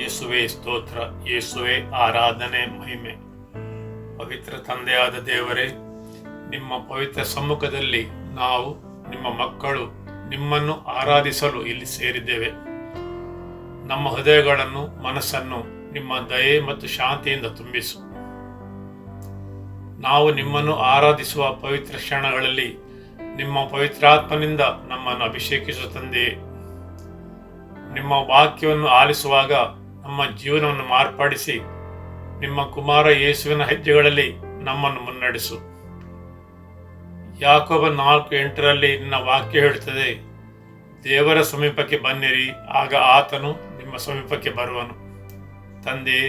ಯೇಸುವೆ ಸ್ತೋತ್ರ, ಯೇಸುವೆ ಆರಾಧನೆ ಮಹಿಮೆ. ಪವಿತ್ರ ತಂದೆಯಾದ ದೇವರೇ, ನಿಮ್ಮ ಪವಿತ್ರ ಸಮ್ಮುಖದಲ್ಲಿ ನಾವು ನಿಮ್ಮ ಮಕ್ಕಳು ನಿಮ್ಮನ್ನು ಆರಾಧಿಸಲು ಇಲ್ಲಿ ಸೇರಿದ್ದೇವೆ. ನಮ್ಮ ಹೃದಯಗಳನ್ನು, ಮನಸ್ಸನ್ನು ನಿಮ್ಮ ದಯೆ ಮತ್ತು ಶಾಂತಿಯಿಂದ ತುಂಬಿಸು. ನಾವು ನಿಮ್ಮನ್ನು ಆರಾಧಿಸುವ ಪವಿತ್ರ ಕ್ಷಣಗಳಲ್ಲಿ ನಿಮ್ಮ ಪವಿತ್ರಾತ್ಮನಿಂದ ನಮ್ಮನ್ನು ಅಭಿಷೇಕಿಸುವ ತಂದೆಯೇ, ನಿಮ್ಮ ವಾಕ್ಯವನ್ನು ಆಲಿಸುವಾಗ ನಮ್ಮ ಜೀವನವನ್ನು ಮಾರ್ಪಡಿಸಿ ನಿಮ್ಮ ಕುಮಾರ ಯೇಸುವಿನ ಹೆಜ್ಜೆಗಳಲ್ಲಿ ನಮ್ಮನ್ನು ಮುನ್ನಡೆಸು. ಯಾಕೋಬ 4:8 ನಿನ್ನ ವಾಕ್ಯ ಹೇಳುತ್ತದೆ, ದೇವರ ಸಮೀಪಕ್ಕೆ ಬನ್ನಿರಿ, ಆಗ ಆತನು ನಿಮ್ಮ ಸಮೀಪಕ್ಕೆ ಬರುವನು. ತಂದೆಯೇ,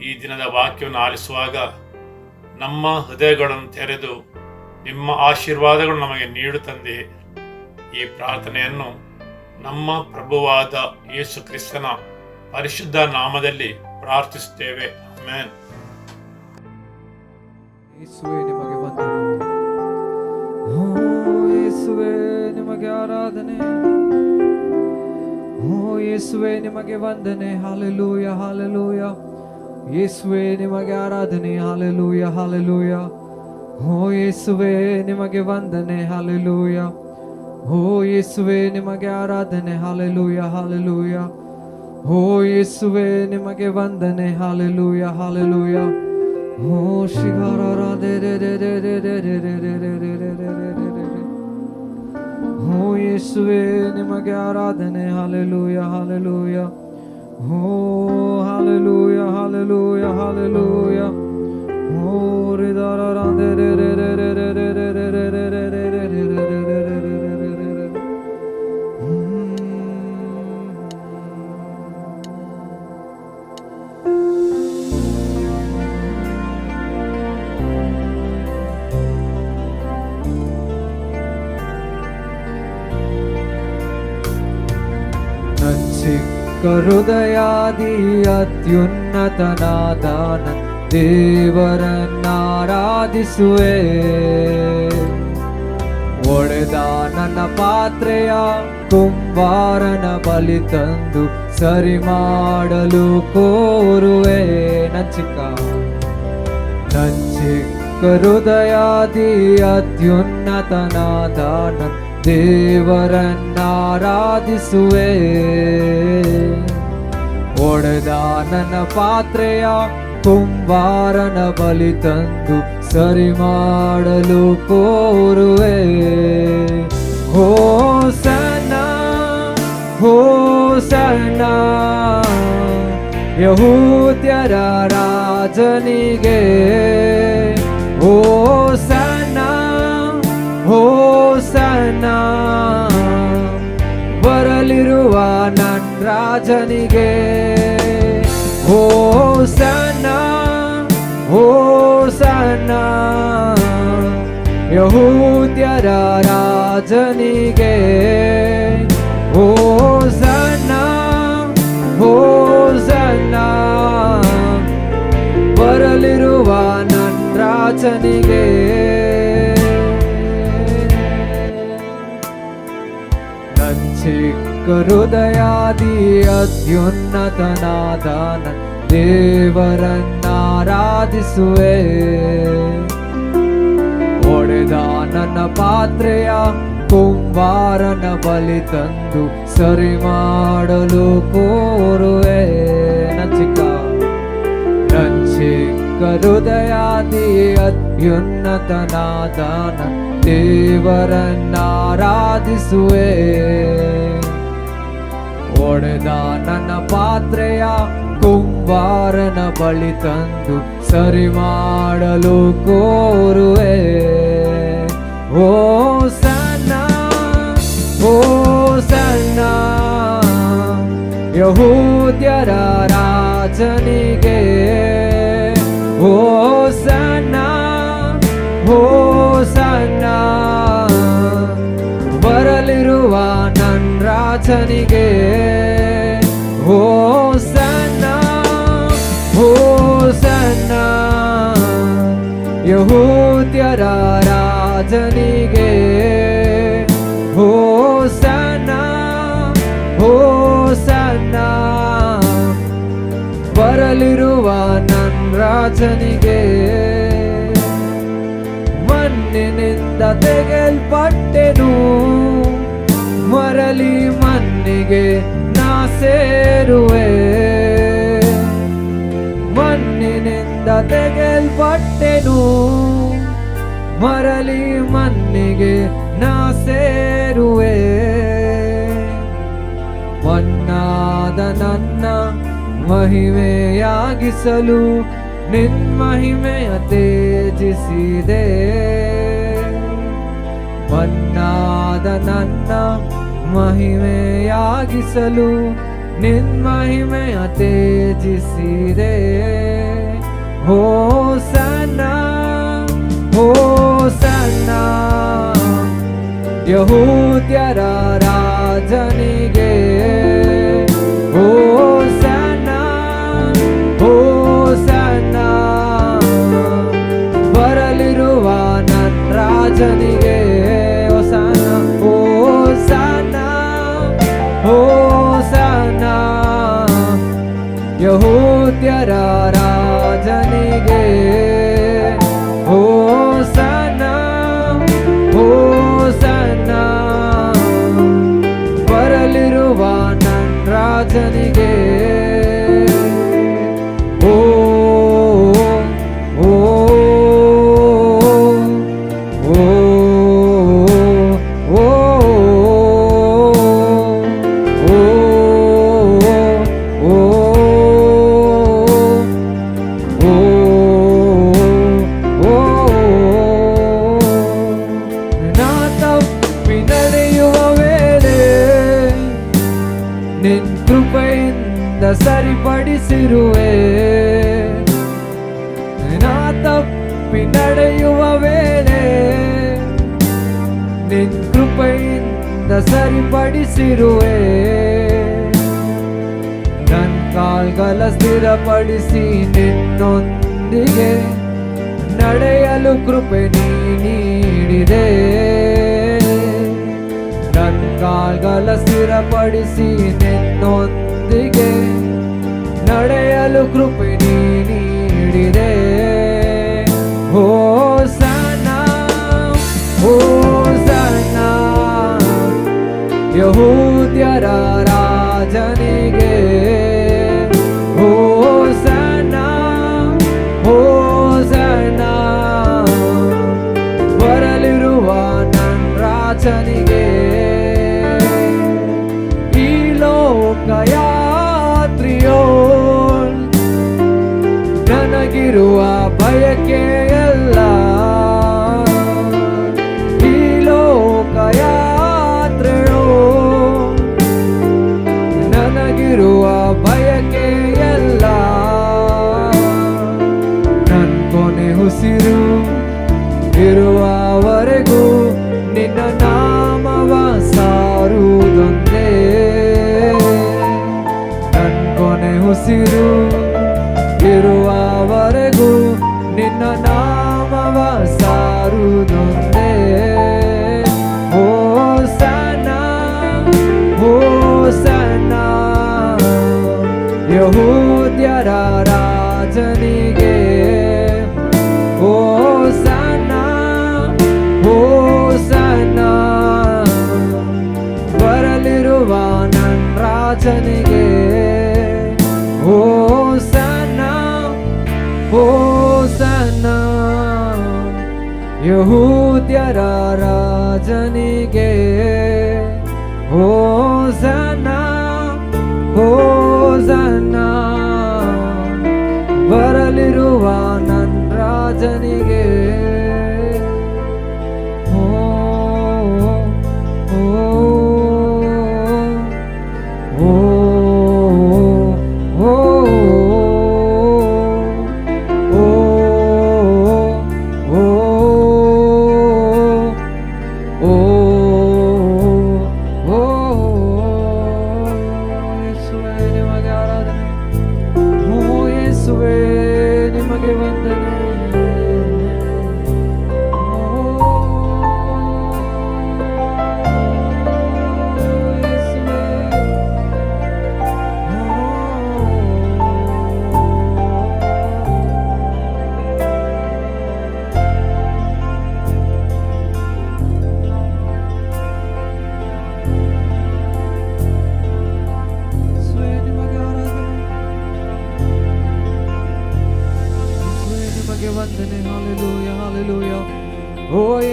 ಈ ದಿನದ ವಾಕ್ಯವನ್ನು ಆಲಿಸುವಾಗ ನಮ್ಮ ಹೃದಯಗಳನ್ನು ತೆರೆದು ನಿಮ್ಮ ಆಶೀರ್ವಾದಗಳು ನಮಗೆ ನೀಡು ತಂದೆಯೇ. ಈ ಪ್ರಾರ್ಥನೆಯನ್ನು ನಮ್ಮ ಪ್ರಭುವಾದ ಯೇಸು ಕ್ರಿಸ್ತನ ಪರಿಶುದ್ಧ ನಾಮದಲ್ಲಿ ಪ್ರಾರ್ಥಿಸುತ್ತೇವೆ. ಆಮೆನ್. ಯೇಸುವೇ ನಿಮಗೆ ವಂದನೆ, ಯೇಸುವೇ ನಿಮಗೆ ಆರಾಧನೆ, ಯೇಸುವೇ ನಿಮಗೆ ವಂದನೆ. ಹಾಲೆಲೂಯ, ಹಾಲೆಲೂಯ. ಯೇಸುವೇ ನಿಮಗೆ ಆರಾಧನೆ. ಹಾಲೆಲೂಯ, ಹಾಲೆಲೂಯ. ಯೇಸುವೇ ನಿಮಗೆ ವಂದನೆ. ಹಾಲೆಲೂಯ. ಯೇಸುವೇ ನಿಮಗೆ ಆರಾಧನೆ. ಹಾಲೆಲೂಯ, ಹಾಲೆಲೂಯ. ಯೇಸುವೇ ನಿಮಗೆ ವಂದನೆ. ಹಾಲೆಲೂಯ, ಹಾಲೆಲೂಯ. ಶಿಗಾರಾಧೆ ಯೇಸುವೇ ನಿಮಗೆ ಆರಾಧನೆ. ಹಾಲೆಲೂಯ, ಹಾಲೆಲೂಯ. ಹಾಲೆಲೂಯ, ಹಾಲೆಲೂಯ, ಹಾಲೆಲೂಯ. ಹೃದಯಾದಿ ಅತ್ಯುನ್ನತನಾದ ದೇವರನ್ನಾರಾಧಿಸುವೆ. ಒಡೆದ ನನ್ನ ಪಾತ್ರೆಯ ಕುಂಬಾರನ ಬಲಿ ತಂದು ಸರಿ ಮಾಡಲು ಕೋರುವೆ. ನಂಚಿಕ ಹೃದಯಾದಿ ಅತ್ಯುನ್ನತನಾದ ದೇವರನ್ನಾರಾಧಿಸುವೆ. ಒಡೆದ ನನ್ನ ಪಾತ್ರೆಯ ಕುಂಬಾರನ ಬಲಿ ತಂದು ಸರಿ ಮಾಡಲು ಕೋರುವೆ. ಹೋಸನ್ನ, ಹೋಸನ್ನ, ಯಹೂದ್ಯರ ರಾಜನಿಗೆ. ಹೋಸನ್ನ, ಹೋಸನ್ನ, ಬರಲಿರುವ ನನ್ನ ರಾಜನಿಗೆ. ಹೋಸನ್ನ, ಹೋಸನ್ನ, ಯಹೂದ್ಯರ ರಾಜನಿಗೆ. ಹೋಸನ್ನ, ಹೋಸನ್ನ, ಬರಲಿರುವ ನನ್ನ ರಾಜನಿಗೆ. ಹೃದಯಾದಿ ಅತ್ಯುನ್ನತನಾದ ದೇವರನ್ನಾರಾಧಿಸುವೆ. ಒಡೆದ ನನ್ನ ಪಾತ್ರೆಯ ಕುಂಬಾರನ ಬಲಿ ತಂದು ಸರಿ ಮಾಡಲು ಕೋರುವೆ. ನಂಚಿಕ ಹೃದಯಾದಿ ಅತ್ಯುನ್ನತನಾದ ದೇವರನ್ನಾರಾಧಿಸುವೆ. ಒಡೆದ ನನ್ನ ಪಾತ್ರೆಯ ಕುಂಬಾರನ ಬಳಿ ತಂದು ಸರಿ ಮಾಡಲು ಕೋರುವೆ. ಹೋಸನ್ನ, ಹೋಸನ್ನ, ಯಹೂದ್ಯರ ರಾಜನಿಗೆ. ಹೋಸನ್ನ, ಹೋಸನ್ನ, ಬರಲಿರುವ ನನ್ನ ರಾಜನಿಗೆ. ಹೋಸನ್ನ, ಹೋಸನ್ನ, ಯಹೂದ್ಯರ ರಾಜನಿಗೆ. ಹೋಸನ್ನ, ಹೋಸನ್ನ, ಬರಲಿರುವ ನನ್ನ ರಾಜನಿಗೆ ಮಣ್ಣಿನಿಂದ ತೆಗೆಲ್ಪಟ್ಟೆನು, ಮರಳಿ ಮಣ್ಣಿಗೆ ನಾ ಸೇರುವೆ. ಮಣ್ಣಿನಿಂದ ತೆಗೆಲ್ಪಟ್ಟೆನು, ಮರಳಿ ಮಣ್ಣಿಗೆ ನಾ ಸೇರುವೆ. ಮಣ್ಣಾದ ನನ್ನ ಮಹಿಮೆಯಾಗಿಸಲು ನಿನ್ ಮಹಿಮೆಯ ತೇಜಿಸಿದೆ. ಮಣ್ಣಾದ ನನ್ನ ಮಹಿಮೆಯಾಗಿಸಲು ನಿನ್ ಮಹಿಮೆಯ ತೇಜಿಸಿದೆ. ಹೋಸನ್ನ ಹೋಸನ್ನ ಯಹೂದ್ಯರ ರಾಜನಿಗೆ. ಹೋಸನ್ನ ಹೋಸನ್ನ ಬರಲಿರುವ ನನ್ನ ರಾಜನಿಗೆ. ಹೋಸನ್ನ ಹೋಸನ್ನ ಹೋಸನ್ನ ಯಹೂದ್ಯರ ರಾಜನಿಗೆ. ಹೋಸನ್ನ ಹೋಸನ್ನ ಬರಲಿರುವ ನನ್ನ ರಾಜನಿಗೆ. ಓ ಓ ಓ ಓ ನಿನ್ ಕೃಪೆಯಿಂದ ಸರಿಪಡಿಸಿರುವೆ. ನಾ ತಪ್ಪಿ ನಡೆಯುವ ವೇಳೆ ನಿನ್ ಕೃಪೆಯಿಂದ ಸರಿಪಡಿಸಿರುವೆ. ನನ್ ಕಾಲ್ಗಳ ಸ್ಥಿರಪಡಿಸಿ ನಿನ್ನೊಂದಿಗೆ ನಡೆಯಲು ಕೃಪೆ ನೀ ನೀಡಿದೆ. ನನ್ನ ಕಾಲ್ಗಳ ಸ್ಥಿರಪಡಿಸಿ ನಿನ್ನೊಂದಿಗೆ ನಡೆಯಲು ಕೃಪೆ ನೀ ನೀಡಿದೆ. ಹೋಸನ್ನ ಹೋಸನ್ನ ಯಹೂದ್ಯರ ರಾಜನಿಗೆ. ಹೋಸನ್ನ ಹೋಸನ್ನ ಬರಲಿರುವ ನನ್ನ ರಾಜನಿಗೆ. ಈ ಲೋಕಯಾತ್ರಿಯೋ ನನಗಿರುವ ಬಯಕೆಯಲ್ಲ. ಈ ಲೋಕಯಾತ್ರೆಯೋ ನನಗಿರುವ ಬಯಕೆಯಲ್ಲ. ನನ್ ಕೊನೆ ಉಸಿರು ಇರುವವರೆಗೂ ನಿನ್ನ ನಾಮವ ಸಾರುವುದೊಂದೇ. ನನ್ ಕೊನೆ ಉಸಿರು ಇರುವವರೆಗೂ ನಿನ್ನ ನಾಮವ ಸಾರುವುದೊಂದೇ. ಹೋಸನ್ನ ಹೋಸನ್ನ ಯಹೂದ್ಯರ ರಾಜನಿಗೆ. ಹೋಸನ್ನ ಹೋಸನ್ನ ಬರಲಿರುವ ನನ್ನ ರಾಜನಿಗೆ. ಹೋಸನ್ನ ಹೋಸನ್ನ ಯಹೂದ್ಯರ ರಾಜನಿಗೆ. ಹೋಸನ್ನ ಹೋಸನ್ನ ಬರಲಿರುವ ನನ್ನ ರಾಜನಿಗೆ. Oh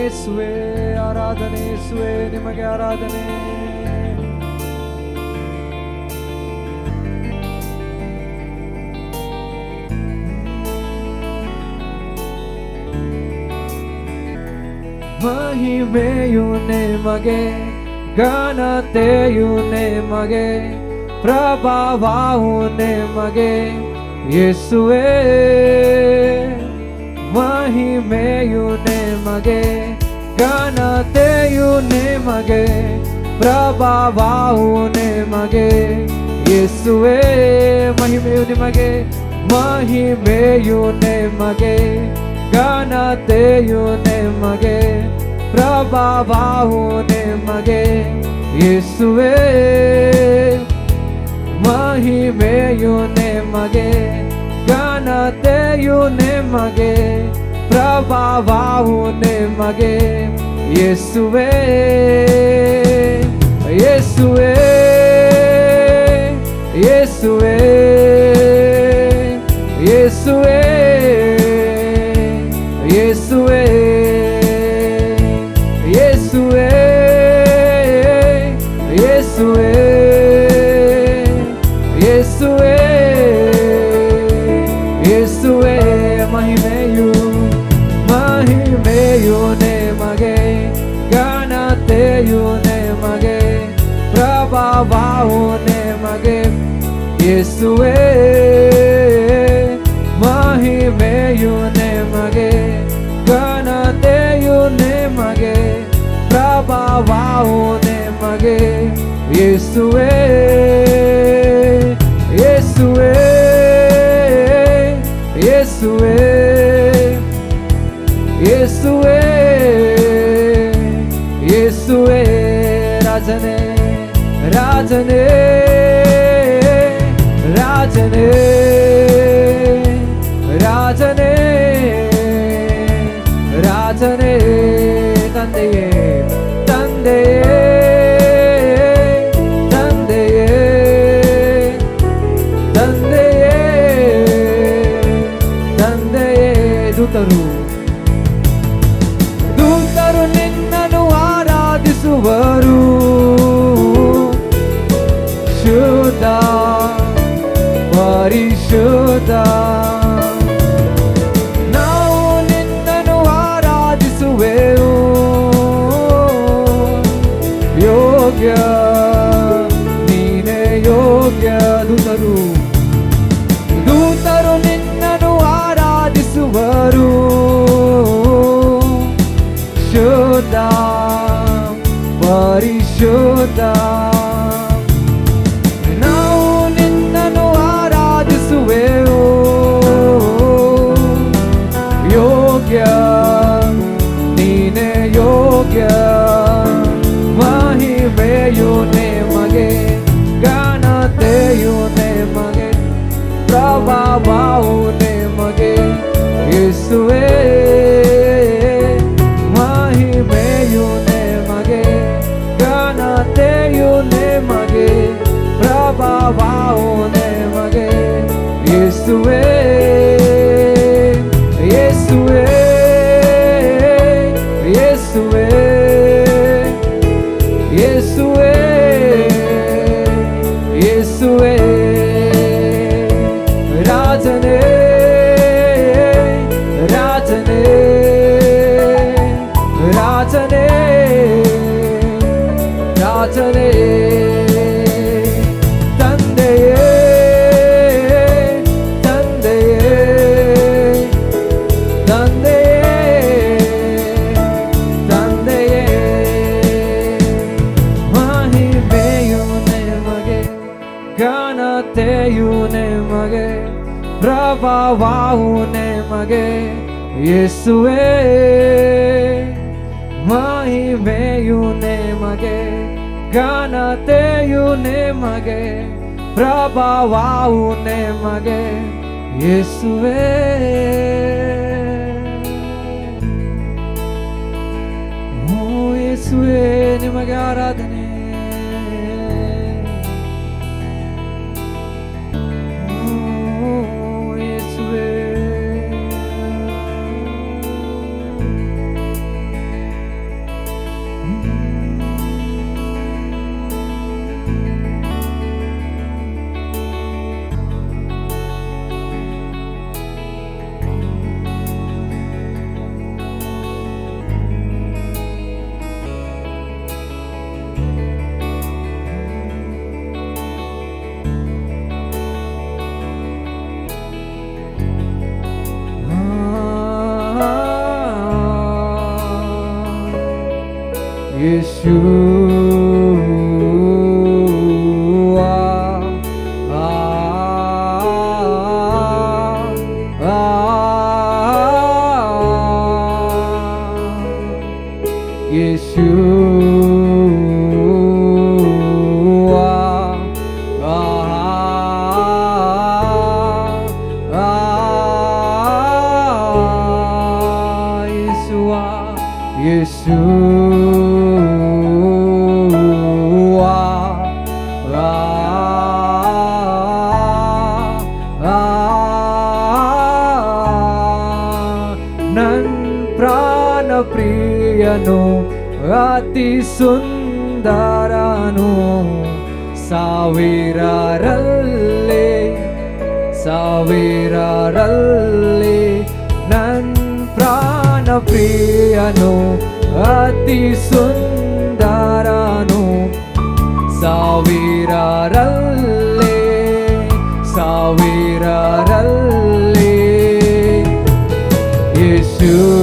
ಯೇಸುವೆ, ಆರಾಧನೆ ಯೇಸುವೆ, ನಿಮಗೆ ಆರಾಧನೆ. ಮಹಿಮೆಯು ನಿಮಗೆ, ಘನತೆಯು ನಿಮಗೆ, ಪ್ರಭಾವವು ನಿಮಗೆ ಯೇಸುವೆ. ಮಹಿಮೆಯು ನಿಮಗೆ, ಘನತೆಯು ನಿಮಗೆ, ಪ್ರಭಾವವು ನಿಮಗೆ ಯೇಸುವೆ. ಮಹಿಮೆಯು ನಿಮಗೆ, ಮಹಿಮೆಯು ನಿಮಗೆ, ಘನತೆಯು ನಿಮಗೆ, ಪ್ರಭಾವವು ನಿಮಗೆ ಯೇಸುವೆ. ಮಹಿಮೆಯು ನಿಮಗೆ, ಘನತೆಯು ನಿಮಗೆ, ಪ್ರಭಾವವು ನಿಮಗೆ ಯೇಸುವೆ. ಯೇಸುವೆ, ಯೇಸುವೆ, ಯೇಸುವೆ, ಯೇಸುವೆ, ಯೇಸುವೆ, ಯೇಸುವೆ, ಯೇಸುವೆ, ಯೇಸುವೆ. ಮಹಿಮೆಯು, ಮಹಿಮೆಯು ನಿಮಗೆ, ಘನತೆಯು ನಿಮಗೆ, ಪ್ರಭಾವವು ನಿಮಗೆ ಯೇಸುವೆ. ಮಹಿಮೆಯು ನಿಮಗೆ, ಘನತೆಯು ನಿಮಗೆ, ಪ್ರಭಾವವು ನಿಮಗೆ ಯೇಸುವೆ. ಯೇಸುವೆ, ಯೇಸುವೆ, ಯೇಸುವೆ, ಯೇಸುವೆ. ರಾಜನೇ, ರಾಜನೇ, ರಾಜನೇ, ರಾಜನೇ, ರಾಜನೇ. ತಂದೆಯೇ, ತಂದೆಯೇ, ತಂದೆಯೇ, ತಂದೆಯೇ, ತಂದೆಯೇ. ದೂತರು, ದೂತರು ನಿನ್ನನ್ನು ಆರಾಧಿಸುವರು. ಶುದ್ಧ, ಪರಿಶುದ್ಧ, ನಾವು ನಿನ್ನನ್ನು ಆರಾಧಿಸುವೆವು. ಯೋಗ್ಯ, ನೀನೇ ಯೋಗ್ಯ. ದೂತರು, ದೂತರು ನಿನ್ನನ್ನು ಆರಾಧಿಸುವರು. ಶುದ್ಧ, ಪರಿಶುದ್ಧ, ನಾವು ನಿನ್ನನ್ನು ಆರಾಧಿಸುವೆವು. ಯೋಗ್ಯ, ನೀನೇ ಯೋಗ್ಯ. ಮಹಿಮೆಯು ನಿಮಗೆ, ಘನತೆಯು ನಿಮಗೆ, ಪ್ರಭಾವವು ನಿಮಗೆ ಯೇಸುವೆ. ಮಹಿಮೆಯು ನಿಮಗೆ, ಘನತೆಯು ನಿಮಗೆ, ಪ್ರಭಾವವು ನಿಮಗೆ ಯೇಸುವೆ. ಯೇಸುವೆ, ಯೇಸುವೆ, ಯೇಸುವೆ, ಯೇಸುವೆ. ರಾಜನೇ, ರಾಜನೇ, ರಾಜನೇ, ರಾಜನೇ. ತಂದೆಯೇ, ತಂದೆಯೇ, ತಂದೆಯೇ, ತಂದೆಯೇ. ಮಹಿಮೆಯು ನಿಮಗೆ, ಘನತೆಯು ನಿಮಗೆ, ಪ್ರಭಾವವು ನಿಮಗೆ ಯೇಸುವೆ. ಮಹಿಮೆಯು ನಿಮಗೆ, ಘನತೆಯು ನಿಮಗೆ, ಪ್ರಭಾವವು ನಿಮಗೆ ಯೇಸುವೆ. ಓ ಯೇಸುವೆ, ನಿಮಗೆ ಆರಾಧನೆ. Yeshua, ನನ್ ಪ್ರಾಣ ಪ್ರಿಯನು ಅತಿ ಸುಂದರನು ಸಾವಿರರಲ್ಲಿ ನನ್ ಪ್ರಾಣ ಪ್ರಿಯನು ಅತಿ ಸುಂದರನು ಸಾವಿರರಲ್ಲಿ Yeshua,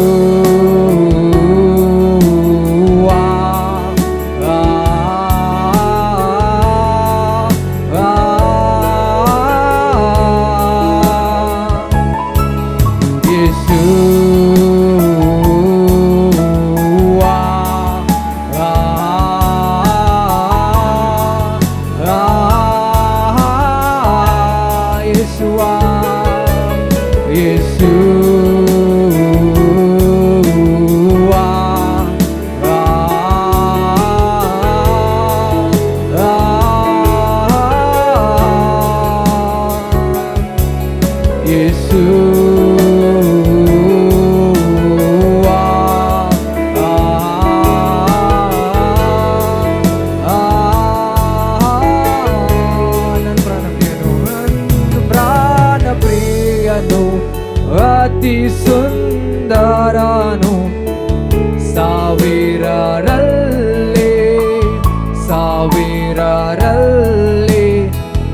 ಅತಿ ಸುಂದರನು ಸಾವಿರರಲ್ಲಿ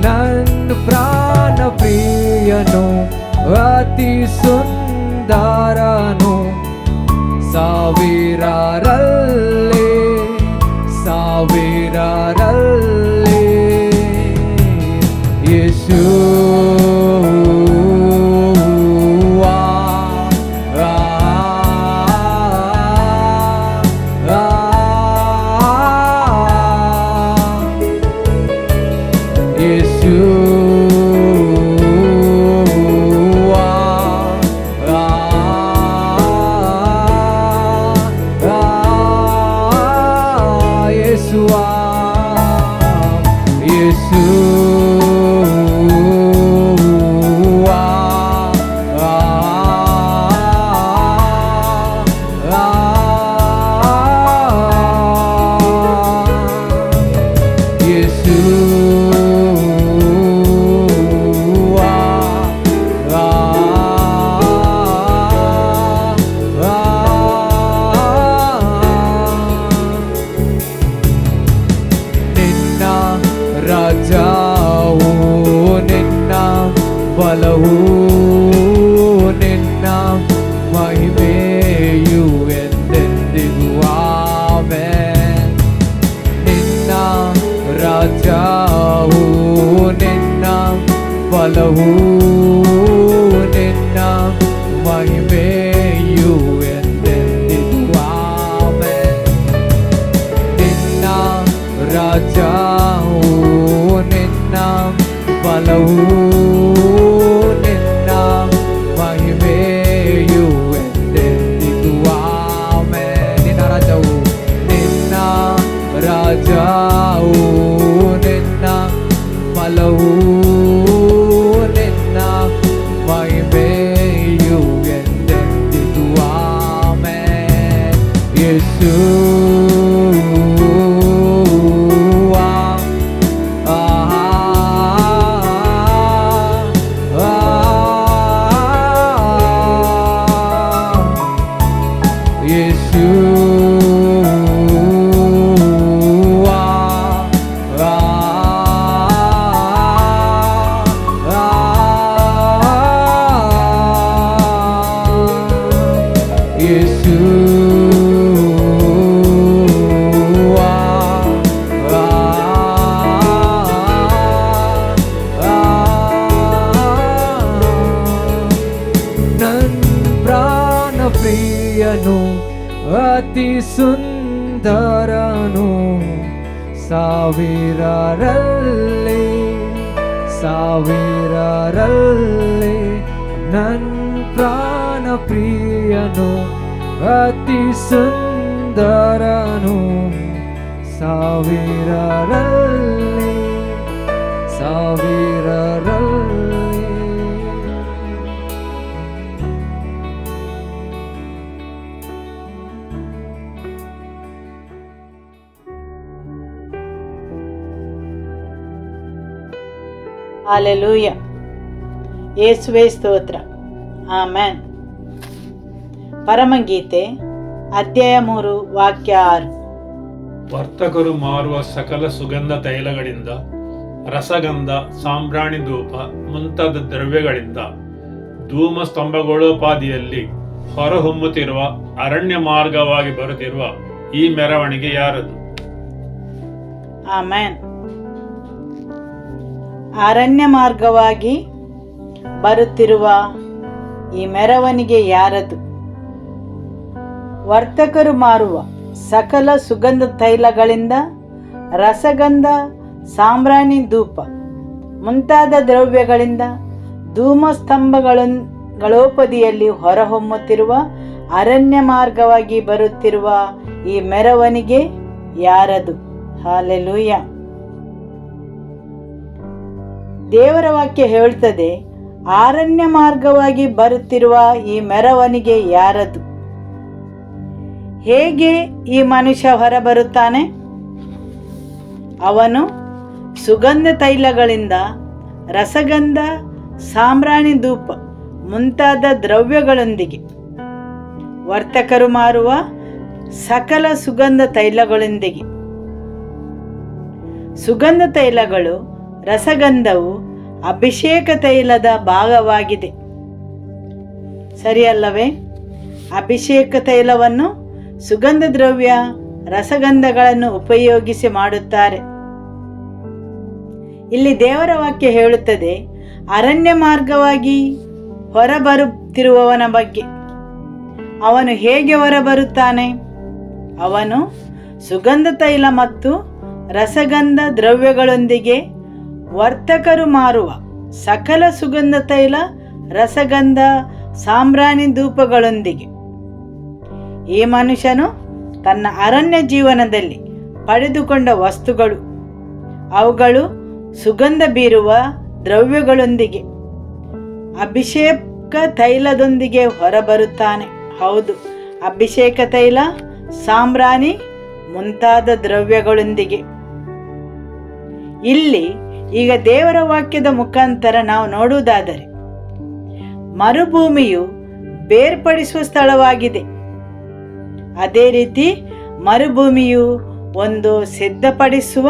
ನನ್ನ ಪ್ರಾಣ ಪ್ರಿಯನು ಅತಿ ಸುಂದರನು ಸಾವಿರರಲ್ಲಿ ಯೇಸು ರಾಜಾವು ನಿನ್ನ ಬಲವು ನಿನ್ನ ಮಹಿಮೆಯು ಎಂದೆಂದಿಗೂ ಆಮೆನ್. ನಿನ್ನ ರಾಜಾವು ನಿನ್ನ ಬಲವು ನಿನ್ನ ಮಹಿಮೆಯು ಎಂದೆಂದಿಗೂ ಆಮೆನ್. ನಿನ್ನ ರಾಜಾವು ನಿನ್ನ ಬಲವು ನಿನ್ನ ಮಹಿಮೆಯು ಎಂದೆಂದಿಗೂ ಆಮೆನ್. ನಿನ್ನ ರಾಜವು ನಿನ್ನ ರಾಜವು ನಿನ್ನ ಬಲವು ನಿನ್ನ ಅತಿ ಸುಂದರನು ಸಾವಿರರಲ್ಲಿ ನನ್ ಪ್ರಾಣ ಪ್ರಿಯನು ಅತಿ ಸುಂದರನು ಸಾವಿರರಲ್ಲಿ ಹಾಲೆಲೂಯ. ಯೇಸುವೇ ಸ್ತೋತ್ರ. ಆಮೆನ್. ಪರಮಗೀತೆ ಅಧ್ಯಾಯ 3 ವಾಕ್ಯ 6. ವರ್ತಕರು ಮಾರುವ ಸಕಲ ಸುಗಂಧ ತೈಲಗಳಿಂದ, ರಸಗಂಧ, ಸಾಂಬ್ರಾಣಿ ಧೂಪ ಮುಂತಾದ ದ್ರವ್ಯಗಳಿಂದ ಧೂಮ ಸ್ತಂಭಗೋಳೋಪಾದಿಯಲ್ಲಿ ಹೊರಹೊಮ್ಮುತ್ತಿರುವ ಅರಣ್ಯ ಮಾರ್ಗವಾಗಿ ಬರುತ್ತಿರುವ ಈ ಮೆರವಣಿಗೆ ಯಾರದು? ಆಮೆನ್. ಅರಣ್ಯ ಮಾರ್ಗವಾಗಿ ಬರುತ್ತಿರುವ ಈ ಮೆರವಣಿಗೆ ಯಾರದು? ವರ್ತಕರು ಮಾರುವ ಸಕಲ ಸುಗಂಧ ತೈಲಗಳಿಂದ, ರಸಗಂಧ, ಸಾಂಬ್ರಾಣಿ ಧೂಪ ಮುಂತಾದ ದ್ರವ್ಯಗಳಿಂದ ಧೂಮ ಸ್ತಂಭಗಳೋಪದಿಯಲ್ಲಿ ಹೊರಹೊಮ್ಮುತ್ತಿರುವ ಅರಣ್ಯ ಮಾರ್ಗವಾಗಿ ಬರುತ್ತಿರುವ ಈ ಮೆರವಣಿಗೆ ಯಾರದು? ಹಾಲೆಲೂಯ. ದೇವರ ವಾಕ್ಯ ಹೇಳ್ತದೆ, ಅರಣ್ಯ ಮಾರ್ಗವಾಗಿ ಬರುತ್ತಿರುವ ಈ ಮೆರವಣಿಗೆ ಯಾರದು? ಹೇಗೆ ಈ ಮನುಷ್ಯ ಹೊರಬರುತ್ತಾನೆ? ಅವನು ಸುಗಂಧ ತೈಲಗಳಿಂದ, ರಸಗಂಧ, ಸಾಂಬ್ರಾಣಿ ಧೂಪ ಮುಂತಾದ ದ್ರವ್ಯಗಳೊಂದಿಗೆ, ವರ್ತಕರು ಮಾರುವ ಸಕಲ ಸುಗಂಧ ತೈಲಗಳೊಂದಿಗೆ. ಸುಗಂಧ ತೈಲಗಳು, ರಸಗಂಧವು ಅಭಿಷೇಕ ತೈಲದ ಭಾಗವಾಗಿದೆ, ಸರಿಯಲ್ಲವೇ? ಅಭಿಷೇಕ ತೈಲವನ್ನು ಸುಗಂಧ ದ್ರವ್ಯ, ರಸಗಂಧಗಳನ್ನು ಉಪಯೋಗಿಸಿ ಮಾಡುತ್ತಾರೆ. ಇಲ್ಲಿ ದೇವರ ವಾಕ್ಯ ಹೇಳುತ್ತದೆ ಅರಣ್ಯ ಮಾರ್ಗವಾಗಿ ಹೊರಬರುತ್ತಿರುವವನ ಬಗ್ಗೆ. ಅವನು ಹೇಗೆ ಹೊರಬರುತ್ತಾನೆ? ಅವನು ಸುಗಂಧ ತೈಲ ಮತ್ತು ರಸಗಂಧ ದ್ರವ್ಯಗಳೊಂದಿಗೆ, ವರ್ತಕರು ಮಾರುವ ಸಕಲ ಸುಗಂಧ ತೈಲ, ರಸಗಂಧ, ಸಾಂಬ್ರಾಣಿ ಧೂಪಗಳೊಂದಿಗೆ. ಈ ಮನುಷ್ಯನು ತನ್ನ ಅರಣ್ಯ ಜೀವನದಲ್ಲಿ ಪಡೆದುಕೊಂಡ ವಸ್ತುಗಳು, ಅವುಗಳು ಸುಗಂಧ ಬೀರುವ ದ್ರವ್ಯಗಳೊಂದಿಗೆ, ಅಭಿಷೇಕ ತೈಲದೊಂದಿಗೆ ಹೊರಬರುತ್ತಾನೆ. ಹೌದು, ಅಭಿಷೇಕ ತೈಲ, ಸಾಂಬ್ರಾಣಿ ಮುಂತಾದ ದ್ರವ್ಯಗಳೊಂದಿಗೆ. ಇಲ್ಲಿ ಈಗ ದೇವರ ವಾಕ್ಯದ ಮುಖಾಂತರ ನಾವು ನೋಡುವುದಾದರೆ, ಮರುಭೂಮಿಯು ಬೇರ್ಪಡಿಸುವ ಸ್ಥಳವಾಗಿದೆ. ಅದೇ ರೀತಿ ಮರುಭೂಮಿಯು ಒಂದು ಸಿದ್ಧಪಡಿಸುವ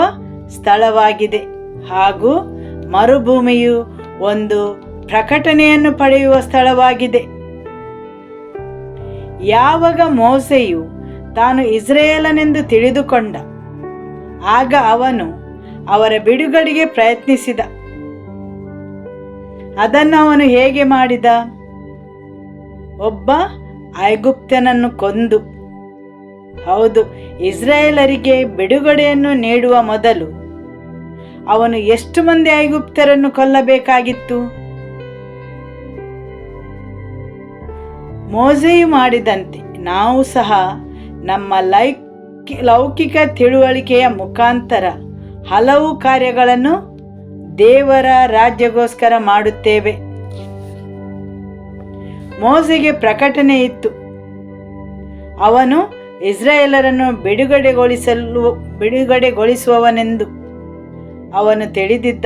ಸ್ಥಳವಾಗಿದೆ, ಹಾಗೂ ಮರುಭೂಮಿಯು ಒಂದು ಪ್ರಕಟಣೆಯನ್ನು ಪಡೆಯುವ ಸ್ಥಳವಾಗಿದೆ. ಯಾವಾಗ ಮೋಸೆಯು ತಾನು ಇಸ್ರಾಯೇಲನೆಂದು ತಿಳಿದುಕೊಂಡ, ಆಗ ಅವನು ಅವರ ಬಿಡುಗಡೆಗೆ ಪ್ರಯತ್ನಿಸಿದ. ಅದನ್ನು ಅವನು ಹೇಗೆ ಮಾಡಿದ? ಒಬ್ಬ ಐಗುಪ್ತನನ್ನು ಕೊಂದು. ಹೌದು, ಇಸ್ರಾಯೇಲರಿಗೆ ಬಿಡುಗಡೆಯನ್ನು ನೀಡುವ ಮೊದಲು ಅವನು ಎಷ್ಟು ಮಂದಿ ಐಗುಪ್ತರನ್ನು ಕೊಲ್ಲಬೇಕಾಗಿತ್ತು? ಮೋಸೆಯು ಮಾಡಿದಂತೆ ನಾವು ಸಹ ನಮ್ಮ ಲೌಕಿಕ ತಿಳುವಳಿಕೆಯ ಮುಖಾಂತರ ಹಲವು ಕಾರ್ಯಗಳನ್ನು ದೇವರ ರಾಜ್ಯಕ್ಕೋಸ್ಕರ ಮಾಡುತ್ತೇವೆ. ಮೋಸೆಗೆ ಪ್ರಕಟಣೆ ಇತ್ತು, ಅವನು ಇಸ್ರಾಯೇಲರನ್ನು ಬಿಡುಗಡೆಗೊಳಿಸುವವನೆಂದು ಅವನು ತಿಳಿದಿದ್ದ.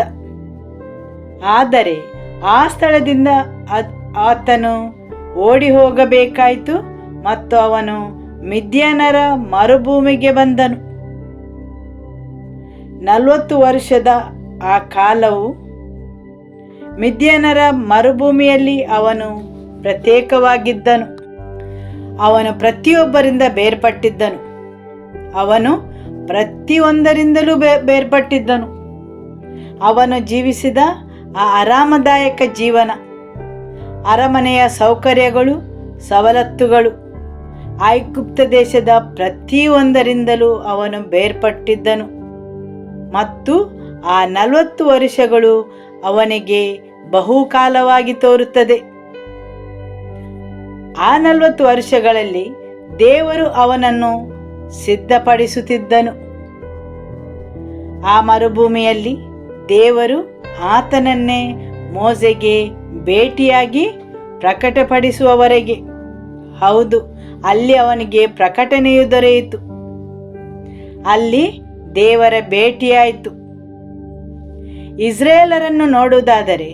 ಆದರೆ ಆ ಸ್ಥಳದಿಂದ ಆತನು ಓಡಿ ಹೋಗಬೇಕಾಯಿತು ಮತ್ತು ಅವನು ಮಿದ್ಯಾನರ ಮರುಭೂಮಿಗೆ ಬಂದನು. 40 ವರ್ಷದ ಆ ಕಾಲವು ಮಿದ್ಯಾನರ ಮರುಭೂಮಿಯಲ್ಲಿ ಅವನು ಪ್ರತ್ಯೇಕವಾಗಿದ್ದನು. ಅವನು ಪ್ರತಿಯೊಬ್ಬರಿಂದ ಬೇರ್ಪಟ್ಟಿದ್ದನು. ಅವನು ಪ್ರತಿಯೊಂದರಿಂದಲೂ ಬೇರ್ಪಟ್ಟಿದ್ದನು. ಅವನು ಜೀವಿಸಿದ ಆ ಆರಾಮದಾಯಕ ಜೀವನ, ಅರಮನೆಯ ಸೌಕರ್ಯಗಳು, ಸವಲತ್ತುಗಳು, ಐಗುಪ್ತ ದೇಶದ ಪ್ರತಿಯೊಂದರಿಂದಲೂ ಅವನು ಬೇರ್ಪಟ್ಟಿದ್ದನು ಮತ್ತು ಆ 40 ವರ್ಷಗಳು ಅವನಿಗೆ ಬಹುಕಾಲವಾಗಿ ತೋರುತ್ತದೆ. ಆ 40 ವರ್ಷಗಳಲ್ಲಿ ದೇವರು ಅವನನ್ನು ಸಿದ್ಧಪಡಿಸುತ್ತಿದ್ದನು. ಆ ಮರುಭೂಮಿಯಲ್ಲಿ ದೇವರು ಆತನನ್ನೇ ಮೋಸೆಗೆ ಭೇಟಿಯಾಗಿ ಪ್ರಕಟಪಡಿಸುವವರೆಗೆ, ಹೌದು, ಅಲ್ಲಿ ಅವನಿಗೆ ಪ್ರಕಟಣೆಯು ದೊರೆಯಿತು. ಅಲ್ಲಿ ದೇವರ ಭೇಟಿಯಾಯಿತು. ಇಸ್ರಾಯೇಲರನ್ನು ನೋಡುವುದಾದರೆ,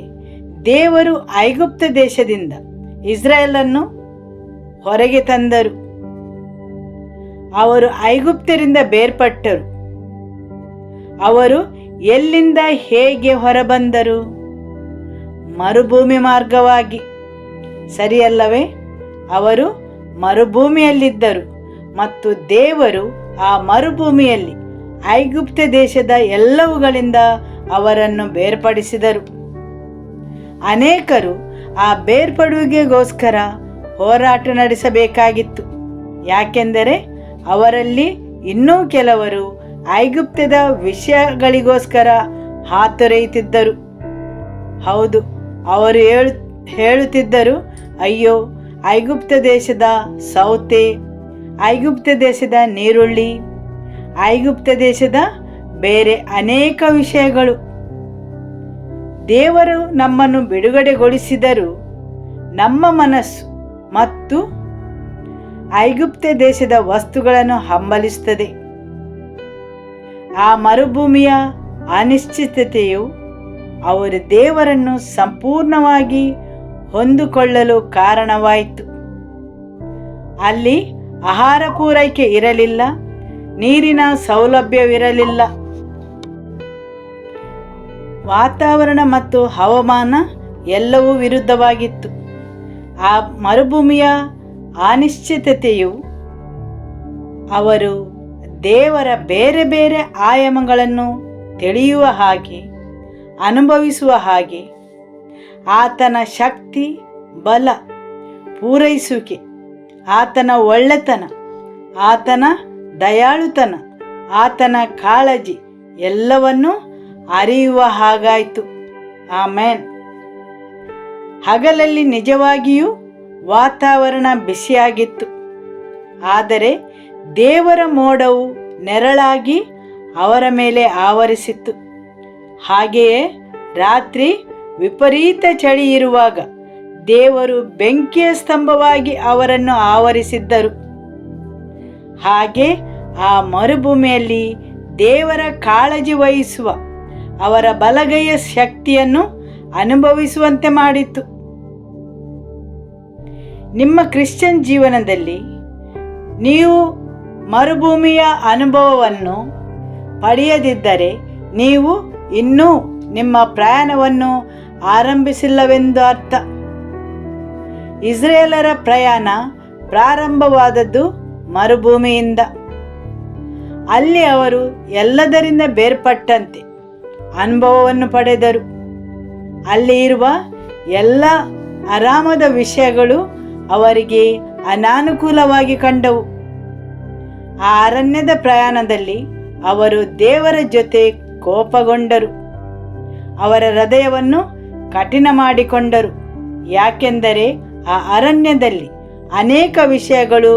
ದೇವರು ಐಗುಪ್ತ ದೇಶದಿಂದ ಇಸ್ರಾಯೇಲನ್ನು ಹೊರಗೆ ತಂದರು. ಅವರು ಐಗುಪ್ತರಿಂದ ಬೇರ್ಪಟ್ಟರು. ಅವರು ಎಲ್ಲಿಂದ ಹೇಗೆ ಹೊರಬಂದರು? ಮರುಭೂಮಿ ಮಾರ್ಗವಾಗಿ, ಸರಿಯಲ್ಲವೇ? ಅವರು ಮರುಭೂಮಿಯಲ್ಲಿದ್ದರು ಮತ್ತು ದೇವರು ಆ ಮರುಭೂಮಿಯಲ್ಲಿ ಐಗುಪ್ತ ದೇಶದ ಎಲ್ಲವುಗಳಿಂದ ಅವರನ್ನು ಬೇರ್ಪಡಿಸಿದರು. ಅನೇಕರು ಆ ಬೇರ್ಪಡುವಿಕೆಗೋಸ್ಕರ ಹೋರಾಟ ನಡೆಸಬೇಕಾಗಿತ್ತು. ಯಾಕೆಂದರೆ ಅವರಲ್ಲಿ ಇನ್ನೂ ಕೆಲವರು ಐಗುಪ್ತದ ವಿಷಯಗಳಿಗೋಸ್ಕರ ಹಾತೊರೆಯುತ್ತಿದ್ದರು. ಹೌದು, ಅವರು ಹೇಳುತ್ತಿದ್ದರು, ಅಯ್ಯೋ, ಐಗುಪ್ತ ದೇಶದ ಸೌತೆ, ಐಗುಪ್ತ ದೇಶದ ನೀರುಳ್ಳಿ, ಐಗುಪ್ತ ದೇಶದ ಬೇರೆ ಅನೇಕ ವಿಷಯಗಳು. ದೇವರು ನಮ್ಮನ್ನು ಬಿಡುಗಡೆಗೊಳಿಸಿದರೂ ನಮ್ಮ ಮನಸ್ಸು ಮತ್ತು ಐಗುಪ್ತ ದೇಶದ ವಸ್ತುಗಳನ್ನು ಹಂಬಲಿಸುತ್ತದೆ. ಆ ಮರುಭೂಮಿಯ ಅನಿಶ್ಚಿತತೆಯು ಅವರು ದೇವರನ್ನು ಸಂಪೂರ್ಣವಾಗಿ ಹೊಂದಿಕೊಳ್ಳಲು ಕಾರಣವಾಯಿತು. ಅಲ್ಲಿ ಆಹಾರ ಪೂರೈಕೆ ಇರಲಿಲ್ಲ, ನೀರಿನ ಸೌಲಭ್ಯವಿರಲಿಲ್ಲ. ವಾತಾವರಣ ಮತ್ತು ಹವಾಮಾನ ಎಲ್ಲವೂ ವಿರುದ್ಧವಾಗಿತ್ತು. ಆ ಮರುಭೂಮಿಯ ಅನಿಶ್ಚಿತತೆಯು ಅವರು ದೇವರ ಬೇರೆ ಬೇರೆ ಆಯಾಮಗಳನ್ನು ತಿಳಿಯುವ ಹಾಗೆ, ಅನುಭವಿಸುವ ಹಾಗೆ, ಆತನ ಶಕ್ತಿ, ಬಲ, ಪೂರೈಸುವಿಕೆ, ಆತನ ಒಳ್ಳೆತನ, ಆತನ ದಯಾಳುತನ, ಆತನ ಕಾಳಜಿ ಎಲ್ಲವನ್ನೂ ಅರಿಯುವ ಹಾಗಾಯಿತು. ಆಮೇನ್. ಹಗಲಲ್ಲಿ ನಿಜವಾಗಿಯೂ ವಾತಾವರಣ ಬಿಸಿಯಾಗಿತ್ತು, ಆದರೆ ದೇವರ ಮೋಡವು ನೆರಳಾಗಿ ಅವರ ಮೇಲೆ ಆವರಿಸಿತ್ತು. ಹಾಗೆಯೇ ರಾತ್ರಿ ವಿಪರೀತ ಚಳಿ ಇರುವಾಗ ದೇವರು ಬೆಂಕಿಯ ಸ್ತಂಭವಾಗಿ ಅವರನ್ನು ಆವರಿಸಿದ್ದರು. ಹಾಗೆ ಆ ಮರುಭೂಮಿಯಲ್ಲಿ ದೇವರ ಕಾಳಜಿ ವಹಿಸುವ ಅವರ ಬಲಗೈಯ ಶಕ್ತಿಯನ್ನು ಅನುಭವಿಸುವಂತೆ ಮಾಡಿತು. ನಿಮ್ಮ ಕ್ರಿಶ್ಚಿಯನ್ ಜೀವನದಲ್ಲಿ ನೀವು ಮರುಭೂಮಿಯ ಅನುಭವವನ್ನು ಪಡೆಯದಿದ್ದರೆ ನೀವು ಇನ್ನೂ ನಿಮ್ಮ ಪ್ರಯಾಣವನ್ನು ಆರಂಭಿಸಿಲ್ಲವೆಂದು ಅರ್ಥ. ಇಸ್ರಾಯೇಲರ ಪ್ರಯಾಣ ಪ್ರಾರಂಭವಾದದ್ದು ಮರುಭೂಮಿಯಿಂದ. ಅಲ್ಲಿ ಅವರು ಎಲ್ಲದರಿಂದ ಬೇರ್ಪಟ್ಟಂತೆ ಅನುಭವವನ್ನು ಪಡೆದರು. ಅಲ್ಲಿ ಇರುವ ಎಲ್ಲ ಆರಾಮದ ವಿಷಯಗಳು ಅವರಿಗೆ ಅನಾನುಕೂಲವಾಗಿ ಕಂಡವು. ಆ ಅರಣ್ಯದ ಪ್ರಯಾಣದಲ್ಲಿ ಅವರು ದೇವರ ಜೊತೆ ಕೋಪಗೊಂಡರು. ಅವರ ಹೃದಯವನ್ನು ಕಠಿಣ ಮಾಡಿಕೊಂಡರು. ಯಾಕೆಂದರೆ ಆ ಅರಣ್ಯದಲ್ಲಿ ಅನೇಕ ವಿಷಯಗಳು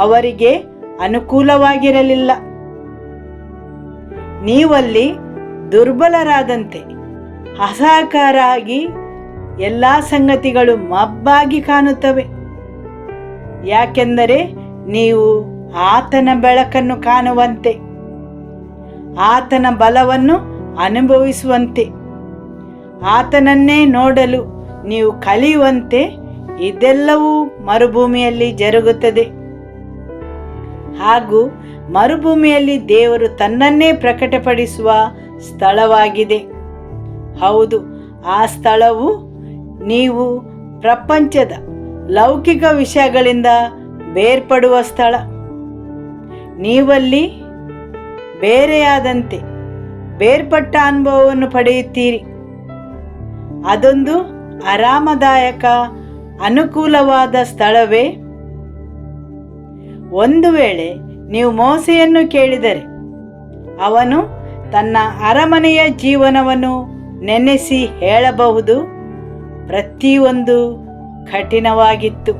ಅವರಿಗೆ ಅನುಕೂಲವಾಗಿರಲಿಲ್ಲ. ನೀವಲ್ಲಿ ದುರ್ಬಲರಾದಂತೆ ಅಸಹಕಾರ ಆಗಿ ಎಲ್ಲ ಸಂಗತಿಗಳು ಮಬ್ಬಾಗಿ ಕಾಣುತ್ತವೆ. ಯಾಕೆಂದರೆ ನೀವು ಆತನ ಬೆಳಕನ್ನು ಕಾಣುವಂತೆ, ಆತನ ಬಲವನ್ನು ಅನುಭವಿಸುವಂತೆ, ಆತನನ್ನೇ ನೋಡಲು ನೀವು ಕಲಿಯುವಂತೆ ಇದೆಲ್ಲವೂ ಮರುಭೂಮಿಯಲ್ಲಿ ಜರುಗುತ್ತದೆ. ಹಾಗೂ ಮರುಭೂಮಿಯಲ್ಲಿ ದೇವರು ತನ್ನನ್ನೇ ಪ್ರಕಟಪಡಿಸುವ ಸ್ಥಳವಾಗಿದೆ. ಹೌದು, ಆ ಸ್ಥಳವು ನೀವು ಪ್ರಪಂಚದ ಲೌಕಿಕ ವಿಷಯಗಳಿಂದ ಬೇರ್ಪಡುವ ಸ್ಥಳ. ನೀವಲ್ಲಿ ಬೇರೆಯಾದಂತೆ ಬೇರ್ಪಟ್ಟ ಅನುಭವವನ್ನು ಪಡೆಯುತ್ತೀರಿ. ಅದೊಂದು ಆರಾಮದಾಯಕ ಅನುಕೂಲವಾದ ಸ್ಥಳವೇ? ಒಂದು ವೇಳೆ ನೀವು ಮೋಸೆಯನ್ನು ಕೇಳಿದರೆ ಅವನು ತನ್ನ ಅರಮನೆಯ ಜೀವನವನ್ನು ನೆನೆಸಿ ಹೇಳಬಹುದು, ಪ್ರತಿಯೊಂದು ಕಠಿಣವಾಗಿತ್ತು.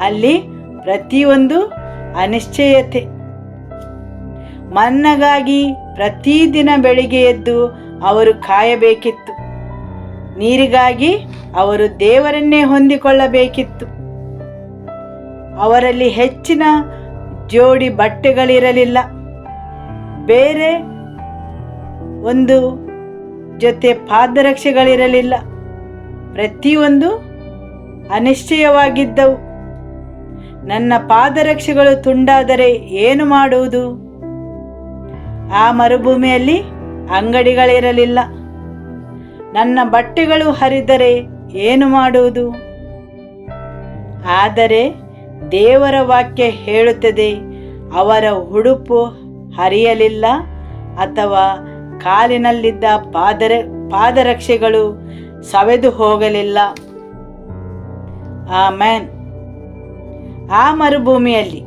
ಅಲ್ಲಿ ಪ್ರತಿಯೊಂದು ಅನಿಶ್ಚಯತೆ. ಮನ್ನಗಾಗಿ ಪ್ರತಿದಿನ ಬೆಳಿಗ್ಗೆ ಎದ್ದು ಅವರು ಕಾಯಬೇಕಿತ್ತು. ನೀರಿಗಾಗಿ ಅವರು ದೇವರನ್ನೇ ಹೊಂದಿಕೊಳ್ಳಬೇಕಿತ್ತು. ಅವರಲ್ಲಿ ಹೆಚ್ಚಿನ ಜೋಡಿ ಬಟ್ಟೆಗಳಿರಲಿಲ್ಲ. ಬೇರೆ ಒಂದು ಜೊತೆ ಪಾದರಕ್ಷೆಗಳಿರಲಿಲ್ಲ. ಪ್ರತಿಯೊಂದು ಅನಿಶ್ಚಯವಾಗಿದ್ದವು. ನನ್ನ ಪಾದರಕ್ಷೆಗಳು ತುಂಡಾದರೆ ಏನು ಮಾಡುವುದು? ಆ ಮರುಭೂಮಿಯಲ್ಲಿ ಅಂಗಡಿಗಳಿರಲಿಲ್ಲ. ನನ್ನ ಬಟ್ಟೆಗಳು ಹರಿದರೆ ಏನು ಮಾಡುವುದು? ಆದರೆ ದೇವರ ವಾಕ್ಯ ಹೇಳುತ್ತದೆ, ಅವರ ಉಡುಪು ಹರಿಯಲಿಲ್ಲ ಅಥವಾ ಕಾಲಿನಲ್ಲಿದ್ದ ಪಾದರಕ್ಷೆಗಳು ಸವೆದು ಹೋಗಲಿಲ್ಲ. ಆಮೆನ್. ಆ ಮರುಭೂಮಿಯಲ್ಲಿ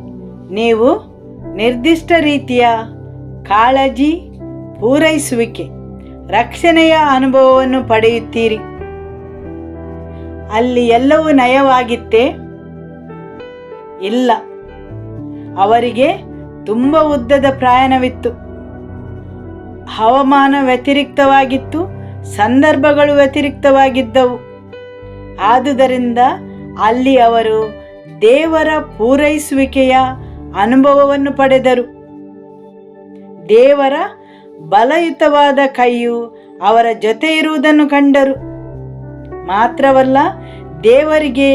ನೀವು ನಿರ್ದಿಷ್ಟ ರೀತಿಯ ಕಾಳಜಿ, ಪೂರೈಸುವಿಕೆ, ರಕ್ಷಣೆಯ ಅನುಭವವನ್ನು ಪಡೆಯುತ್ತೀರಿ. ಅಲ್ಲಿ ಎಲ್ಲವೂ ನಯವಾಗಿತ್ತೇ? ಇಲ್ಲ. ಅವರಿಗೆ ತುಂಬ ಉದ್ದದ ಪ್ರಯಾಣವಿತ್ತು. ಹವಾಮಾನ ವ್ಯತಿರಿಕ್ತವಾಗಿತ್ತು, ಸಂದರ್ಭಗಳು ವ್ಯತಿರಿಕ್ತವಾಗಿದ್ದವು. ಆದುದರಿಂದ ಅಲ್ಲಿ ಅವರು ದೇವರ ಪೂರೈಸುವಿಕೆಯ ಅನುಭವವನ್ನು ಪಡೆದರು. ದೇವರ ಬಲಯುತವಾದ ಕೈಯು ಅವರ ಜೊತೆ ಇರುವುದನ್ನು ಕಂಡರು. ಮಾತ್ರವಲ್ಲ, ದೇವರಿಗೆ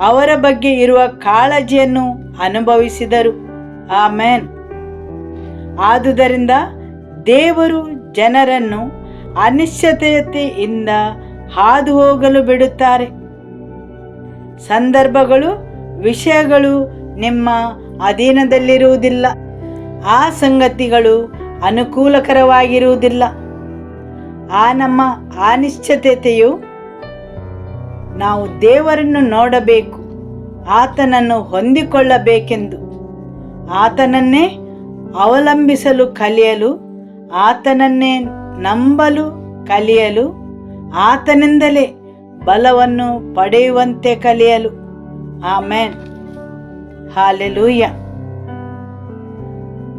ಅವರ ಬಗ್ಗೆ ಇರುವ ಕಾಳಜಿಯನ್ನು ಅನುಭವಿಸಿದರು. ಆಮೆನ್. ಆದುದರಿಂದ ದೇವರು ಜನರನ್ನು ಅನಿಶ್ಚಿತತೆಯಿಂದ ಹಾದು ಹೋಗಲು ಬಿಡುತ್ತಾರೆ. ಸಂದರ್ಭಗಳು, ವಿಷಯಗಳು ನಿಮ್ಮ ಅಧೀನದಲ್ಲಿರುವುದಿಲ್ಲ. ಆ ಸಂಗತಿಗಳು ಅನುಕೂಲಕರವಾಗಿರುವುದಿಲ್ಲ. ಆ ನಮ್ಮ ಅನಿಶ್ಚಿತತೆಯು ನಾವು ದೇವರನ್ನು ನೋಡಬೇಕು, ಆತನನ್ನು ಹೊಂದಿಕೊಳ್ಳಬೇಕೆಂದು, ಆತನನ್ನೇ ಅವಲಂಬಿಸಲು ಕಲಿಯಲು, ಆತನನ್ನೇ ನಂಬಲು ಕಲಿಯಲು, ಆತನಿಂದಲೇ ಬಲವನ್ನು ಪಡೆಯುವಂತೆ ಕಲಿಯಲು. ಆಮೆನ್. ಹಾಲೆಲೂಯ.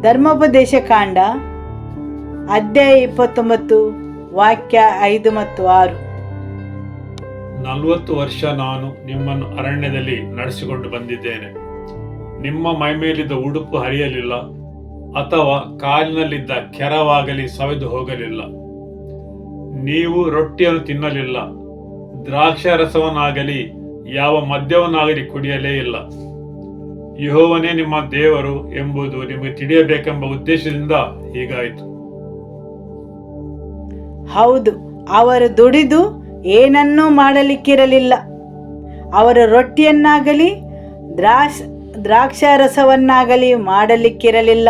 ಧರ್ಮೋಪದೇಶ ಕಾಂಡ ಅಧ್ಯಾಯ 29 ವಾಕ್ಯ 5 ಮತ್ತು 6. 40 ವರ್ಷ ನಾನು ನಿಮ್ಮನ್ನು ಅರಣ್ಯದಲ್ಲಿ ನಡೆಸಿಕೊಂಡು ಬಂದಿದ್ದೇನೆ. ನಿಮ್ಮ ಮೈಮೇಲಿದ್ದ ಉಡುಪು ಹರಿಯಲಿಲ್ಲ ಅಥವಾ ಕಾಲಿನಲ್ಲಿದ್ದ ಕೆರವಾಗಲಿ ಸವೆದು ಹೋಗಲಿಲ್ಲ. ನೀವು ರೊಟ್ಟಿಯನ್ನು ತಿನ್ನಲಿಲ್ಲ, ದ್ರಾಕ್ಷಾರಸವನ್ನಾಗಲಿ ಯಾವ ಮದ್ಯವನ್ನಾಗಲಿ ಕುಡಿಯಲೇ ಇಲ್ಲ. ಯೆಹೋವನೇ ನಿಮ್ಮ ದೇವರು ಎಂಬುದು ನಿಮಗೆ ತಿಳಿಯಬೇಕೆಂಬ ಉದ್ದೇಶದಿಂದ ಹೀಗಾಯಿತು. ಹೌದು, ಅವರು ದುಡಿದು ಏನನ್ನೂ ಮಾಡಲಿಕ್ಕಿರಲಿಲ್ಲ. ಅವರು ರೊಟ್ಟಿಯನ್ನಾಗಲಿ ದ್ರಾಕ್ಷಾರಸವನ್ನಾಗಲಿ ಮಾಡಲಿಕ್ಕಿರಲಿಲ್ಲ.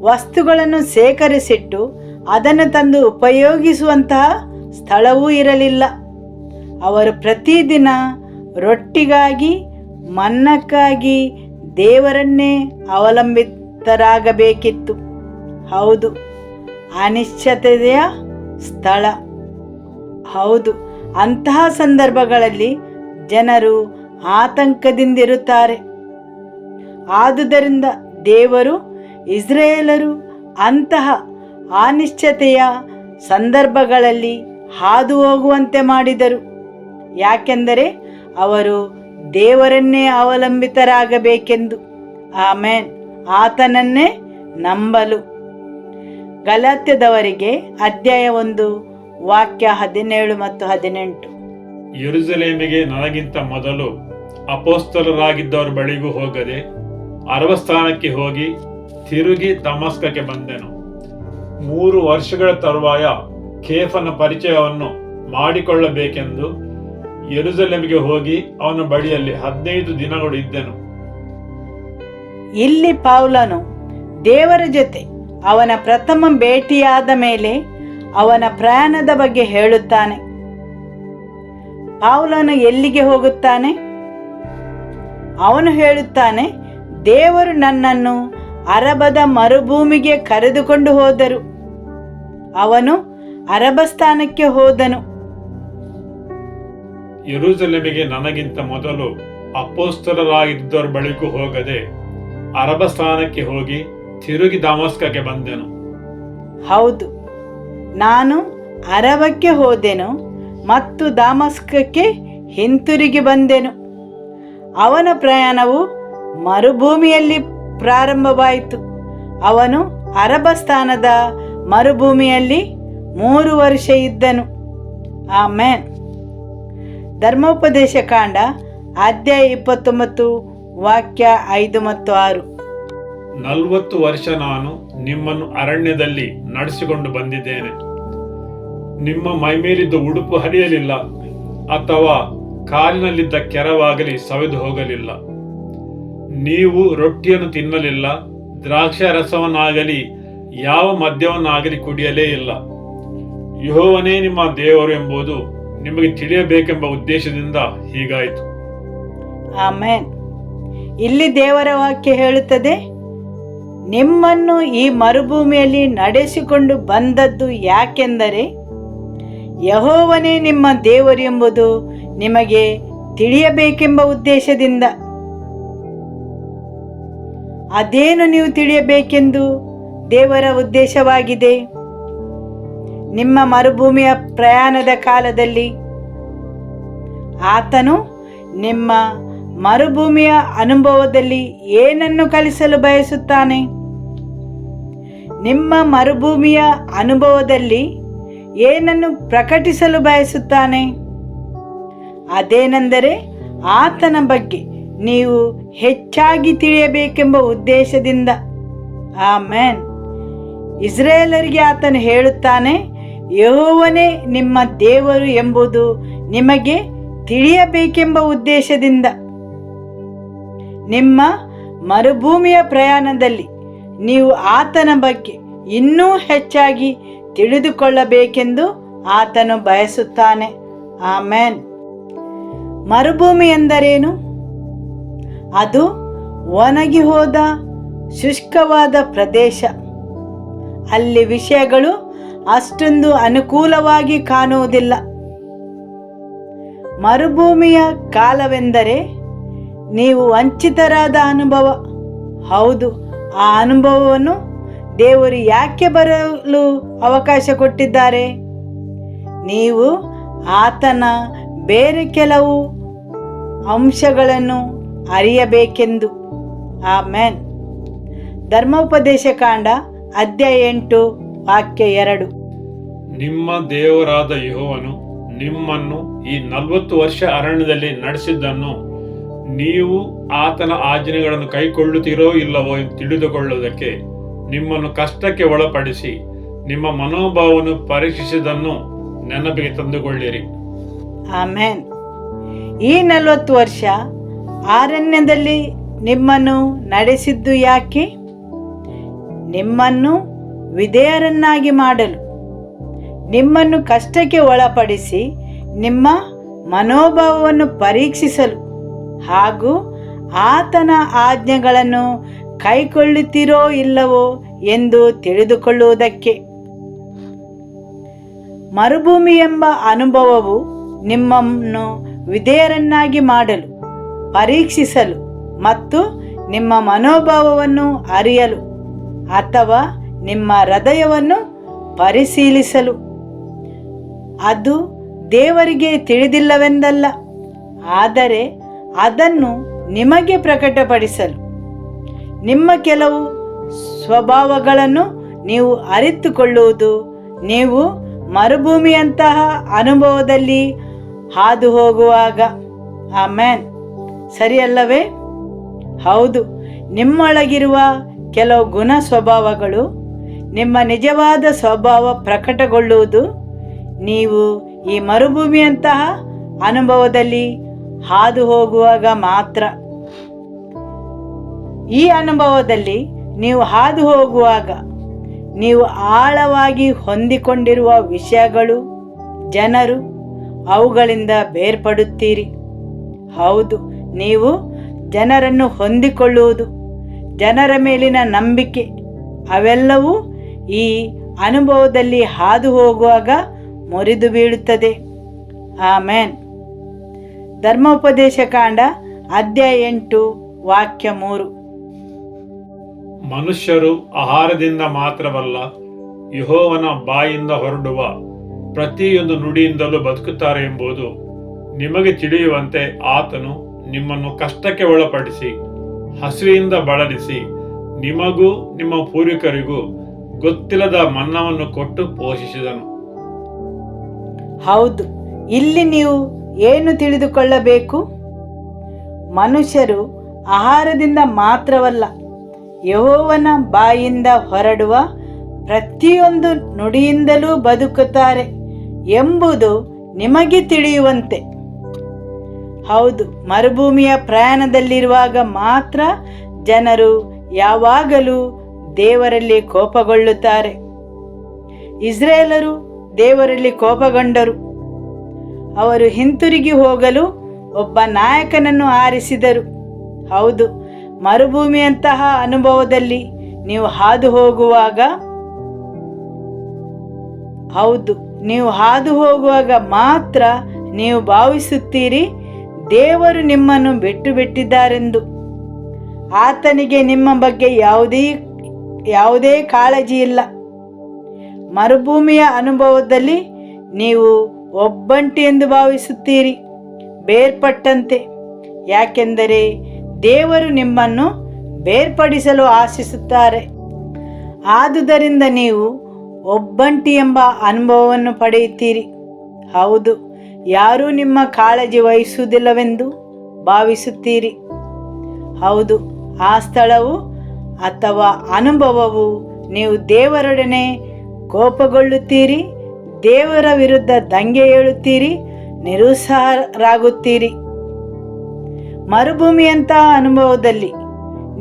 ವಸ್ತುಗಳನ್ನು ಸೇಕರಿಸಿಟ್ಟು ಅದನ್ನು ತಂದು ಉಪಯೋಗಿಸುವಂತಹ ಸ್ಥಳವೂ ಇರಲಿಲ್ಲ. ಅವರು ಪ್ರತಿದಿನ ರೊಟ್ಟಿಗಾಗಿ, ಮನ್ನಕ್ಕಾಗಿ ದೇವರನ್ನೇ ಅವಲಂಬಿತರಾಗಬೇಕಿತ್ತು. ಹೌದು, ಅನಿಶ್ಚಿತತೆಯ ಸ್ಥಳ. ಹೌದು, ಅಂತಹ ಸಂದರ್ಭಗಳಲ್ಲಿ ಜನರು ಆತಂಕದಿಂದಿರುತ್ತಾರೆ. ಆದುದರಿಂದ ದೇವರು ಇಸ್ರಾಯೇಲರು ಅಂತಹ ಅನಿಶ್ಚಿತತೆಯ ಸಂದರ್ಭಗಳಲ್ಲಿ ಹಾದು ಹೋಗುವಂತೆ ಮಾಡಿದರು. ಯಾಕೆಂದರೆ ಅವರು ದೇವರನ್ನೇ ಅವಲಂಬಿತರಾಗಬೇಕೆಂದು. ಆಮೆನ್. ಆತನನ್ನೇ ನಂಬಲು. ಗಲಾತ್ಯದವರಿಗೆ ಅಧ್ಯಾಯ 1 ವಾಕ್ಯ 17 ಮತ್ತು 18. ಯೆರೂಸಲೇಮಿಗೆ ನನಗಿಂತ ಮೊದಲು ಅಪೊಸ್ತಲರಾಗಿದ್ದವರ ಬಳಿಗೂ ಹೋಗದೆ ಅರಬಸ್ಥಾನಕ್ಕೆ ಹೋಗಿ ತಿರುಗಿ ದಮಸ್ಕಕ್ಕೆ ಬಂದೆನು. 3 ವರ್ಷಗಳ ತರುವಾಯ ಕೇಫನ ಪರಿಚಯವನ್ನು ಮಾಡಿಕೊಳ್ಳಬೇಕೆಂದು ಯೆರೂಸಲೇಮಿಗೆ ಹೋಗಿ ಅವನ ಬಳಿಯಲ್ಲಿ 15 ದಿನಗಳು ಇದ್ದೆನು. ಇಲ್ಲಿ ಪೌಲನು ದೇವರ ಜೊತೆ ಅವನ ಪ್ರಥಮ ಭೇಟಿಯಾದ ಮೇಲೆ ಅವನ ಪ್ರಯಾಣದ ಬಗ್ಗೆ ಹೇಳುತ್ತಾನೆ. ಪೌಲನು ಎಲ್ಲಿಗೆ ಹೋಗುತ್ತಾನೆ? ಅವನು ಹೇಳುತ್ತಾನೆ, ದೇವರು ನನ್ನನ್ನು ಅರಬದ ಮರುಭೂಮಿಗೆ ಕರೆದುಕೊಂಡು ಹೋದರು. ಅವನು ಅರಬಸ್ಥಾನಕ್ಕೆ ಹೋದನು. ಯೆರೂಸಲೇಮಿಗೆ ನನಗಿಂತ ಮೊದಲು ಅಪೊಸ್ತಲರಾಗಿದ್ದವರ ಬಳಿಗೂ ಹೋಗದೆ ಅರಬಸ್ಥಾನಕ್ಕೆ ಹೋಗಿ ತಿರುಗಿ ದಮಸ್ಕಕ್ಕೆ ಬಂದೆನು. ಹೌದು, ನಾನು ಅರಬಕ್ಕೆ ಹೋದೆನು ಮತ್ತು ದಮಸ್ಕಕ್ಕೆ ಹಿಂತಿರುಗಿ ಬಂದೆನು. ಅವನ ಪ್ರಯಾಣವು ಮರುಭೂಮಿಯಲ್ಲಿ ಪ್ರಾರಂಭವಾಯಿತು. ಅವನು ಅರಬಸ್ಥಾನದ ಮರುಭೂಮಿಯಲ್ಲಿ 3 ವರ್ಷ ಇದ್ದನು. ಆಮೇನ್. ಧರ್ಮೋಪದೇಶ ಕಾಂಡ ಅಧ್ಯಾಯ 29 ವಾಕ್ಯ 5 ಮತ್ತು 6. 40 ವರ್ಷ ನಾನು ನಿಮ್ಮನ್ನು ಅರಣ್ಯದಲ್ಲಿ ನಡೆಸಿಕೊಂಡು ಬಂದಿದ್ದೇನೆ. ನಿಮ್ಮ ಮೈಮೇಲಿದ್ದ ಉಡುಪು ಹರಿಯಲಿಲ್ಲ ಅಥವಾ ಕಾಲಿನಲ್ಲಿದ್ದ ಕೆರವಾಗಲಿ ಸವೆದು ಹೋಗಲಿಲ್ಲ. ನೀವು ರೊಟ್ಟಿಯನ್ನು ತಿನ್ನಲಿಲ್ಲ, ದ್ರಾಕ್ಷಾರಸವನ್ನಾಗಲಿ ಯಾವ ಮದ್ಯವನ್ನಾಗಲಿ ಕುಡಿಯಲೇ ಇಲ್ಲ. ಯೆಹೋವನೇ ನಿಮ್ಮ ದೇವರು ಎಂಬುದು ನಿಮಗೆ ತಿಳಿಯಬೇಕೆಂಬ ಉದ್ದೇಶದಿಂದ ಹೀಗಾಯಿತು. ಆಮೇನ್. ಇಲ್ಲಿ ದೇವರ ವಾಕ್ಯ ಹೇಳುತ್ತದೆ, ನಿಮ್ಮನ್ನು ಈ ಮರುಭೂಮಿಯಲ್ಲಿ ನಡೆಸಿಕೊಂಡು ಬಂದದ್ದು ಯಾಕೆಂದರೆ ಯೆಹೋವನೇ ನಿಮ್ಮ ದೇವರು ಎಂಬುದು ನಿಮಗೆ ತಿಳಿಯಬೇಕೆಂಬ ಉದ್ದೇಶದಿಂದ. ಅದೇನು ನೀವು ತಿಳಿಯಬೇಕೆಂದು ದೇವರ ಉದ್ದೇಶವಾಗಿದೆ? ನಿಮ್ಮ ಮರುಭೂಮಿಯ ಪ್ರಯಾಣದ ಕಾಲದಲ್ಲಿ ಆತನು ನಿಮ್ಮ ಮರುಭೂಮಿಯ ಅನುಭವದಲ್ಲಿ ಏನನ್ನು ಕಲಿಸಲು ಬಯಸುತ್ತಾನೆ? ನಿಮ್ಮ ಮರುಭೂಮಿಯ ಅನುಭವದಲ್ಲಿ ಏನನ್ನು ಪ್ರಕಟಿಸಲು ಬಯಸುತ್ತಾನೆ? ಅದೇನೆಂದರೆ ಆತನ ಬಗ್ಗೆ ನೀವು ಹೆಚ್ಚಾಗಿ ತಿಳಿಯಬೇಕೆಂಬ ಉದ್ದೇಶದಿಂದ. ಆಮೇನ್. ಇಸ್ರಾಯೇಲರಿಗೆ ಆತನು ಹೇಳುತ್ತಾನೆ, ಯೆಹೋವನೇ ನಿಮ್ಮ ದೇವರು ಎಂಬುದು ನಿಮಗೆ ತಿಳಿಯಬೇಕೆಂಬ ಉದ್ದೇಶದಿಂದ. ನಿಮ್ಮ ಮರುಭೂಮಿಯ ಪ್ರಯಾಣದಲ್ಲಿ ನೀವು ಆತನ ಬಗ್ಗೆ ಇನ್ನೂ ಹೆಚ್ಚಾಗಿ ತಿಳಿದುಕೊಳ್ಳಬೇಕೆಂದು ಆತನು ಬಯಸುತ್ತಾನೆ. ಆಮೇನ್. ಮರುಭೂಮಿ ಎಂದರೇನು? ಅದು ಒಣಗಿ ಹೋದ ಶುಷ್ಕವಾದ ಪ್ರದೇಶ. ಅಲ್ಲಿ ವಿಷಯಗಳು ಅಷ್ಟೊಂದು ಅನುಕೂಲವಾಗಿ ಕಾಣುವುದಿಲ್ಲ. ಮರುಭೂಮಿಯ ಕಾಲವೆಂದರೆ ನೀವು ವಂಚಿತರಾದ ಅನುಭವ. ಹೌದು, ಆ ಅನುಭವವನ್ನು ದೇವರು ಯಾಕೆ ಬರಲು ಅವಕಾಶ ಕೊಟ್ಟಿದ್ದಾರೆ? ನೀವು ಆತನ ಬೇರೆ ಕೆಲವು ಅಂಶಗಳನ್ನು ಅರಿಯಬೇಕೆಂದು. ಆಮೇನ್. ಧರ್ಮೋಪದೇಶ ಕಾಂಡ ಅಧ್ಯಾಯ 8 ವಾಕ್ಯ 2. ನಿಮ್ಮ ದೇವರಾದ ಯೆಹೋವನು ನಿಮ್ಮನ್ನು ಈ 40 ವರ್ಷ ಅರಣ್ಯದಲ್ಲಿ ನಡೆಸಿದ್ದನ್ನು ನೀವು ಆತನ ಆಜ್ಞೆಗಳನ್ನು ಕೈಕೊಳ್ಳುತ್ತೀರೋ ಇಲ್ಲವೋ ಎಂದು ತಿಳಿದುಕೊಳ್ಳುವುದಕ್ಕೆ ನಿಮ್ಮನ್ನು ಕಷ್ಟಕ್ಕೆ ಒಳಪಡಿಸಿ ನಿಮ್ಮ ಮನೋಭಾವವನ್ನು ಪರೀಕ್ಷಿಸಿದ್ದನ್ನು ನೆನಪಿಗೆ ತಂದುಕೊಳ್ಳಿರಿ. ಆಮೇನ್. ಈ 40 ವರ್ಷ ಅರಣ್ಯದಲ್ಲಿ ನಿಮ್ಮನ್ನು ನಡೆಸಿದ್ದು ಯಾಕೆ? ನಿಮ್ಮನ್ನು ವಿಧೇಯರನ್ನಾಗಿ ಮಾಡಲು, ನಿಮ್ಮನ್ನು ಕಷ್ಟಕ್ಕೆ ಒಳಪಡಿಸಿ ನಿಮ್ಮ ಮನೋಭಾವವನ್ನು ಪರೀಕ್ಷಿಸಲು ಹಾಗೂ ಆತನ ಆಜ್ಞೆಗಳನ್ನು ಕೈಕೊಳ್ಳುತ್ತೀರೋ ಇಲ್ಲವೋ ಎಂದು ತಿಳಿದುಕೊಳ್ಳುವುದಕ್ಕೆ. ಮರುಭೂಮಿ ಎಂಬ ಅನುಭವವು ನಿಮ್ಮನ್ನು ವಿಧೇಯರನ್ನಾಗಿ ಮಾಡಲು, ಪರೀಕ್ಷಿಸಲು ಮತ್ತು ನಿಮ್ಮ ಮನೋಭಾವವನ್ನು ಅರಿಯಲು ಅಥವಾ ನಿಮ್ಮ ಹೃದಯವನ್ನು ಪರಿಶೀಲಿಸಲು. ಅದು ದೇವರಿಗೆ ತಿಳಿದಿಲ್ಲವೆಂದಲ್ಲ, ಆದರೆ ಅದನ್ನು ನಿಮಗೆ ಪ್ರಕಟಪಡಿಸಲು, ನಿಮ್ಮ ಕೆಲವು ಸ್ವಭಾವಗಳನ್ನು ನೀವು ಅರಿತುಕೊಳ್ಳುವುದು ನೀವು ಮರುಭೂಮಿಯಂತಹ ಅನುಭವದಲ್ಲಿ ಹಾದು ಹೋಗುವಾಗ. ಆಮೇನ್. ಸರಿಯಲ್ಲವೇ? ಹೌದು, ನಿಮ್ಮೊಳಗಿರುವ ಕೆಲವು ಗುಣ ಸ್ವಭಾವಗಳು ನಿಮ್ಮ ನಿಜವಾದ ಸ್ವಭಾವ ಪ್ರಕಟಗೊಳ್ಳುವುದು ನೀವು ಈ ಮರುಭೂಮಿಯಂತಹ ಅನುಭವದಲ್ಲಿ ಹಾದು ಹೋಗುವಾಗ ಮಾತ್ರ. ಈ ಅನುಭವದಲ್ಲಿ ನೀವು ಹಾದು ಹೋಗುವಾಗ ನೀವು ಆಳವಾಗಿ ಹೊಂದಿಕೊಂಡಿರುವ ವಿಷಯಗಳು, ಜನರು, ಅವುಗಳಿಂದ ಬೇರ್ಪಡುತ್ತೀರಿ. ಹೌದು, ನೀವು ಜನರನ್ನು ಹೊಂದಿಕೊಳ್ಳುವುದು, ಜನರ ಮೇಲಿನ ನಂಬಿಕೆ ಅವೆಲ್ಲವೂ ಈ ಅನುಭವದಲ್ಲಿ ಹಾದು ಹೋಗುವಾಗ ಮುರಿದು ಬೀಳುತ್ತದೆ. ಆಮೇನ್. ಧರ್ಮೋಪದೇಶ ಕಾಂಡ ಅಧ್ಯಾಯ 8 ವಾಕ್ಯ 3. ಮನುಷ್ಯರು ಆಹಾರದಿಂದ ಮಾತ್ರವಲ್ಲ, ಯೆಹೋವನ ಬಾಯಿಂದ ಹೊರಡುವ ಪ್ರತಿಯೊಂದು ನುಡಿಯಿಂದಲೂ ಬದುಕುತ್ತಾರೆ ಎಂಬುದು ನಿಮಗೆ ತಿಳಿಯುವಂತೆ ಆತನು ನಿಮ್ಮನ್ನು ಕಷ್ಟಕ್ಕೆ ಒಳಪಡಿಸಿ ಹಸಿವೆಯಿಂದ ಬಳಲಿಸಿ ನಿಮಗೂ ನಿಮ್ಮ ಪೂರ್ವಿಕರಿಗೂ ಗೊತ್ತಿಲ್ಲದ ಮನ್ನವನ್ನು ಕೊಟ್ಟು ಪೋಷಿಸಿದನು. ಹೌದು, ಇಲ್ಲಿ ನೀವು ಏನು ತಿಳಿದುಕೊಳ್ಳಬೇಕು? ಮನುಷ್ಯರು ಆಹಾರದಿಂದ ಮಾತ್ರವಲ್ಲ, ಯೆಹೋವನ ಬಾಯಿಂದ ಹೊರಡುವ ಪ್ರತಿಯೊಂದು ನುಡಿಯಿಂದಲೂ ಬದುಕುತ್ತಾರೆ ಎಂಬುದು ನಿಮಗೆ ತಿಳಿಯುವಂತೆ. ಹೌದು, ಮರುಭೂಮಿಯ ಪ್ರಯಾಣದಲ್ಲಿರುವಾಗ ಮಾತ್ರ ಜನರು ಯಾವಾಗಲೂ ದೇವರಲ್ಲಿ ಕೋಪಗೊಳ್ಳುತ್ತಾರೆ. ಇಸ್ರಾಯೇಲರು ದೇವರಲ್ಲಿ ಕೋಪಗೊಂಡರು. ಅವರು ಹಿಂತಿರುಗಿ ಹೋಗಲು ಒಬ್ಬ ನಾಯಕನನ್ನು ಆರಿಸಿದರು. ಹೌದು, ಮರುಭೂಮಿಯಂತಹ ಅನುಭವದಲ್ಲಿ ನೀವು ಹಾದು ಹೋಗುವಾಗ ಮಾತ್ರ ನೀವು ಭಾವಿಸುತ್ತೀರಿ ದೇವರು ನಿಮ್ಮನ್ನು ಬಿಟ್ಟಿದ್ದಾರೆಂದು. ಆತನಿಗೆ ನಿಮ್ಮ ಬಗ್ಗೆ ಯಾವುದೇ ಕಾಳಜಿ ಇಲ್ಲ. ಮರುಭೂಮಿಯ ಅನುಭವದಲ್ಲಿ ನೀವು ಒಬ್ಬಂಟಿ ಎಂದು ಭಾವಿಸುತ್ತೀರಿ, ಬೇರ್ಪಟ್ಟಂತೆ. ಯಾಕೆಂದರೆ ದೇವರು ನಿಮ್ಮನ್ನು ಬೇರ್ಪಡಿಸಲು ಆಶಿಸುತ್ತಾರೆ. ಆದುದರಿಂದ ನೀವು ಒಬ್ಬಂಟಿ ಎಂಬ ಅನುಭವವನ್ನು ಪಡೆಯುತ್ತೀರಿ. ಹೌದು, ಯಾರೂ ನಿಮ್ಮ ಕಾಳಜಿ ವಹಿಸುವುದಿಲ್ಲವೆಂದು ಭಾವಿಸುತ್ತೀರಿ. ಹೌದು, ಆ ಸ್ಥಳವು ಅಥವಾ ಅನುಭವವು ನೀವು ದೇವರೊಡನೆ ಕೋಪಗೊಳ್ಳುತ್ತೀರಿ, ದೇವರ ವಿರುದ್ಧ ದಂಗೆ ಏಳುತ್ತೀರಿ, ನಿರುತ್ಸಾಹರಾಗುತ್ತೀರಿ. ಮರುಭೂಮಿಯಂತಹ ಅನುಭವದಲ್ಲಿ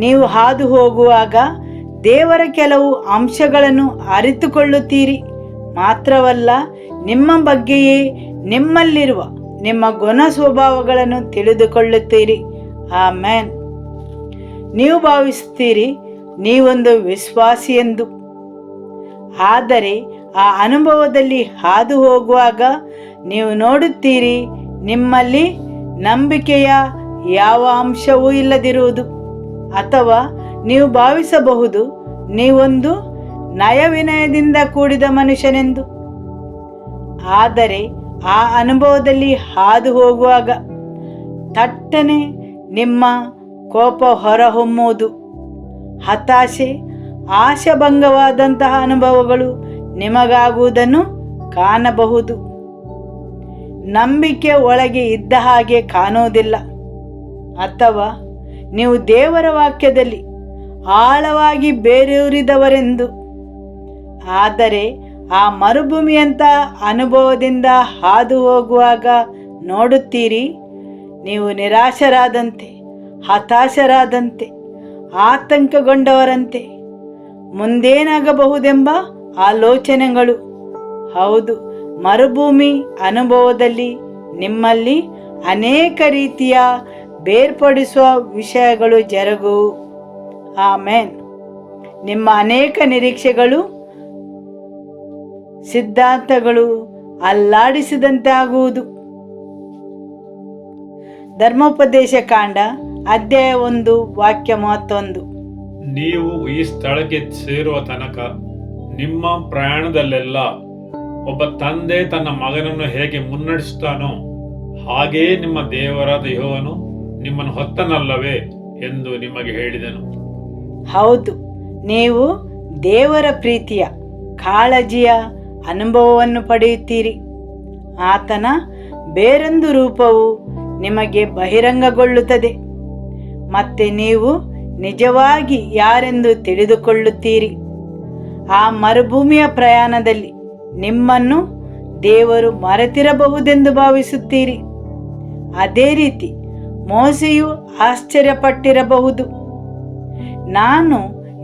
ನೀವು ಹಾದು ಹೋಗುವಾಗ ದೇವರ ಕೆಲವು ಅಂಶಗಳನ್ನು ಅರಿತುಕೊಳ್ಳುತ್ತೀರಿ. ಮಾತ್ರವಲ್ಲ, ನಿಮ್ಮ ಬಗ್ಗೆಯೇ ನಿಮ್ಮಲ್ಲಿರುವ ನಿಮ್ಮ ಗುಣ ಸ್ವಭಾವಗಳನ್ನು ತಿಳಿದುಕೊಳ್ಳುತ್ತೀರಿ. ಆಮೇನ್. ನೀವು ಭಾವಿಸುತ್ತೀರಿ ನೀವೊಂದು ವಿಶ್ವಾಸಿ ಎಂದು. ಆದರೆ ಆ ಅನುಭವದಲ್ಲಿ ಹಾದು ಹೋಗುವಾಗ ನೀವು ನೋಡುತ್ತೀರಿ ನಿಮ್ಮಲ್ಲಿ ನಂಬಿಕೆಯ ಯಾವ ಅಂಶವೂ ಇಲ್ಲದಿರುವುದು. ಅಥವಾ ನೀವು ಭಾವಿಸಬಹುದು ನೀವೊಂದು ನಯವಿನಯದಿಂದ ಕೂಡಿದ ಮನುಷ್ಯನೆಂದು. ಆದರೆ ಆ ಅನುಭವದಲ್ಲಿ ಹಾದು ಹೋಗುವಾಗ ತಟ್ಟನೆ ನಿಮ್ಮ ಕೋಪ ಹೊರಹೊಮ್ಮುವುದು, ಹತಾಶೆ, ಆಶಾಭಂಗವಾದಂತಹ ಅನುಭವಗಳು ನಿಮಗಾಗುವುದನ್ನು ಕಾಣಬಹುದು. ನಂಬಿಕೆ ಒಳಗೆ ಇದ್ದ ಹಾಗೆ ಕಾಣುವುದಿಲ್ಲ. ಅಥವಾ ನೀವು ದೇವರ ವಾಕ್ಯದಲ್ಲಿ ಆಳವಾಗಿ ಬೇರೂರಿದವರೆಂದು. ಆದರೆ ಆ ಮರುಭೂಮಿಯಂಥ ಅನುಭವದಿಂದ ಹಾದು ಹೋಗುವಾಗ ನೋಡುತ್ತೀರಿ ನೀವು ನಿರಾಶರಾದಂತೆ, ಹತಾಶರಾದಂತೆ, ಆತಂಕಗೊಂಡವರಂತೆ, ಮುಂದೇನಾಗಬಹುದೆಂಬ ಆಲೋಚನೆಗಳು. ಹೌದು, ಮರುಭೂಮಿ ಅನುಭವದಲ್ಲಿ ನಿಮ್ಮಲ್ಲಿ ಅನೇಕ ರೀತಿಯ ಬೇರ್ಪಡಿಸುವ ವಿಷಯಗಳು ಜರುಗುವು. ಆಮೇನ್. ನಿಮ್ಮ ಅನೇಕ ನಿರೀಕ್ಷೆಗಳು, ಸಿದ್ಧಾಂತಗಳು ಅಲ್ಲಾಡಿಸಿದಂತೆ ಆಗುವುದು. ಧರ್ಮೋಪದೇಶ ಕಾಂಡ ಅಧ್ಯಾಯ 1 ವಾಕ್ಯ 31. ನೀವು ಈ ಸ್ಥಳಕ್ಕೆ ಸೇರುವ ತನಕ ನಿಮ್ಮ ಪ್ರಯಾಣದಲ್ಲೆಲ್ಲ ಒಬ್ಬ ತಂದೆ ತನ್ನ ಮಗನನ್ನು ಹೇಗೆ ಮುನ್ನಡೆಸುತ್ತಾನೋ ಹಾಗೆಯೇ ನಿಮ್ಮ ದೇವರಾದ ಯೆಹೋವನು ನಿಮ್ಮನ್ನು ಹೊತ್ತನಲ್ಲವೇ ಎಂದು ನಿಮಗೆ ಹೇಳಿದನು. ಹೌದು, ನೀವು ದೇವರ ಪ್ರೀತಿಯ ಕಾಳಜಿಯ ಅನುಭವವನ್ನು ಪಡೆಯುತ್ತೀರಿ. ಆತನ ಬೇರೊಂದು ರೂಪವು ನಿಮಗೆ ಬಹಿರಂಗಗೊಳ್ಳುತ್ತದೆ. ಮತ್ತೆ ನೀವು ನಿಜವಾಗಿ ಯಾರೆಂದು ತಿಳಿದುಕೊಳ್ಳುತ್ತೀರಿ. ಆ ಮರುಭೂಮಿಯ ಪ್ರಯಾಣದಲ್ಲಿ ನಿಮ್ಮನ್ನು ದೇವರು ಮರೆತಿರಬಹುದೆಂದು ಭಾವಿಸುತ್ತೀರಿ. ಅದೇ ರೀತಿ ಮೋಸೆಯು ಆಶ್ಚರ್ಯಪಟ್ಟಿರಬಹುದು. ನಾನು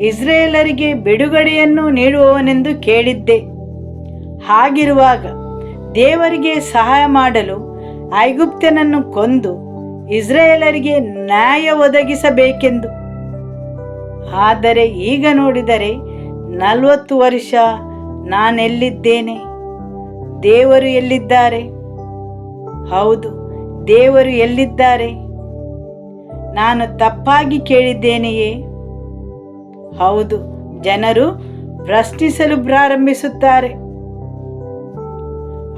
ಇಸ್ರಾಯೇಲರಿಗೆ ಬಿಡುಗಡೆಯನ್ನು ನೀಡುವವನೆಂದು ಕೇಳಿದ್ದೆ. ಹಾಗಿರುವಾಗ ದೇವರಿಗೆ ಸಹಾಯ ಮಾಡಲು ಐಗುಪ್ತ್ಯನನ್ನು ಕೊಂದು ಇಸ್ರಾಯೇಲರಿಗೆ ನ್ಯಾಯ ಒದಗಿಸಬೇಕೆಂದು. ಆದರೆ ಈಗ ನೋಡಿದರೆ 40 ವರ್ಷ ನಾನೆಲ್ಲಿದ್ದೇನೆ? ದೇವರು ಎಲ್ಲಿದ್ದಾರೆ? ಹೌದು, ದೇವರು ಎಲ್ಲಿದ್ದಾರೆ? ನಾನು ತಪ್ಪಾಗಿ ಕೇಳಿದ್ದೇನೆಯೇ? ಹೌದು, ಜನರು ಪ್ರಶ್ನಿಸಲು ಪ್ರಾರಂಭಿಸುತ್ತಾರೆ.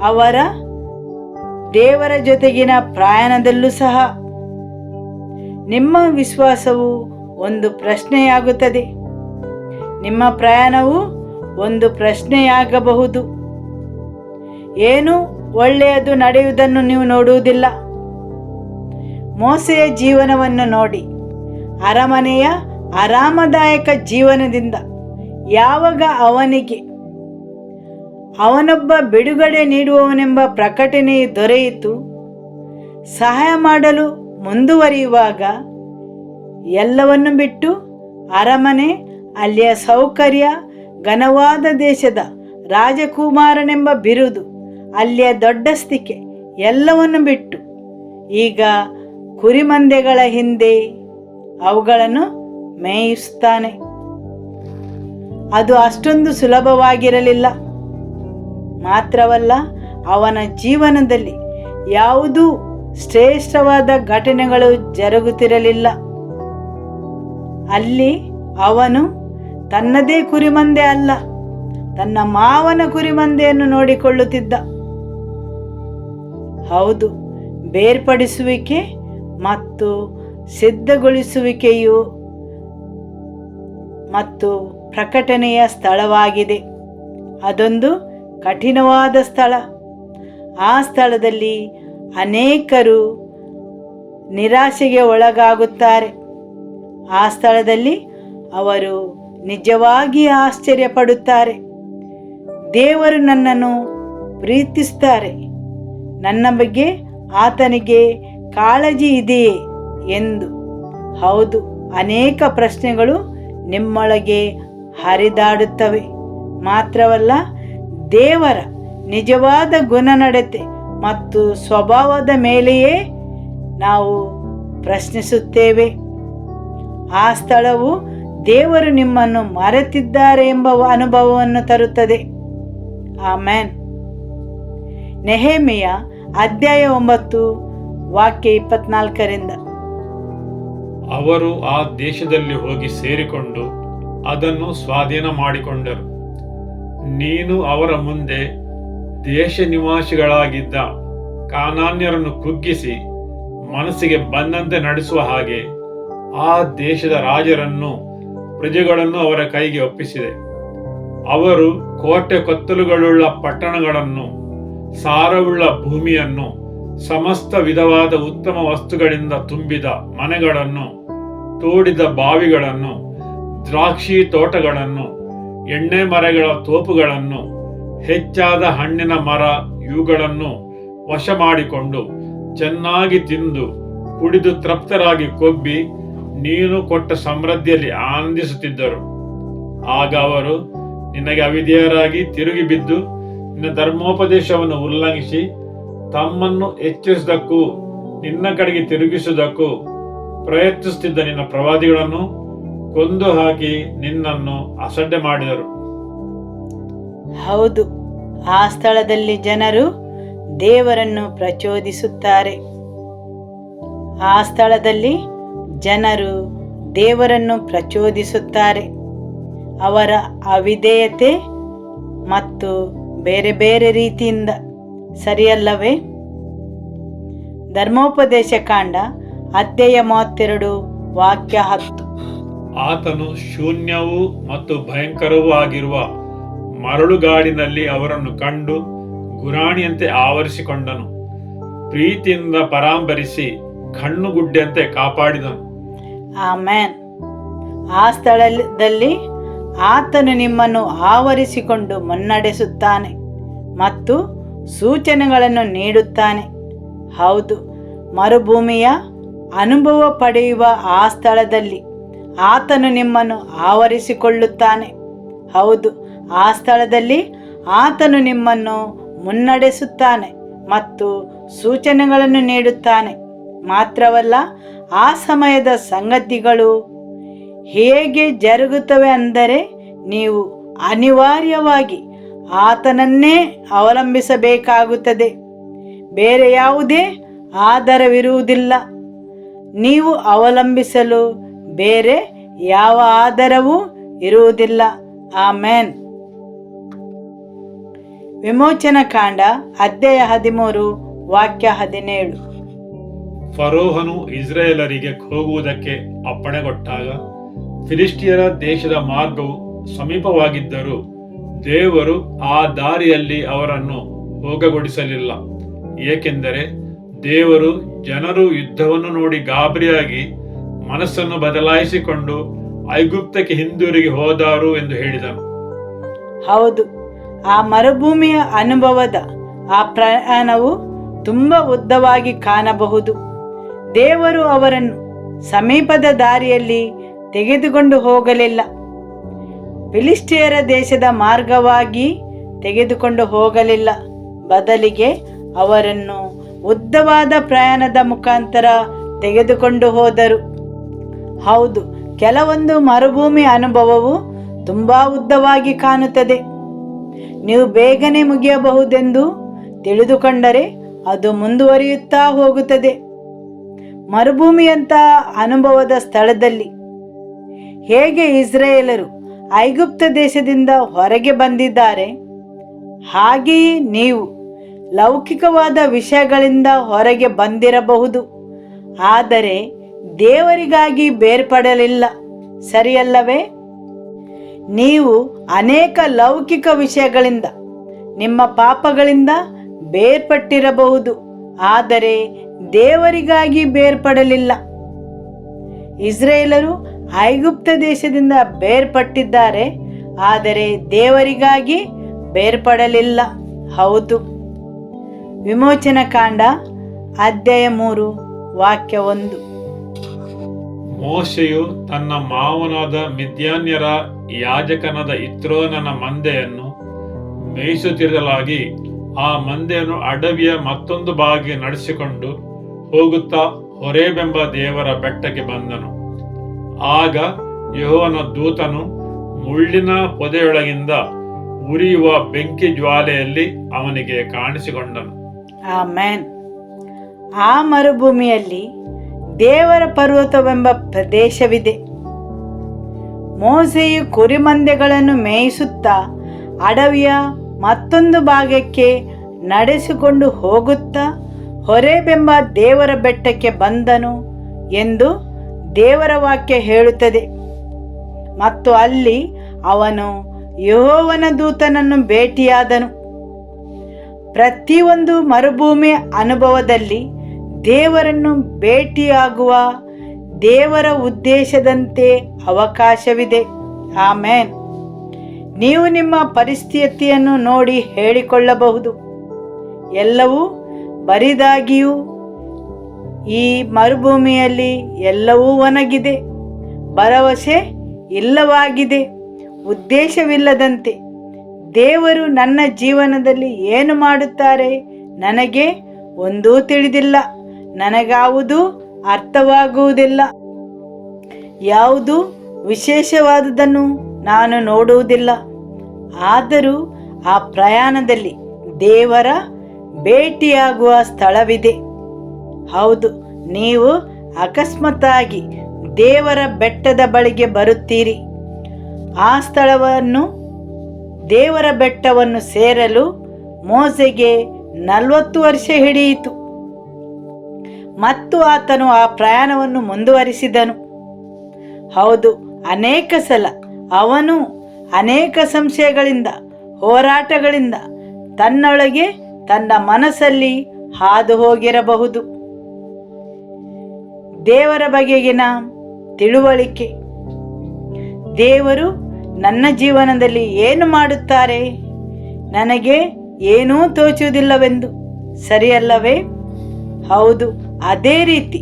ಅವರ ದೇವರ ಜೊತೆಗಿನ ಪ್ರಯಾಣದಲ್ಲೂ ಸಹ ನಿಮ್ಮ ವಿಶ್ವಾಸವು ಒಂದು ಪ್ರಶ್ನೆಯಾಗುತ್ತದೆ. ನಿಮ್ಮ ಪ್ರಯಾಣವು ಒಂದು ಪ್ರಶ್ನೆಯಾಗಬಹುದು. ಏನು ಒಳ್ಳೆಯದು ನಡೆಯುವುದನ್ನು ನೀವು ನೋಡುವುದಿಲ್ಲ. ಮೋಸೆಯ ಜೀವನವನ್ನು ನೋಡಿ. ಅರಮನೆಯ ಆರಾಮದಾಯಕ ಜೀವನದಿಂದ ಯಾವಾಗ ಅವನಿಗೆ ಅವನೊಬ್ಬ ಬಿಡುಗಡೆ ನೀಡುವವನೆಂಬ ಪ್ರಕಟಣೆ ದೊರೆಯಿತು, ಸಹಾಯ ಮಾಡಲು ಮುಂದುವರಿಯುವಾಗ ಎಲ್ಲವನ್ನು ಬಿಟ್ಟು ಅರಮನೆ, ಅಲ್ಲಿಯ ಸೌಕರ್ಯ, ಘನವಾದ ದೇಶದ ರಾಜಕುಮಾರನೆಂಬ ಬಿರುದು, ಅಲ್ಲಿಯ ದೊಡ್ಡಸ್ತಿಕೆ ಎಲ್ಲವನ್ನು ಬಿಟ್ಟು ಈಗ ಕುರಿಮಂದೆಗಳ ಹಿಂದೆ ಅವುಗಳನ್ನು ಮೇಯಿಸುತ್ತಾನೆ. ಅದು ಅಷ್ಟೊಂದು ಸುಲಭವಾಗಿರಲಿಲ್ಲ. ಮಾತ್ರವಲ್ಲ, ಅವನ ಜೀವನದಲ್ಲಿ ಯಾವುದೂ ಶ್ರೇಷ್ಠವಾದ ಘಟನೆಗಳು ಜರುಗುತ್ತಿರಲಿಲ್ಲ. ಅಲ್ಲಿ ಅವನು ತನ್ನದೇ ಕುರಿಮಂದೆ ಅಲ್ಲ, ತನ್ನ ಮಾವನ ಕುರಿಮಂದೆಯನ್ನು ನೋಡಿಕೊಳ್ಳುತ್ತಿದ್ದ. ಹೌದು, ಬೇರ್ಪಡಿಸುವಿಕೆ ಮತ್ತು ಸಿದ್ಧಗೊಳಿಸುವಿಕೆಯು ಮತ್ತು ಪ್ರಕಟಣೆಯ ಸ್ಥಳವಾಗಿದೆ. ಅದೊಂದು ಕಠಿಣವಾದ ಸ್ಥಳ. ಆ ಸ್ಥಳದಲ್ಲಿ ಅನೇಕರು ನಿರಾಶೆಗೆ ಒಳಗಾಗುತ್ತಾರೆ. ಆ ಸ್ಥಳದಲ್ಲಿ ಅವರು ನಿಜವಾಗಿ ಆಶ್ಚರ್ಯಪಡುತ್ತಾರೆ. ದೇವರು ನನ್ನನ್ನು ಪ್ರೀತಿಸುತ್ತಾರೆ, ನನ್ನ ಬಗ್ಗೆ ಆತನಿಗೆ ಕಾಳಜಿ ಇದೆಯೇ ಎಂದು. ಹೌದು, ಅನೇಕ ಪ್ರಶ್ನೆಗಳು ನಿಮ್ಮೊಳಗೆ ಹರಿದಾಡುತ್ತವೆ. ಮಾತ್ರವಲ್ಲ, ದೇವರ ನಿಜವಾದ ಗುಣನಡತೆ ಮತ್ತು ಸ್ವಭಾವದ ಮೇಲೆಯೇ ನಾವು ಪ್ರಶ್ನಿಸುತ್ತೇವೆ. ಆ ಸ್ಥಳವು ದೇವರು ನಿಮ್ಮನ್ನು ಮರೆತಿದ್ದಾರೆ ಎಂಬ ಅನುಭವವನ್ನು ತರುತ್ತದೆ. ಆಮೆನ್. ನೆಹೆಮೀಯ ಅಧ್ಯಾಯ 9 ವಾಕ್ಯ 24ರಿಂದ. ಅವರು ಆ ದೇಶದಲ್ಲಿ ಹೋಗಿ ಸೇರಿಕೊಂಡು ಅದನ್ನು ಸ್ವಾಧೀನ ಮಾಡಿಕೊಂಡರು. ನೀನು ಅವರ ಮುಂದೆ ದೇಶ ನಿವಾಸಿಗಳಾಗಿದ್ದ ಕಾನಾನ್ಯರನ್ನು ಕುಗ್ಗಿಸಿ ಮನಸ್ಸಿಗೆ ಬಂದಂತೆ ನಡೆಸುವ ಹಾಗೆ ಆ ದೇಶದ ರಾಜರನ್ನು, ಪ್ರಜೆಗಳನ್ನು ಅವರ ಕೈಗೆ ಒಪ್ಪಿಸಿದೆ. ಅವರು ಕೋಟೆ ಕೊತ್ತಲುಗಳುಳ್ಳ ಪಟ್ಟಣಗಳನ್ನು, ಸಾರವುಳ್ಳ ಭೂಮಿಯನ್ನು, ಸಮಸ್ತ ವಿಧವಾದ ಉತ್ತಮ ವಸ್ತುಗಳಿಂದ ತುಂಬಿದ ಮನೆಗಳನ್ನು, ತೋಡಿದ ಬಾವಿಗಳನ್ನು, ದ್ರಾಕ್ಷಿ ತೋಟಗಳನ್ನು, ಎಣ್ಣೆ ಮರಗಳ ತೋಪುಗಳನ್ನು, ಹೆಚ್ಚಾದ ಹಣ್ಣಿನ ಮರ ಇವುಗಳನ್ನು ವಶ ಮಾಡಿಕೊಂಡು ಚೆನ್ನಾಗಿ ತಿಂದು ಕುಡಿದು ತೃಪ್ತರಾಗಿ ಕೊಬ್ಬಿ ನೀನು ಕೊಟ್ಟ ಸಮೃದ್ಧಿಯಲ್ಲಿ ಆನಂದಿಸುತ್ತಿದ್ದರು. ಆಗ ಅವರು ನಿನಗೆ ಅವಿಧೇಯರಾಗಿ ತಿರುಗಿ ಬಿದ್ದು ನಿನ್ನ ಧರ್ಮೋಪದೇಶವನ್ನು ಉಲ್ಲಂಘಿಸಿ ತಮ್ಮನ್ನು ಎಚ್ಚರಿಸುವುದಕ್ಕೂ ನಿನ್ನ ಕಡೆಗೆ ತಿರುಗಿಸುವುದಕ್ಕೂ ಪ್ರಯತ್ನಿಸುತ್ತಿದ್ದ ನಿನ್ನ ಪ್ರವಾದಿಗಳನ್ನು ಕೊಂದು ಹಾಕಿ ನಿನ್ನನ್ನು ಅಸಡ್ಡೆ ಮಾಡಿದರು. ಹೌದು, ಆ ಸ್ಥಳದಲ್ಲಿ ಜನರು ದೇವರನ್ನು ಪ್ರಚೋದಿಸುತ್ತಾರೆ. ಆ ಸ್ಥಳದಲ್ಲಿ ಜನರು ದೇವರನ್ನು ಪ್ರಚೋದಿಸುತ್ತಾರೆ. ಅವರ ಅವಿಧೇಯತೆ ಮತ್ತು ಬೇರೆ ಬೇರೆ ರೀತಿಯಿಂದ, ಸರಿಯಲ್ಲವೇ? ಧರ್ಮೋಪದೇಶ ಕಾಂಡ ಅಧ್ಯಾಯ 32 ವಾಕ್ಯ 10. ಆತನು ಶೂನ್ಯವೂ ಮತ್ತು ಭಯಂಕರವೂ ಆಗಿರುವ ಮರಳುಗಾಡಿನಲ್ಲಿ ಅವರನ್ನು ಕಂಡು ಗುರಾಣಿಯಂತೆ ಆವರಿಸಿಕೊಂಡನು. ಪ್ರೀತಿಯಿಂದ ಪರಾಂಬರಿಸಿ ಕಣ್ಣುಗುಡ್ಡೆಯಂತೆ ಕಾಪಾಡಿದನು. ಆಮೆನ್. ಆ ಸ್ಥಳದಲ್ಲಿ ಆತನು ನಿಮ್ಮನ್ನು ಆವರಿಸಿಕೊಂಡು ಮುನ್ನಡೆಸುತ್ತಾನೆ ಮತ್ತು ಸೂಚನೆಗಳನ್ನು ನೀಡುತ್ತಾನೆ. ಹೌದು, ಮರುಭೂಮಿಯ ಅನುಭವ ಪಡೆಯುವ ಆ ಸ್ಥಳದಲ್ಲಿ ಆತನು ನಿಮ್ಮನ್ನು ಆವರಿಸಿಕೊಳ್ಳುತ್ತಾನೆ. ಹೌದು, ಆ ಸ್ಥಳದಲ್ಲಿ ಆತನು ನಿಮ್ಮನ್ನು ಮುನ್ನಡೆಸುತ್ತಾನೆ ಮತ್ತು ಸೂಚನೆಗಳನ್ನು ನೀಡುತ್ತಾನೆ. ಮಾತ್ರವಲ್ಲ, ಆ ಸಮಯದ ಸಂಗತಿಗಳು ಹೇಗೆ ಜರುಗುತ್ತವೆ ಅಂದರೆ ನೀವು ಅನಿವಾರ್ಯವಾಗಿ ಆತನನ್ನೇ ಅವಲಂಬಿಸಬೇಕಾಗುತ್ತದೆ. ಬೇರೆ ಯಾವುದೇ ಆಧಾರವಿರುವುದಿಲ್ಲ. ನೀವು ಅವಲಂಬಿಸಲು ಬೇರೆ ಯಾವ ಆಧಾರವೂ ಇರುವುದಿಲ್ಲ. ಆಮೆನ್. ವಿಮೋಚನಕಾಂಡ ಅಧ್ಯಾಯ 13 ವಾಕ್ಯ 17. ಫರೋಹನು ಇಸ್ರಾಯೇಲರಿಗೆ ಹೋಗುವುದಕ್ಕೆ ಅಪ್ಪಣೆಗೊಟ್ಟಾಗ ಫಿಲಿಷ್ಟಿಯರ ದೇಶದ ಮಾರ್ಗವು ಸಮೀಪವಾಗಿದ್ದರೂ ದೇವರು ಆ ದಾರಿಯಲ್ಲಿ ಅವರನ್ನು ಹೋಗಗೊಡಿಸಲಿಲ್ಲ. ಏಕೆಂದರೆ ದೇವರು ಜನರು ಯುದ್ಧವನ್ನು ನೋಡಿ ಗಾಬರಿಯಾಗಿ ಮನಸ್ಸನ್ನು ಬದಲಾಯಿಸಿಕೊಂಡು ಐಗುಪ್ತಕ್ಕೆ ಹಿಂದಿರುಗಿ ಹೋದಾರು ಎಂದು ಹೇಳಿದನು. ಹೌದು, ಆ ಮರುಭೂಮಿಯ ಅನುಭವದ ಆ ಪ್ರಯಾಣವು ತುಂಬ ಉದ್ದವಾಗಿ ಕಾಣಬಹುದು. ದೇವರು ಅವರನ್ನು ಸಮೀಪದ ದಾರಿಯಲ್ಲಿ ತೆಗೆದುಕೊಂಡು ಹೋಗಲಿಲ್ಲ. ಫಿಲಿಷ್ಟಿಯರ ದೇಶದ ಮಾರ್ಗವಾಗಿ ತೆಗೆದುಕೊಂಡು ಹೋಗಲಿಲ್ಲ. ಬದಲಿಗೆ ಅವರನ್ನು ಉದ್ದವಾದ ಪ್ರಯಾಣದ ಮುಖಾಂತರ ತೆಗೆದುಕೊಂಡು ಹೋದರು. ಹೌದು, ಕೆಲವೊಂದು ಮರುಭೂಮಿ ಅನುಭವವು ತುಂಬ ಉದ್ದವಾಗಿ ಕಾಣುತ್ತದೆ. ನೀವು ಬೇಗನೆ ಮುಗಿಯಬಹುದೆಂದು ತಿಳಿದುಕೊಂಡರೆ ಅದು ಮುಂದುವರಿಯುತ್ತಾ ಹೋಗುತ್ತದೆ. ಮರುಭೂಮಿಯಂತಹ ಅನುಭವದ ಸ್ಥಳದಲ್ಲಿ ಹೇಗೆ ಇಸ್ರಾಯೇಲರು ಐಗುಪ್ತ ದೇಶದಿಂದ ಹೊರಗೆ ಬಂದಿದ್ದಾರೆ, ಹಾಗೆಯೇ ನೀವು ಲೌಕಿಕವಾದ ವಿಷಯಗಳಿಂದ ಹೊರಗೆ ಬಂದಿರಬಹುದು, ಆದರೆ ದೇವರಿಗಾಗಿ ಬೇರ್ಪಡಲಿಲ್ಲ. ಸರಿಯಲ್ಲವೇ? ನೀವು ಅನೇಕ ಲೌಕಿಕ ವಿಷಯಗಳಿಂದ, ನಿಮ್ಮ ಪಾಪಗಳಿಂದ ಬೇರ್ಪಟ್ಟಿರಬಹುದು, ಆದರೆ ದೇವರಿಗಾಗಿ ಬೇರ್ಪಡಲಿಲ್ಲ. ಇಸ್ರಾಯೇಲರು ಐಗುಪ್ತ ದೇಶದಿಂದ ಬೇರ್ಪಟ್ಟಿದ್ದಾರೆ, ಆದರೆ ದೇವರಿಗಾಗಿ ಬೇರ್ಪಡಲಿಲ್ಲ. ಹೌದು. ವಿಮೋಚನಕಾಂಡ ಅಧ್ಯಾಯ 3 ವಾಕ್ಯ 1. ಮೋಶೆಯು ತನ್ನ ಮಾವನಾದ ಮಿದ್ಯಾನ್ಯರ ಯಾಜಕನಾದ ಇತ್ರೋನನ ಮಂದೆಯನ್ನು ಮೇಯಿಸುತ್ತಿರಲಾಗಿ ಆ ಮಂದೆಯನ್ನು ಅಡವಿಯ ಮತ್ತೊಂದು ಬಾಗಿಗೆ ನಡೆಸಿಕೊಂಡು ಹೋಗುತ್ತಾ ಹೊರೇಬೆಂಬ ದೇವರ ಬೆಟ್ಟಕ್ಕೆ ಬಂದನು. ಆಗ ಯೆಹೋವನ ದೂತನು ಮುಳ್ಳಿನ ಪೊದೆಯೊಳಗಿಂದ ಉರಿಯುವ ಬೆಂಕಿ ಜ್ವಾಲೆಯಲ್ಲಿ ಅವನಿಗೆ ಕಾಣಿಸಿಕೊಂಡನು. ಆಮೆನ್. ಆ ಮರುಭೂಮಿಯಲ್ಲಿ ದೇವರ ಪರ್ವತವೆಂಬ ಪ್ರದೇಶವಿದೆ. ಮೋಸೆಯು ಕುರಿಮಂದೆಗಳನ್ನು ಮೇಯಿಸುತ್ತಾ ಅಡವಿಯ ಮತ್ತೊಂದು ಭಾಗಕ್ಕೆ ನಡೆಸಿಕೊಂಡು ಹೋಗುತ್ತಾ ಹೊರೇಬೆಂಬ ದೇವರ ಬೆಟ್ಟಕ್ಕೆ ಬಂದನು ಎಂದು ದೇವರ ವಾಕ್ಯ ಹೇಳುತ್ತದೆ. ಮತ್ತು ಅಲ್ಲಿ ಅವನು ಯೆಹೋವನ ದೂತನನ್ನು ಭೇಟಿಯಾದನು. ಪ್ರತಿಯೊಂದು ಮರುಭೂಮಿ ಅನುಭವದಲ್ಲಿ ದೇವರನ್ನು ಭೇಟಿಯಾಗುವ ದೇವರ ಉದ್ದೇಶದಂತೆ ಅವಕಾಶವಿದೆ. ಆಮೆನ್. ನೀವು ನಿಮ್ಮ ಪರಿಸ್ಥಿತಿಯನ್ನು ನೋಡಿ ಹೇಳಿಕೊಳ್ಳಬಹುದು, ಎಲ್ಲವೂ ಬರಿದಾಗಿಯೂ ಈ ಮರುಭೂಮಿಯಲ್ಲಿ ಎಲ್ಲವೂ ಒಣಗಿದೆ, ಭರವಸೆ ಇಲ್ಲವಾಗಿದೆ, ಉದ್ದೇಶವಿಲ್ಲದಂತೆ. ದೇವರು ನನ್ನ ಜೀವನದಲ್ಲಿ ಏನು ಮಾಡುತ್ತಾರೆ ನನಗೆ ಒಂದೂ ತಿಳಿದಿಲ್ಲ, ನನಗಾವುದೂ ಅರ್ಥವಾಗುವುದಿಲ್ಲ, ಯಾವುದು ವಿಶೇಷವಾದುದನ್ನು ನಾನು ನೋಡುವುದಿಲ್ಲ. ಆದರೂ ಆ ಪ್ರಯಾಣದಲ್ಲಿ ದೇವರ ಭೇಟಿಯಾಗುವ ಸ್ಥಳವಿದೆ. ಹೌದು, ನೀವು ಅಕಸ್ಮಾತ್ತಾಗಿ ದೇವರ ಬೆಟ್ಟದ ಬಳಿಗೆ ಬರುತ್ತೀರಿ. ಆ ಸ್ಥಳವನ್ನು, ದೇವರ ಬೆಟ್ಟವನ್ನು ಸೇರಲು ಮೋಸೆಗೆ 40 ವರ್ಷ ಹಿಡಿಯಿತು. ಮತ್ತು ಆತನು ಆ ಪ್ರಯಾಣವನ್ನು ಮುಂದುವರಿಸಿದನು. ಹೌದು, ಅನೇಕ ಸಲ ಅವನು ಅನೇಕ ಸಂಶಯಗಳಿಂದ, ಹೋರಾಟಗಳಿಂದ ತನ್ನೊಳಗೆ, ತನ್ನ ಮನಸ್ಸಲ್ಲಿ ಹಾದು ಹೋಗಿರಬಹುದು. ದೇವರ ಬಗೆಗಿನ ತಿಳುವಳಿಕೆ, ದೇವರು ನನ್ನ ಜೀವನದಲ್ಲಿ ಏನು ಮಾಡುತ್ತಾರೆ, ನನಗೆ ಏನೂ ತೋಚುವುದಿಲ್ಲವೆಂದು. ಸರಿಯಲ್ಲವೇ? ಹೌದು. ಅದೇ ರೀತಿ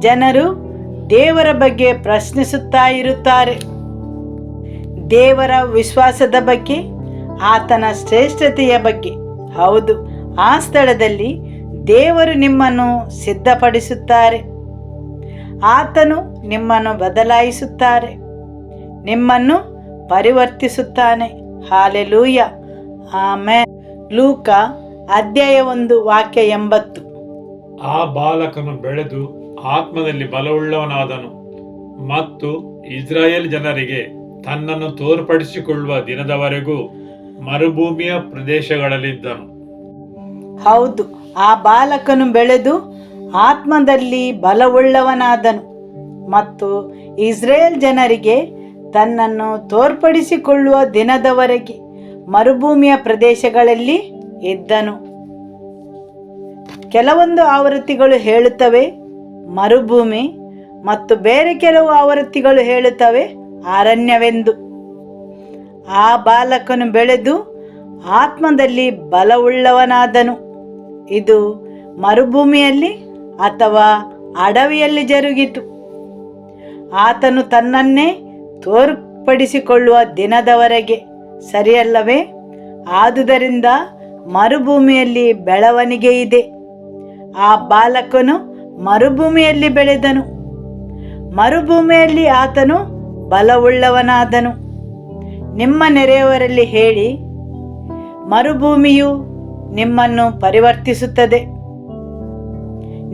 ಜನರು ದೇವರ ಬಗ್ಗೆ ಪ್ರಶ್ನಿಸುತ್ತಾ ಇರುತ್ತಾರೆ. ದೇವರ ವಿಶ್ವಾಸದ ಬಗ್ಗೆ, ಆತನ ಶ್ರೇಷ್ಠತೆಯ ಬಗ್ಗೆ. ಹೌದು, ಆ ಸ್ಥಳದಲ್ಲಿ ದೇವರು ನಿಮ್ಮನ್ನು ಸಿದ್ಧಪಡಿಸುತ್ತಾರೆ. ಆತನು ನಿಮ್ಮನ್ನು ಬದಲಾಯಿಸುತ್ತಾರೆ. ನಿಮ್ಮನ್ನು ಪರಿವರ್ತಿಸುತ್ತಾನೆ. Hallelujah, amen. ಲೂಕ ಅಧ್ಯಾಯ 1 ವಾಕ್ಯ 80. ಆ ಬಾಲಕನು ಬೆಳೆದು ಆತ್ಮದಲ್ಲಿ ಬಲವುಳ್ಳವನಾದನು ಮತ್ತು ಇಸ್ರಾಯೇಲ್ ಜನರಿಗೆ ತನ್ನನ್ನು ತೋರ್ಪಡಿಸಿಕೊಳ್ಳುವ ದಿನದವರೆಗೂ ಮರುಭೂಮಿಯ ಪ್ರದೇಶಗಳಲ್ಲಿದ್ದನು. ಹೌದು, ಆ ಬಾಲಕನು ಬೆಳೆದು ಆತ್ಮದಲ್ಲಿ ಬಲವುಳ್ಳವನಾದನು ಮತ್ತು ಇಸ್ರೇಲ್ ಜನರಿಗೆ ತನ್ನನ್ನು ತೋರ್ಪಡಿಸಿಕೊಳ್ಳುವ ದಿನದವರೆಗೆ ಮರುಭೂಮಿಯ ಪ್ರದೇಶಗಳಲ್ಲಿ ಇದ್ದನು. ಕೆಲವೊಂದು ಆವೃತ್ತಿಗಳು ಹೇಳುತ್ತವೆ ಮರುಭೂಮಿ ಮತ್ತು ಬೇರೆ ಕೆಲವು ಆವೃತ್ತಿಗಳು ಹೇಳುತ್ತವೆ ಅರಣ್ಯವೆಂದು. ಆ ಬಾಲಕನು ಬೆಳೆದು ಆತ್ಮದಲ್ಲಿ ಬಲವುಳ್ಳವನಾದನು. ಇದು ಮರುಭೂಮಿಯಲ್ಲಿ ಅಥವಾ ಅಡವಿಯಲ್ಲಿ ಜರುಗಿತು. ಆತನು ತನ್ನನ್ನೇ ತೋರ್ಪಡಿಸಿಕೊಳ್ಳುವ ದಿನದವರೆಗೆ, ಸರಿಯಲ್ಲವೇ? ಆದುದರಿಂದ ಮರುಭೂಮಿಯಲ್ಲಿ ಬೆಳವಣಿಗೆ ಇದೆ. ಆ ಬಾಲಕನು ಮರುಭೂಮಿಯಲ್ಲಿ ಬೆಳೆದನು. ಮರುಭೂಮಿಯಲ್ಲಿ ಆತನು ಬಲವುಳ್ಳವನಾದನು. ನಿಮ್ಮ ನೆರೆಯವರಲ್ಲಿ ಹೇಳಿ, ಮರುಭೂಮಿಯು ನಿಮ್ಮನ್ನು ಪರಿವರ್ತಿಸುತ್ತದೆ,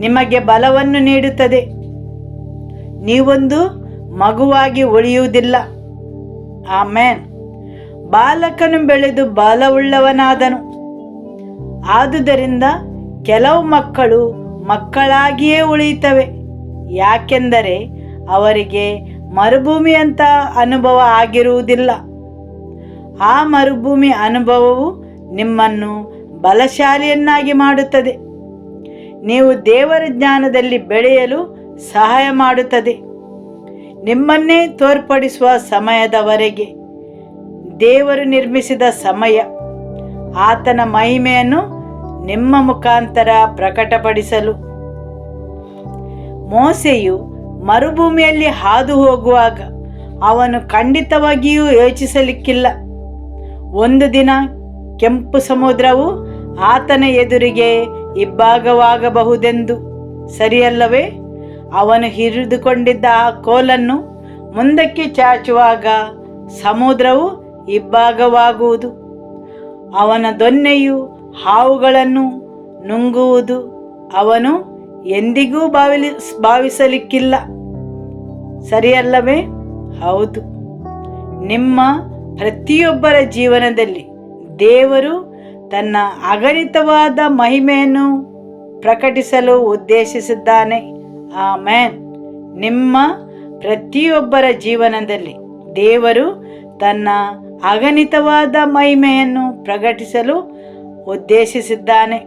ನಿಮಗೆ ಬಲವನ್ನು ನೀಡುತ್ತದೆ. ನೀವೊಂದು ಮಗುವಾಗಿ ಉಳಿಯುವುದಿಲ್ಲ. ಆಮೆನ್. ಬಾಲಕನು ಬೆಳೆದು ಬಲವುಳ್ಳವನಾದನು. ಆದುದರಿಂದ ಕೆಲವು ಮಕ್ಕಳು ಮಕ್ಕಳಾಗಿಯೇ ಉಳಿಯುತ್ತವೆ, ಯಾಕೆಂದರೆ ಅವರಿಗೆ ಮರುಭೂಮಿಯಂಥ ಅನುಭವ ಆಗಿರುವುದಿಲ್ಲ. ಆ ಮರುಭೂಮಿ ಅನುಭವವು ನಿಮ್ಮನ್ನು ಬಲಶಾಲಿಯನ್ನಾಗಿ ಮಾಡುತ್ತದೆ. ನೀವು ದೇವರ ಜ್ಞಾನದಲ್ಲಿ ಬೆಳೆಯಲು ಸಹಾಯ ಮಾಡುತ್ತದೆ. ನಿಮ್ಮನ್ನೇ ತೋರ್ಪಡಿಸುವ ಸಮಯದವರೆಗೆ ದೇವರು ನಿರ್ಮಿಸಿದ ಸಮಯ, ಆತನ ಮಹಿಮೆಯನ್ನು ನಿಮ್ಮ ಮುಖಾಂತರ ಪ್ರಕಟಪಡಿಸಲು. ಮೋಸೆಯು ಮರುಭೂಮಿಯಲ್ಲಿ ಹಾದು ಹೋಗುವಾಗ ಅವನು ಖಂಡಿತವಾಗಿಯೂ ಯೋಚಿಸಲಿಕ್ಕಿಲ್ಲ, ಒಂದು ದಿನ ಕೆಂಪು ಸಮುದ್ರವು ಆತನ ಎದುರಿಗೆ ಇಬ್ಬಾಗವಾಗಬಹುದೆಂದು. ಸರಿಯಲ್ಲವೇ? ಅವನು ಹಿಡಿದುಕೊಂಡಿದ್ದ ಆ ಕೋಲನ್ನು ಮುಂದಕ್ಕೆ ಚಾಚುವಾಗ ಸಮುದ್ರವು ಇಬ್ಬಾಗವಾಗುವುದು. ಅವನ ದೊನ್ನೆಯು ಹಾವುಗಳನ್ನು ನುಂಗುವುದು ಅವನು ಎಂದಿಗೂ ಭಾವಿಸಲಿಕ್ಕಿಲ್ಲ. ಸರಿಯಲ್ಲವೇ? ಹೌದು. ನಿಮ್ಮ ಪ್ರತಿಯೊಬ್ಬರ ಜೀವನದಲ್ಲಿ ದೇವರು ತನ್ನ ಅಗಣಿತವಾದ ಮಹಿಮೆಯನ್ನು ಪ್ರಕಟಿಸಲು ಉದ್ದೇಶಿಸಿದ್ದಾನೆ. ಆಮೆನ್. ನಿಮ್ಮ ಪ್ರತಿಯೊಬ್ಬರ ಜೀವನದಲ್ಲಿ ದೇವರು ತನ್ನ ಅಗಣಿತವಾದ ಮಹಿಮೆಯನ್ನು ಪ್ರಕಟಿಸಲು ಉದ್ದೇಶಿಸಿದ್ದಾನೆ.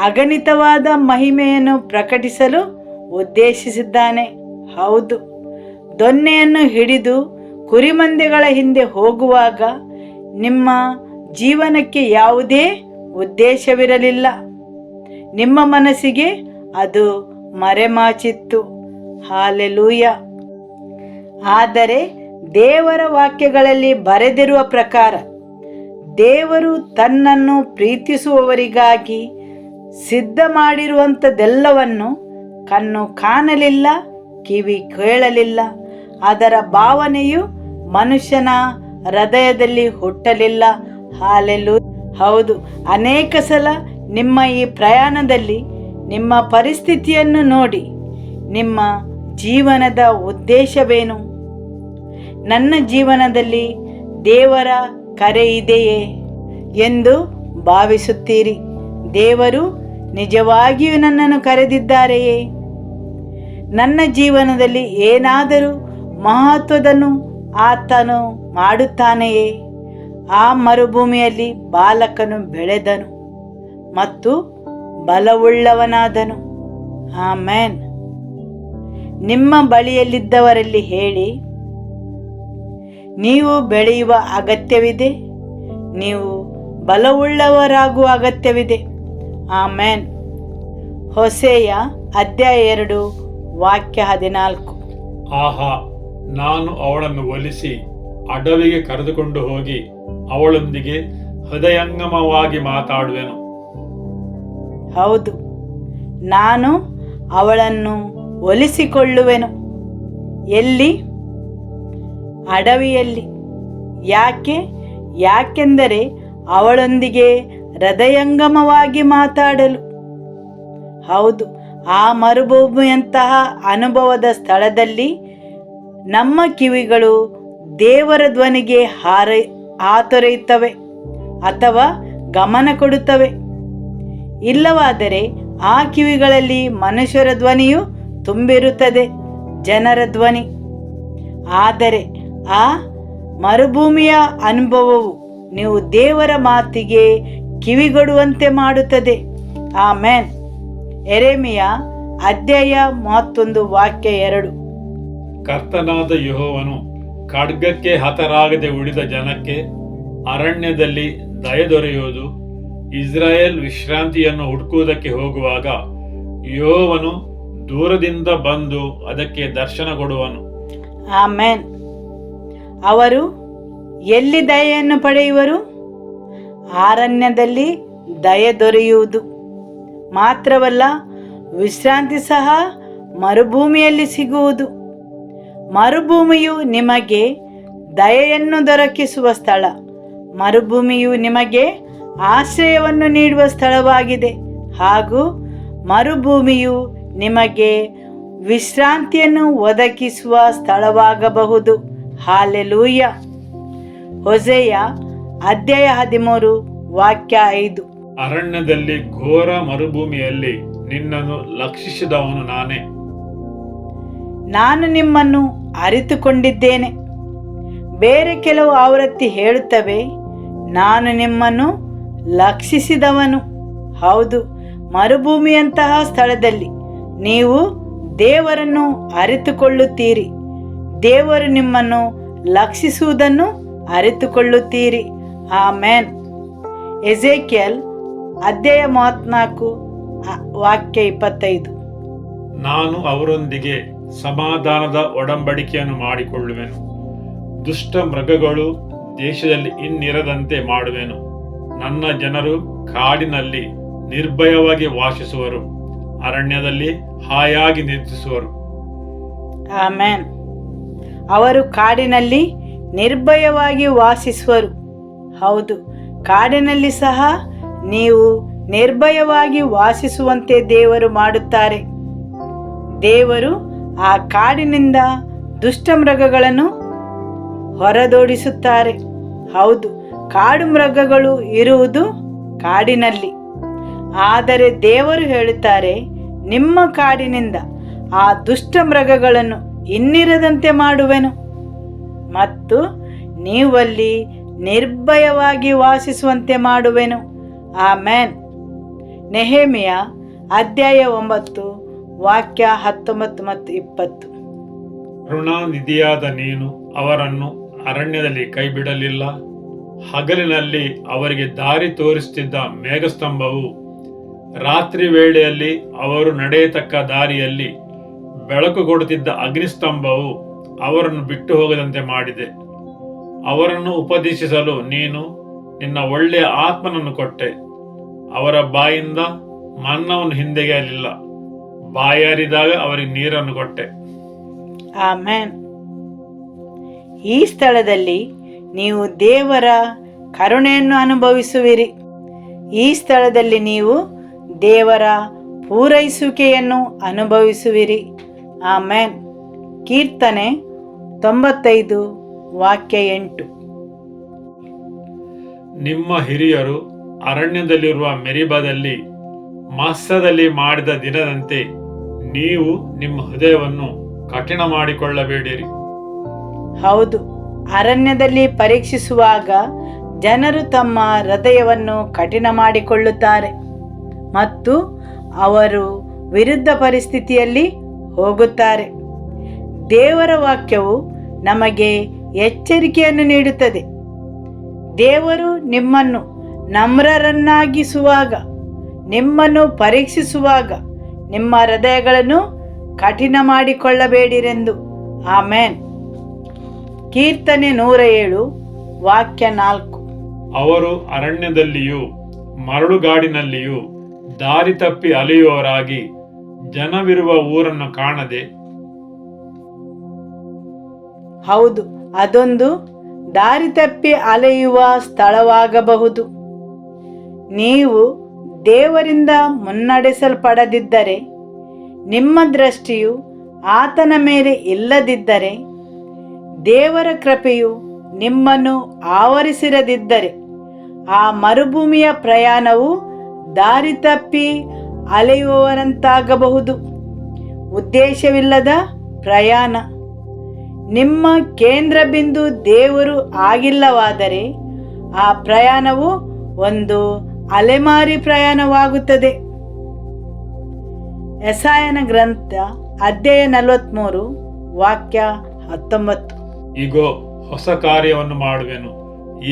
ಅಗಣಿತವಾದ ಮಹಿಮೆಯನ್ನು ಪ್ರಕಟಿಸಲು ಉದ್ದೇಶಿಸಿದ್ದಾನೆ. ಹೌದು. ದೊನ್ನೆಯನ್ನು ಹಿಡಿದು ಕುರಿಮಂದೆಗಳ ಹಿಂದೆ ಹೋಗುವಾಗ ನಿಮ್ಮ ಜೀವನಕ್ಕೆ ಯಾವುದೇ ಉದ್ದೇಶವಿರಲಿಲ್ಲ. ನಿಮ್ಮ ಮನಸ್ಸಿಗೆ ಅದು ಮರೆಮಾಚಿತ್ತು. ಹಾಲೆಲೂಯ. ಆದರೆ ದೇವರ ವಾಕ್ಯಗಳಲ್ಲಿ ಬರೆದಿರುವ ಪ್ರಕಾರ ದೇವರು ತನ್ನನ್ನು ಪ್ರೀತಿಸುವವರಿಗಾಗಿ ಸಿದ್ಧ ಮಾಡಿರುವಂಥದ್ದೆಲ್ಲವನ್ನು ಕಣ್ಣು ಕಾಣಲಿಲ್ಲ, ಕಿವಿ ಕೇಳಲಿಲ್ಲ, ಅದರ ಭಾವನೆಯು ಮನುಷ್ಯನ ಹೃದಯದಲ್ಲಿ ಹುಟ್ಟಲಿಲ್ಲ. ಹಾಲೆಲೂಯ. ಹೌದು. ಅನೇಕ ಸಲ ನಿಮ್ಮ ಈ ಪ್ರಯಾಣದಲ್ಲಿ ನಿಮ್ಮ ಪರಿಸ್ಥಿತಿಯನ್ನು ನೋಡಿ ನಿಮ್ಮ ಜೀವನದ ಉದ್ದೇಶವೇನು? ನನ್ನ ಜೀವನದಲ್ಲಿ ದೇವರ ಕರೆ ಇದೆಯೇ ಎಂದು ಭಾವಿಸುತ್ತೀರಿ? ದೇವರು ನಿಜವಾಗಿಯೂ ನನ್ನನ್ನು ಕರೆದಿದ್ದಾರೆಯೇ? ನನ್ನ ಜೀವನದಲ್ಲಿ ಏನಾದರೂ ಮಹತ್ವದನ್ನು ಆತನು ಮಾಡುತ್ತಾನೆಯೇ? ಆ ಮರುಭೂಮಿಯಲ್ಲಿ ಬಾಲಕನು ಬೆಳೆದನು ಮತ್ತು ಬಲವುಳ್ಳವನಾದನು. ಆಮೆನ್. ನಿಮ್ಮ ಬಳಿಯಲ್ಲಿದ್ದವರಲ್ಲಿ ಹೇಳಿ, ನೀವು ಬೆಳೆಯುವ ಅಗತ್ಯವಿದೆ, ನೀವು ಬಲವುಳ್ಳವರಾಗುವ ಅಗತ್ಯವಿದೆ. ಆಮೆನ್. ಹೋಸೇಯ ಅಧ್ಯಾಯ 2 ವಾಕ್ಯ 14. ಆಹಾ, ನಾನು ಅವಳನ್ನು ಒಲಿಸಿ ಅಡವಿಗೆ ಕರೆದುಕೊಂಡು ಹೋಗಿ ಅವಳೊಂದಿಗೆ ಹೃದಯಂಗಮವಾಗಿ ಮಾತಾಡುವೆನು. ಹೌದು, ನಾನು ಅವಳನ್ನು ಒಲಿಸಿಕೊಳ್ಳುವೆನು. ಎಲ್ಲಿ? ಅಡವಿಯಲ್ಲಿ. ಯಾಕೆಂದರೆ ಅವಳೊಂದಿಗೆ ಹೃದಯಂಗಮವಾಗಿ ಮಾತಾಡಲು. ಹೌದು, ಆ ಮರುಭೂಮಿಯಂತಹ ಅನುಭವದ ಸ್ಥಳದಲ್ಲಿ ನಮ್ಮ ಕಿವಿಗಳು ದೇವರ ಧ್ವನಿಗೆ ಹಾತೊರೆಯುತ್ತವೆ ಅಥವಾ ಗಮನ ಕೊಡುತ್ತವೆ. ಇಲ್ಲವಾದರೆ ಆ ಕಿವಿಗಳಲ್ಲಿ ಮನುಷ್ಯರ ಧ್ವನಿಯು ತುಂಬಿರುತ್ತದೆ, ಜನರ ಧ್ವನಿ. ಆದರೆ ಆ ಮರುಭೂಮಿಯ ಅನುಭವವು ನೀವು ದೇವರ ಮಾತಿಗೆ ಕಿವಿಗೊಡುವಂತೆ ಮಾಡುತ್ತದೆ. ಆಮೆನ್. ಯೆರೆಮೀಯ ಅಧ್ಯಾಯ 31 ವಾಕ್ಯ 2. ಕರ್ತನಾದ ಯೆಹೋವನು ಖಡ್ಗಕ್ಕೆ ಹತರಾಗದೆ ಉಳಿದ ಜನಕ್ಕೆ ಅರಣ್ಯದಲ್ಲಿ ದಯೆ ದೊರೆಯುವುದು. ಇಸ್ರಾಯೇಲ್ ವಿಶ್ರಾಂತಿಯನ್ನು ಹುಡುಕುವುದಕ್ಕೆ ಹೋಗುವಾಗ ಯೆಹೋವನು ದೂರದಿಂದ ಬಂದು ಅದಕ್ಕೆ ದರ್ಶನ ಕೊಡುವನು. ಆಮೆನ್. ಅವರು ಎಲ್ಲಿ ದಯೆಯನ್ನು ಪಡೆಯುವರು? ಅರಣ್ಯದಲ್ಲಿ ದಯೆ ದೊರೆಯುವುದು ಮಾತ್ರವಲ್ಲ, ವಿಶ್ರಾಂತಿ ಸಹ ಮರುಭೂಮಿಯಲ್ಲಿ ಸಿಗುವುದು. ಮರುಭೂಮಿಯು ನಿಮಗೆ ದಯೆಯನ್ನು ದೊರಕಿಸುವ ಸ್ಥಳ. ಮರುಭೂಮಿಯು ನಿಮಗೆ ಆಶ್ರಯವನ್ನು ನೀಡುವ ಸ್ಥಳವಾಗಿದೆ ಹಾಗೂ ಮರುಭೂಮಿಯು ನಿಮಗೆ ವಿಶ್ರಾಂತಿಯನ್ನು ಒದಗಿಸುವ ಸ್ಥಳವಾಗಬಹುದು. ಹಾಲೆಲೂಯ. ಹೋಸೇಯ ಅಧ್ಯಾಯ 13 ವಾಕ್ಯ 5. ಅರಣ್ಯದಲ್ಲಿ ಘೋರ ಮರುಭೂಮಿಯಲ್ಲಿ ನಿನ್ನನ್ನು ಲಕ್ಷಿಸಿದವನು ನಾನೇ. ನಾನು ನಿಮ್ಮನ್ನು ಅರಿತುಕೊಂಡಿದ್ದೇನೆ. ಬೇರೆ ಕೆಲವು ಆವೃತ್ತಿ ಹೇಳುತ್ತವೆ, ನಾನು ನಿಮ್ಮನ್ನು ಲಕ್ಷಿಸಿದವನು. ಹೌದು, ಮರುಭೂಮಿಯಂತಹ ಸ್ಥಳದಲ್ಲಿ ನೀವು ದೇವರನ್ನು ಅರಿತುಕೊಳ್ಳುತ್ತೀರಿ. ದೇವರು ನಿಮ್ಮನ್ನು ಲಕ್ಷಿಸುವುದನ್ನು ಅರಿತುಕೊಳ್ಳುತ್ತೀರಿ. ಆಮೆನ್. ಎಜೆಕಿಯಲ್ ಅಧ್ಯಾಯ 34 ವಾಕ್ಯ 25. ನಾನು ಅವರೊಂದಿಗೆ ಸಮಾಧಾನದ ಒಡಂಬಡಿಕೆಯನ್ನು ಮಾಡಿಕೊಳ್ಳುವೆನು. ದುಷ್ಟ ಮೃಗಗಳು ದೇಶದಲ್ಲಿ ಇನ್ನಿರದಂತೆ ಮಾಡುವೆನು. ನನ್ನ ಜನರು ಕಾಡಿನಲ್ಲಿ ನಿರ್ಭಯವಾಗಿ ವಾಸಿಸುವರು, ಅರಣ್ಯದಲ್ಲಿ ಹಾಯಾಗಿ ನಿದ್ರಿಸುವರು. ಆಮೆನ್. ಅವರು ಕಾಡಿನಲ್ಲಿ ನಿರ್ಭಯವಾಗಿ ವಾಸಿಸುವರು. ಹೌದು, ಕಾಡಿನಲ್ಲಿ ಸಹ ನೀವು ನಿರ್ಭಯವಾಗಿ ವಾಸಿಸುವಂತೆ ದೇವರು ಮಾಡುತ್ತಾರೆ. ದೇವರು ಆ ಕಾಡಿನಿಂದ ದುಷ್ಟ ಮೃಗಗಳನ್ನು ಹೊರದೋಡಿಸುತ್ತಾರೆ. ಹೌದು, ಕಾಡು ಮೃಗಗಳು ಇರುವುದು ಕಾಡಿನಲ್ಲಿ. ಆದರೆ ದೇವರು ಹೇಳುತ್ತಾರೆ, ನಿಮ್ಮ ಕಾಡಿನಿಂದ ಆ ದುಷ್ಟ ಮೃಗಗಳನ್ನು ಇನ್ನಿರದಂತೆ ಮಾಡುವೆನು ಮತ್ತು ನೀವಲ್ಲಿ ನಿರ್ಭಯವಾಗಿ ವಾಸಿಸುವಂತೆ ಮಾಡುವೆನು. ಆಮೆನ್. ನೆಹೆಮೀಯ ಅಧ್ಯಾಯ 9 ವಾಕ್ಯ 19 ಮತ್ತು 20. ಕರುಣಾನಿಧಿಯಾದ ನೀನು ಅವರನ್ನು ಅರಣ್ಯದಲ್ಲಿ ಕೈಬಿಡಲಿಲ್ಲ. ಹಗಲಿನಲ್ಲಿ ಅವರಿಗೆ ದಾರಿ ತೋರಿಸುತ್ತಿದ್ದ ಮೇಘಸ್ತಂಭವು ರಾತ್ರಿ ವೇಳೆಯಲ್ಲಿ ಅವರು ನಡೆಯತಕ್ಕ ದಾರಿಯಲ್ಲಿ ಬೆಳಕು ಕೊಡುತ್ತಿದ್ದ ಅಗ್ನಿಸ್ತಂಭವು ಅವರನ್ನು ಬಿಟ್ಟು ಹೋಗದಂತೆ ಮಾಡಿದೆ. ಅವರನ್ನು ಉಪದೇಶಿಸಲು ನೀನು ನಿನ್ನ ಒಳ್ಳೆಯ ಆತ್ಮನನ್ನು ಕೊಟ್ಟೆ. ಅವರ ಬಾಯಿಂದ ಮನ್ನವನ್ನು ಹಿಂದೆಗೆಯಲಿಲ್ಲ. ಬಾಯಾರಿದಾಗ ಅವರಿಗೆ ನೀರನ್ನು ಕೊಟ್ಟೆ. ಆಮೆನ್. ಈ ಸ್ಥಳದಲ್ಲಿ ನೀವು ದೇವರ ಕರುಣೆಯನ್ನು ಅನುಭವಿಸುವಿರಿ. ಈ ಸ್ಥಳದಲ್ಲಿ ನೀವು ದೇವರ ಪೂರೈಸುವಿಕೆಯನ್ನು ಅನುಭವಿಸುವಿರಿ. ಆಮೆನ್. ಕೀರ್ತನೆ 95 ವಾಕ್ಯ 8. ನಿಮ್ಮ ಹಿರಿಯರು ಅರಣ್ಯದಲ್ಲಿರುವ ಮೆರಿಬದಲ್ಲಿ ಮಾಸದಲ್ಲಿ ಮಾಡಿದ ದಿನದಂತೆ ನೀವು ನಿಮ್ಮ ಹೃದಯವನ್ನು ಕಠಿಣ ಮಾಡಿಕೊಳ್ಳಬೇಡಿರಿ. ಹೌದು, ಅರಣ್ಯದಲ್ಲಿ ಪರೀಕ್ಷಿಸುವಾಗ ಜನರು ತಮ್ಮ ಹೃದಯವನ್ನು ಕಠಿಣ ಮಾಡಿಕೊಳ್ಳುತ್ತಾರೆ ಮತ್ತು ಅವರು ವಿರುದ್ಧ ಪರಿಸ್ಥಿತಿಯಲ್ಲಿ ಹೋಗುತ್ತಾರೆ. ದೇವರ ವಾಕ್ಯವು ನಮಗೆ ಎಚ್ಚರಿಕೆಯನ್ನು ನೀಡುತ್ತದೆ. ದೇವರು ನಿಮ್ಮನ್ನು ನಮ್ರರನ್ನಾಗಿಸುವಾಗ, ನಿಮ್ಮನ್ನು ಪರೀಕ್ಷಿಸುವಾಗ ನಿಮ್ಮ ಹೃದಯಗಳನ್ನು ಕಠಿಣ ಮಾಡಿಕೊಳ್ಳಬೇಡಿರೆಂದು. ಆಮೆನ್. ಕೀರ್ತನೆ 107 ವಾಕ್ಯ 4. ಅವರು ಅರಣ್ಯದಲ್ಲಿಯೂ ಮರಳುಗಾಡಿನಲ್ಲಿಯೂ ದಾರಿ ತಪ್ಪಿ ಅಲೆಯುವವರಾಗಿ ಜನವಿರುವ ಊರನ್ನು ಕಾಣದೆ. ಹೌದು, ಅದೊಂದು ದಾರಿ ತಪ್ಪಿ ಅಲೆಯುವ ಸ್ಥಳವಾಗಬಹುದು. ನೀವು ದೇವರಿಂದ ಮುನ್ನಡೆಸಲ್ಪಡದಿದ್ದರೆ, ನಿಮ್ಮ ದೃಷ್ಟಿಯು ಆತನ ಮೇಲೆ ಇಲ್ಲದಿದ್ದರೆ, ದೇವರ ಕೃಪೆಯು ನಿಮ್ಮನ್ನು ಆವರಿಸಿರದಿದ್ದರೆ, ಆ ಮರುಭೂಮಿಯ ಪ್ರಯಾಣವು ದಾರಿ ತಪ್ಪಿ ಅಲೆಯುವವರಂತಾಗಬಹುದು. ಉದ್ದೇಶವಿಲ್ಲದ ಪ್ರಯಾಣ. ನಿಮ್ಮ ಕೇಂದ್ರ ಬಿಂದು ದೇವರು ಆಗಿಲ್ಲವಾದರೆ ಆ ಪ್ರಯಾಣವು ಒಂದು ಅಲೆಮಾರಿ ಪ್ರಯಾಣವಾಗುತ್ತದೆ. ಯೆಶಾಯನ ಗ್ರಂಥ ಅಧ್ಯಾಯ 43 ವಾಕ್ಯ 19. ಇಗೋ, ಹೊಸ ಕಾರ್ಯವನ್ನು ಮಾಡುವೆನು,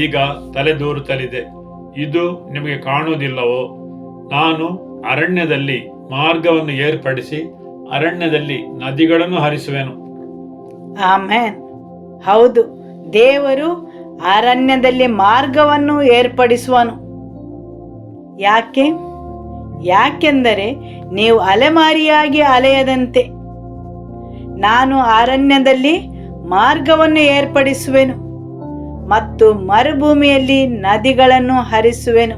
ಈಗ ತಲೆದೋರುತ್ತಲಿದೆ, ಇದು ನಿಮಗೆ ಕಾಣುವುದಿಲ್ಲವೋ? ನಾನು ಅರಣ್ಯದಲ್ಲಿ ಮಾರ್ಗವನ್ನು ಏರ್ಪಡಿಸಿ ಅರಣ್ಯದಲ್ಲಿ ನದಿಗಳನ್ನು ಹರಿಸುವೆನು. ಆಮೆನ್. ಹೌದು, ದೇವರು ಅರಣ್ಯದಲ್ಲಿ ಮಾರ್ಗವನ್ನು ಏರ್ಪಡಿಸುವನು. ಯಾಕೆಂದರೆ ನೀವು ಅಲೆಮಾರಿಯಾಗಿ ಅಲೆಯದಂತೆ ನಾನು ಅರಣ್ಯದಲ್ಲಿ ಮಾರ್ಗವನ್ನು ಏರ್ಪಡಿಸುವೆನು ಮತ್ತು ಮರುಭೂಮಿಯಲ್ಲಿ ನದಿಗಳನ್ನು ಹರಿಸುವೆನು.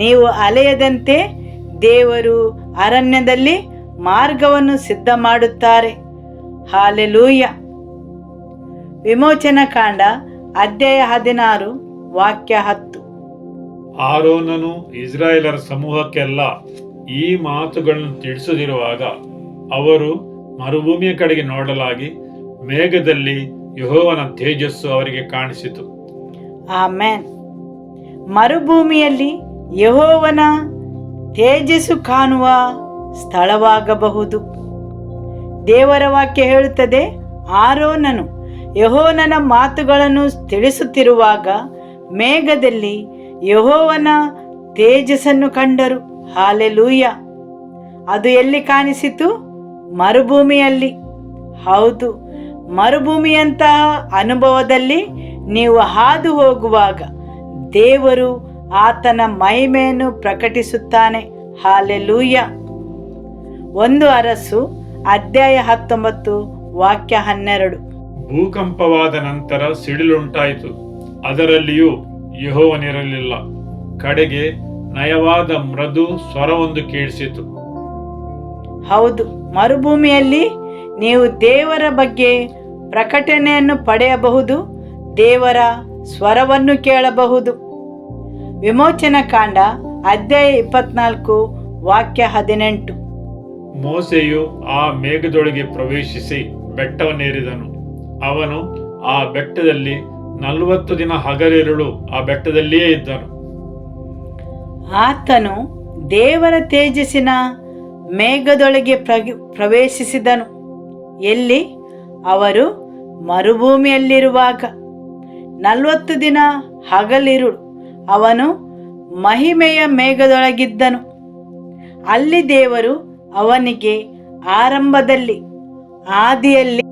ನೀವು ಅಲೆಯದಂತೆ ದೇವರು ಅರಣ್ಯದಲ್ಲಿ ಮಾರ್ಗವನ್ನು ಸಿದ್ಧ ಮಾಡುತ್ತಾರೆ. ಹಾಲೆಲೂಯ. ವಿಮೋಚನಾ ಕಾಂಡ ಅಧ್ಯಾಯ 16 ವಾಕ್ಯ 10. ಆರೋನನು ಇಸ್ರಾಯೇಲರ ಸಮೂಹಕ್ಕೆಲ್ಲ ಈ ಮಾತುಗಳನ್ನು ತಿಳಿಸದಿರುವಾಗ ಅವರು ಮರುಭೂಮಿಯ ಕಡೆಗೆ ನೋಡಲಾಗಿ ಮೇಘದಲ್ಲಿ ಯೆಹೋವನ ತೇಜಸ್ಸು ಅವರಿಗೆ ಕಾಣಿಸಿತು. ಆಮೆನ್. ಮರುಭೂಮಿಯಲ್ಲಿ ಯೆಹೋವನ ತೇಜಸ್ಸು ಕಾಣುವ ಸ್ಥಳವಾಗಬಹುದು. ದೇವರ ವಾಕ್ಯ ಹೇಳುತ್ತದೆ, ಆರೋನನು ಯೆಹೋವನ ಮಾತುಗಳನ್ನು ತಿಳಿಸುತ್ತಿರುವಾಗ ಮೇಘದಲ್ಲಿ ಯೆಹೋವನ ತೇಜಸ್ಸನ್ನು ಕಂಡರು. ಹಾಲೆಲೂಯ. ಅದು ಎಲ್ಲಿ ಕಾಣಿಸಿತು? ಮರುಭೂಮಿಯಲ್ಲಿ. ಹೌದು, ಮರುಭೂಮಿಯಂತಹ ಅನುಭವದಲ್ಲಿ ನೀವು ಹಾದು ಹೋಗುವಾಗ ದೇವರು ಆತನ ಮಹಿಮೆಯನ್ನು ಪ್ರಕಟಿಸುತ್ತಾನೆ. ಹಾಲೆಲೂಯ. 1 ಅರಸು ಅಧ್ಯಾಯ 19 ವಾಕ್ಯ 12. ಭೂಕಂಪವಾದ ನಂತರ ಸಿಡಿಲುಂಟಾಯಿತು, ಅದರಲ್ಲಿಯೂ ಯೆಹೋವನಿರಲಿಲ್ಲ. ಕಡೆಗೆ ನಯವಾದ ಮೃದು ಸ್ವರವೊಂದು ಕೇಳಿಸಿತು. ಹೌದು, ಮರುಭೂಮಿಯಲ್ಲಿ ನೀವು ದೇವರ ಬಗ್ಗೆ ಪ್ರಕಟಣೆಯನ್ನು ಪಡೆಯಬಹುದು, ದೇವರ ಸ್ವರವನ್ನು ಕೇಳಬಹುದು. ವಿಮೋಚನಾ ಕಾಂಡ ಅಧ್ಯಾಯ 24 ವಾಕ್ಯ 18. ಮೋಸೆಯು ಆ ಮೇಘದೊಳಗೆ ಪ್ರವೇಶಿಸಿ ಬೆಟ್ಟವನ್ನೇರಿದನು. ಅವನು ಆ ಬೆಟ್ಟದಲ್ಲಿ 40 ದಿನ ಹಗಲಿರುಳು ಆ ಬೆಟ್ಟದಲ್ಲಿಯೇ ಇದ್ದನು. ಆತನು ದೇವರ ತೇಜಸ್ಸಿನ ಮೇಘದೊಳಗೆ ಪ್ರವೇಶಿಸಿದನು. ಎಲ್ಲಿ? ಅವರು ಮರುಭೂಮಿಯಲ್ಲಿರುವಾಗ 40 ದಿನ ಹಗಲಿರುಳು ಅವನು ಮಹಿಮೆಯ ಮೇಘದೊಳಗಿದ್ದನು. ಅಲ್ಲಿ ದೇವರು ಅವನಿಗೆ ಆದಿಯಲ್ಲಿ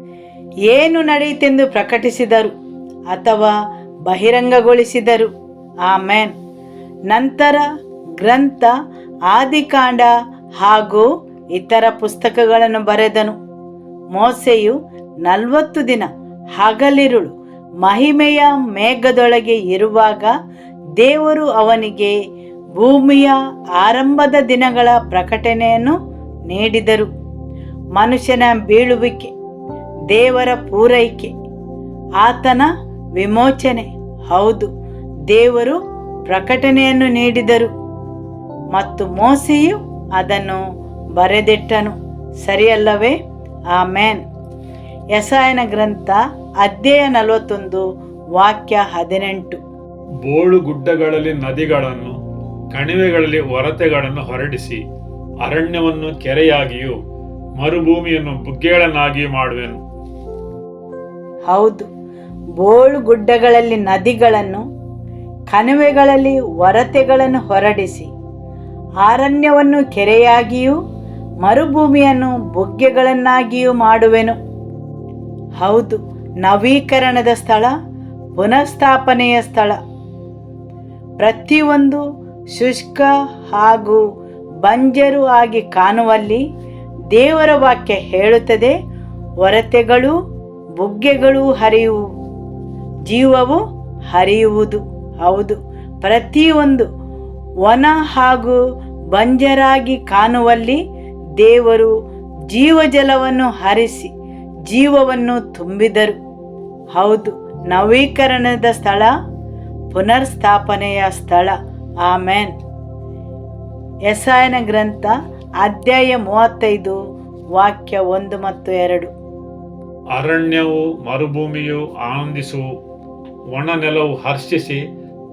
ಏನು ನಡೆಯಿತೆಂದು ಪ್ರಕಟಿಸಿದರು ಅಥವಾ ಬಹಿರಂಗಗೊಳಿಸಿದರು. ಆಮೆನ್. ನಂತರ ಗ್ರಂಥ, ಆದಿಕಾಂಡ ಹಾಗೂ ಇತರ ಪುಸ್ತಕಗಳನ್ನು ಬರೆದನು. ಮೋಸೆಯು 40 ದಿನ ಹಗಲಿರುಳು ಮಹಿಮೆಯ ಮೇಘದೊಳಗೆ ಇರುವಾಗ ದೇವರು ಅವನಿಗೆ ಭೂಮಿಯ ಆರಂಭದ ದಿನಗಳ ಪ್ರಕಟಣೆಯನ್ನು ನೀಡಿದರು. ಮನುಷ್ಯನ ಬೀಳುವಿಕೆ, ದೇವರ ಪೂರೈಕೆ, ಆತನ ವಿಮೋಚನೆ. ಹೌದು, ದೇವರು ಪ್ರಕಟಣೆಯನ್ನು ನೀಡಿದರು ಮತ್ತು ಮೋಸೆಯು ಅದನ್ನು ಬರೆದಿಟ್ಟನು. ಸರಿಯಲ್ಲವೇ? ಆಮೆನ್. ಯೆಶಾಯನ ಗ್ರಂಥ ಅಧ್ಯಾಯ 41 ವಾಕ್ಯ 18. ಬೋಳು ಗುಡ್ಡಗಳಲ್ಲಿ ನದಿಗಳನ್ನು, ಕಣಿವೆಗಳಲ್ಲಿ ಒರತೆಗಳನ್ನು ಹೊರಡಿಸಿ ಅರಣ್ಯವನ್ನು ಕೆರೆಯಾಗಿಯೂ ಮರುಭೂಮಿಯನ್ನು ಬುಗ್ಗೆಗಳನ್ನಾಗಿಯೂ ಮಾಡುವೆನು. ಹೌದು, ಬೋಳು ಗುಡ್ಡಗಳಲ್ಲಿ ನದಿಗಳನ್ನು, ಕಣಿವೆಗಳಲ್ಲಿ ಒರತೆಗಳನ್ನು ಹೊರಡಿಸಿ ಅರಣ್ಯವನ್ನು ಕೆರೆಯಾಗಿಯೂ ಮರುಭೂಮಿಯನ್ನು ಬುಗ್ಗೆಗಳನ್ನಾಗಿಯೂ ಮಾಡುವೆನು. ಹೌದು, ನವೀಕರಣದ ಸ್ಥಳ, ಪುನಃಸ್ಥಾಪನೆಯ ಸ್ಥಳ. ಪ್ರತಿಯೊಂದು ಶುಷ್ಕ ಹಾಗೂ ಬಂಜರು ಆಗಿ ಕಾಣುವಲ್ಲಿ ದೇವರ ವಾಕ್ಯ ಹೇಳುತ್ತದೆ, ಒರತೆಗಳು ಬುಗ್ಗೆಗಳು ಹರಿಯುವು. ಜೀವವು ಹರಿಯುವುದು. ಹೌದು, ಪ್ರತಿಯೊಂದು ವನ ಹಾಗೂ ಬಂಜರಾಗಿ ಕಾಣುವಲ್ಲಿ ದೇವರು ಜೀವಜಲವನ್ನು ಹರಿಸಿ ಜೀವವನ್ನು ತುಂಬಿದರು. ಹೌದು, ನವೀಕರಣದ ಸ್ಥಳ, ಪುನರ್ಸ್ಥಾಪನೆಯ ಸ್ಥಳ. ಆಮೇನ್. ಯೆಶಾಯನ ಗ್ರಂಥ ಅಧ್ಯಾಯ 35 ವಾಕ್ಯ 1 ಮತ್ತು 2. ಅರಣ್ಯವು ಮರುಭೂಮಿಯು ಆನಂದಿಸುವು, ಒಣ ನೆಲವು ಹರ್ಷಿಸಿ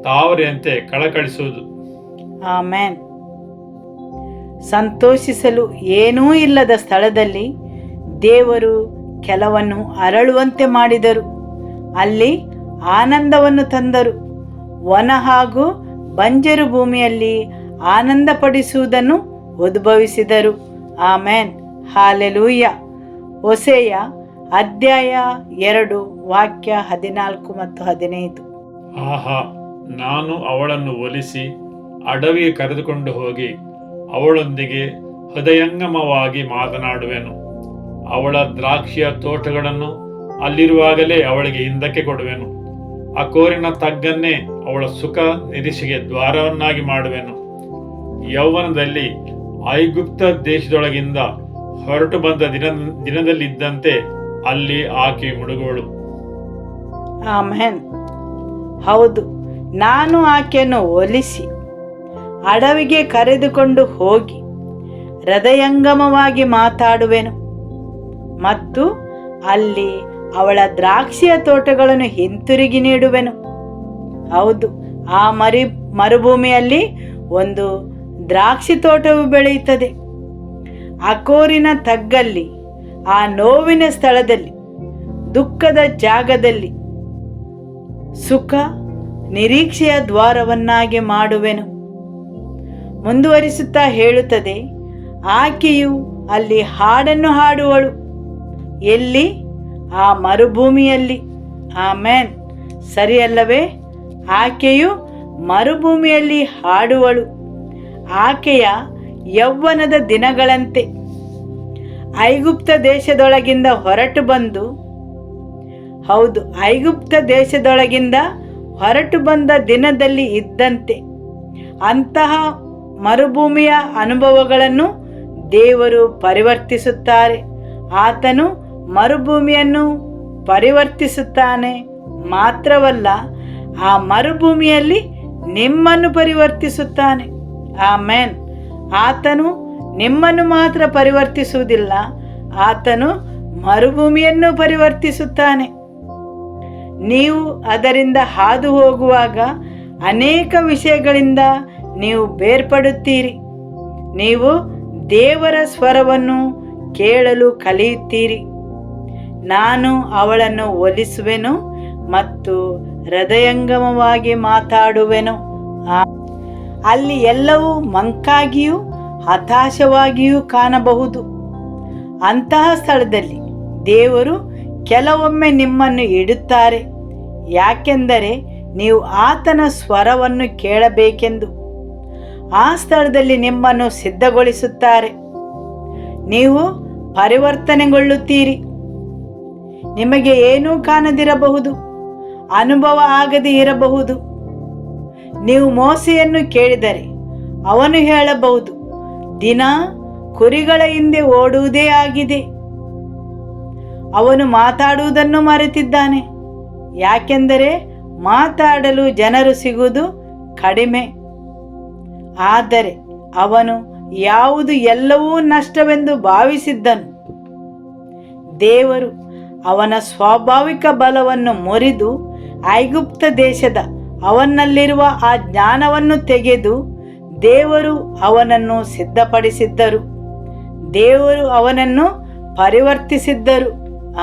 ತಾವರೆಯಂತೆ ಕಳಕಳಿಸುವುದು. ಆಮೇನ್. ಸಂತೋಷಿಸಲು ಏನೂ ಇಲ್ಲದ ಸ್ಥಳದಲ್ಲಿ ದೇವರು ಕೆಲವನ್ನು ಅರಳುವಂತೆ ಮಾಡಿದರು. ಅಲ್ಲಿ ಆನಂದವನ್ನು ತಂದರು. ವನ ಹಾಗೂ ಬಂಜರು ಭೂಮಿಯಲ್ಲಿ ಆನಂದಪಡಿಸುವುದನ್ನು ಉದ್ಭವಿಸಿದರು. ಆಮೇನ್. ಹಾಲೆಲೂಯ. ಹೋಸೇಯ ಅಧ್ಯಾಯ 2 ವಾಕ್ಯ 14 ಮತ್ತು 15. ಆಹಾ, ನಾನು ಅವಳನ್ನು ಒಲಿಸಿ ಅಡವಿಗೆ ಕರೆದುಕೊಂಡು ಹೋಗಿ ಅವಳೊಂದಿಗೆ ಹೃದಯಂಗಮವಾಗಿ ಮಾತನಾಡುವೆನು. ಅವಳ ದ್ರಾಕ್ಷಿಯ ತೋಟಗಳನ್ನು ಅಲ್ಲಿರುವಾಗಲೇ ಅವಳಿಗೆ ಹಿಂದಕ್ಕೆ ಕೊಡುವೆನು. ಅಕೋರಿನ ತಗ್ಗನ್ನೇ ಅವಳ ಸುಖ ನಿರೀಕ್ಷೆಗೆ ದ್ವಾರವನ್ನಾಗಿ ಮಾಡುವೆನು. ಯೌವನದಲ್ಲಿ ಐಗುಪ್ತ ದೇಶದೊಳಗಿಂದ ಹೊರಟು ಬಂದ ದಿನದಲ್ಲಿದ್ದಂತೆ ಅಲ್ಲಿ ಆಕೆ ಮುಳುಗೋಳು. ಆಮೆನ್. ಹೌದು, ನಾನು ಆಕೆಯನ್ನು ಒಲಿಸಿ ಅಡವಿಗೆ ಕರೆದುಕೊಂಡು ಹೋಗಿ ಹೃದಯಂಗಮವಾಗಿ ಮಾತಾಡುವೆನು ಮತ್ತು ಅಲ್ಲಿ ಅವಳ ದ್ರಾಕ್ಷಿಯ ತೋಟಗಳನ್ನು ಹಿಂತಿರುಗಿ ನೀಡುವೆನು. ಹೌದು, ಆ ಮರುಭೂಮಿಯಲ್ಲಿ ಒಂದು ದ್ರಾಕ್ಷಿ ತೋಟವು ಬೆಳೆಯುತ್ತದೆ. ಅಕೋರಿನ ತಗ್ಗಲ್ಲಿ, ಆ ನೋವಿನ ಸ್ಥಳದಲ್ಲಿ, ದುಃಖದ ಜಾಗದಲ್ಲಿ ಸುಖ ನಿರೀಕ್ಷೆಯ ದ್ವಾರವನ್ನಾಗಿ ಮಾಡುವೆನು. ಮುಂದುವರಿಸುತ್ತಾ ಹೇಳುತ್ತದೆ, ಆಕೆಯು ಅಲ್ಲಿ ಹಾಡನ್ನು ಹಾಡುವಳು. ಎಲ್ಲಿ? ಆ ಮರುಭೂಮಿಯಲ್ಲಿ. ಆಮೇನ್. ಸರಿಯಲ್ಲವೇ? ಆಕೆಯು ಮರುಭೂಮಿಯಲ್ಲಿ ಹಾಡುವಳು. ಆಕೆಯ ಯೌವನದ ದಿನಗಳಂತೆ ಐಗುಪ್ತ ದೇಶದೊಳಗಿಂದ ಹೊರಟು ಬಂದು, ಹೌದು, ಐಗುಪ್ತ ದೇಶದೊಳಗಿಂದ ಹೊರಟು ಬಂದ ದಿನದಲ್ಲಿ ಇದ್ದಂತೆ ಅಂತಹ ಮರುಭೂಮಿಯ ಅನುಭವಗಳನ್ನು ದೇವರು ಪರಿವರ್ತಿಸುತ್ತಾರೆ. ಆತನು ಮರುಭೂಮಿಯನ್ನು ಪರಿವರ್ತಿಸುತ್ತಾನೆ. ಮಾತ್ರವಲ್ಲ, ಆ ಮರುಭೂಮಿಯಲ್ಲಿ ನಿಮ್ಮನ್ನು ಪರಿವರ್ತಿಸುತ್ತಾನೆ. ಆಮೇನ್. ಆತನು ನಿಮ್ಮನ್ನು ಮಾತ್ರ ಪರಿವರ್ತಿಸುವುದಿಲ್ಲ, ಆತನು ಮರುಭೂಮಿಯನ್ನು ಪರಿವರ್ತಿಸುತ್ತಾನೆ. ನೀವು ಅದರಿಂದ ಹಾದು ಹೋಗುವಾಗ ಅನೇಕ ವಿಷಯಗಳಿಂದ ನೀವು ಬೇರ್ಪಡುತ್ತೀರಿ. ನೀವು ದೇವರ ಸ್ವರವನ್ನು ಕೇಳಲು ಕಲಿಯುತ್ತೀರಿ. ನಾನು ಅವಳನ್ನು ಒಲಿಸುವೆನು ಮತ್ತು ಹೃದಯಂಗಮವಾಗಿ ಮಾತಾಡುವೆನು. ಅಲ್ಲಿ ಎಲ್ಲವೂ ಮಂಕಾಗಿಯೂ ಹತಾಶವಾಗಿಯೂ ಕಾಣಬಹುದು. ಅಂತಹ ಸ್ಥಳದಲ್ಲಿ ದೇವರು ಕೆಲವೊಮ್ಮೆ ನಿಮ್ಮನ್ನು ಇಡುತ್ತಾರೆ. ಯಾಕೆಂದರೆ ನೀವು ಆತನ ಸ್ವರವನ್ನು ಕೇಳಬೇಕೆಂದು. ಆ ಸ್ಥಳದಲ್ಲಿ ನಿಮ್ಮನ್ನು ಸಿದ್ಧಗೊಳಿಸುತ್ತಾರೆ. ನೀವು ಪರಿವರ್ತನೆಗೊಳ್ಳುತ್ತೀರಿ. ನಿಮಗೆ ಏನೂ ಕಾಣದಿರಬಹುದು, ಅನುಭವ ಆಗದೇ ಇರಬಹುದು. ನೀವು ಮೋಸೆಯನ್ನು ಕೇಳಿದರೆ ಅವನು ಹೇಳಬಹುದು, ದಿನ ಕುರಿಗಳ ಹಿಂದೆ ಓಡುವುದೇ ಆಗಿದೆ. ಅವನು ಮಾತಾಡುವುದನ್ನು ಮರೆತಿದ್ದಾನೆ. ಯಾಕೆಂದರೆ ಮಾತಾಡಲು ಜನರು ಸಿಗುವುದು ಕಡಿಮೆ. ಆದರೆ ಅವನು ಯಾವುದು ಎಲ್ಲವೂ ನಷ್ಟವೆಂದು ಭಾವಿಸಿದ್ದನು. ದೇವರು ಅವನ ಸ್ವಾಭಾವಿಕ ಬಲವನ್ನು ಮುರಿದು ಐಗುಪ್ತ ದೇಶದ ಅವನಲ್ಲಿರುವ ಆ ಜ್ಞಾನವನ್ನು ತೆಗೆದು ದೇವರು ಅವನನ್ನು ಸಿದ್ಧಪಡಿಸಿದ್ದರು. ದೇವರು ಅವನನ್ನು ಪರಿವರ್ತಿಸಿದ್ದರು.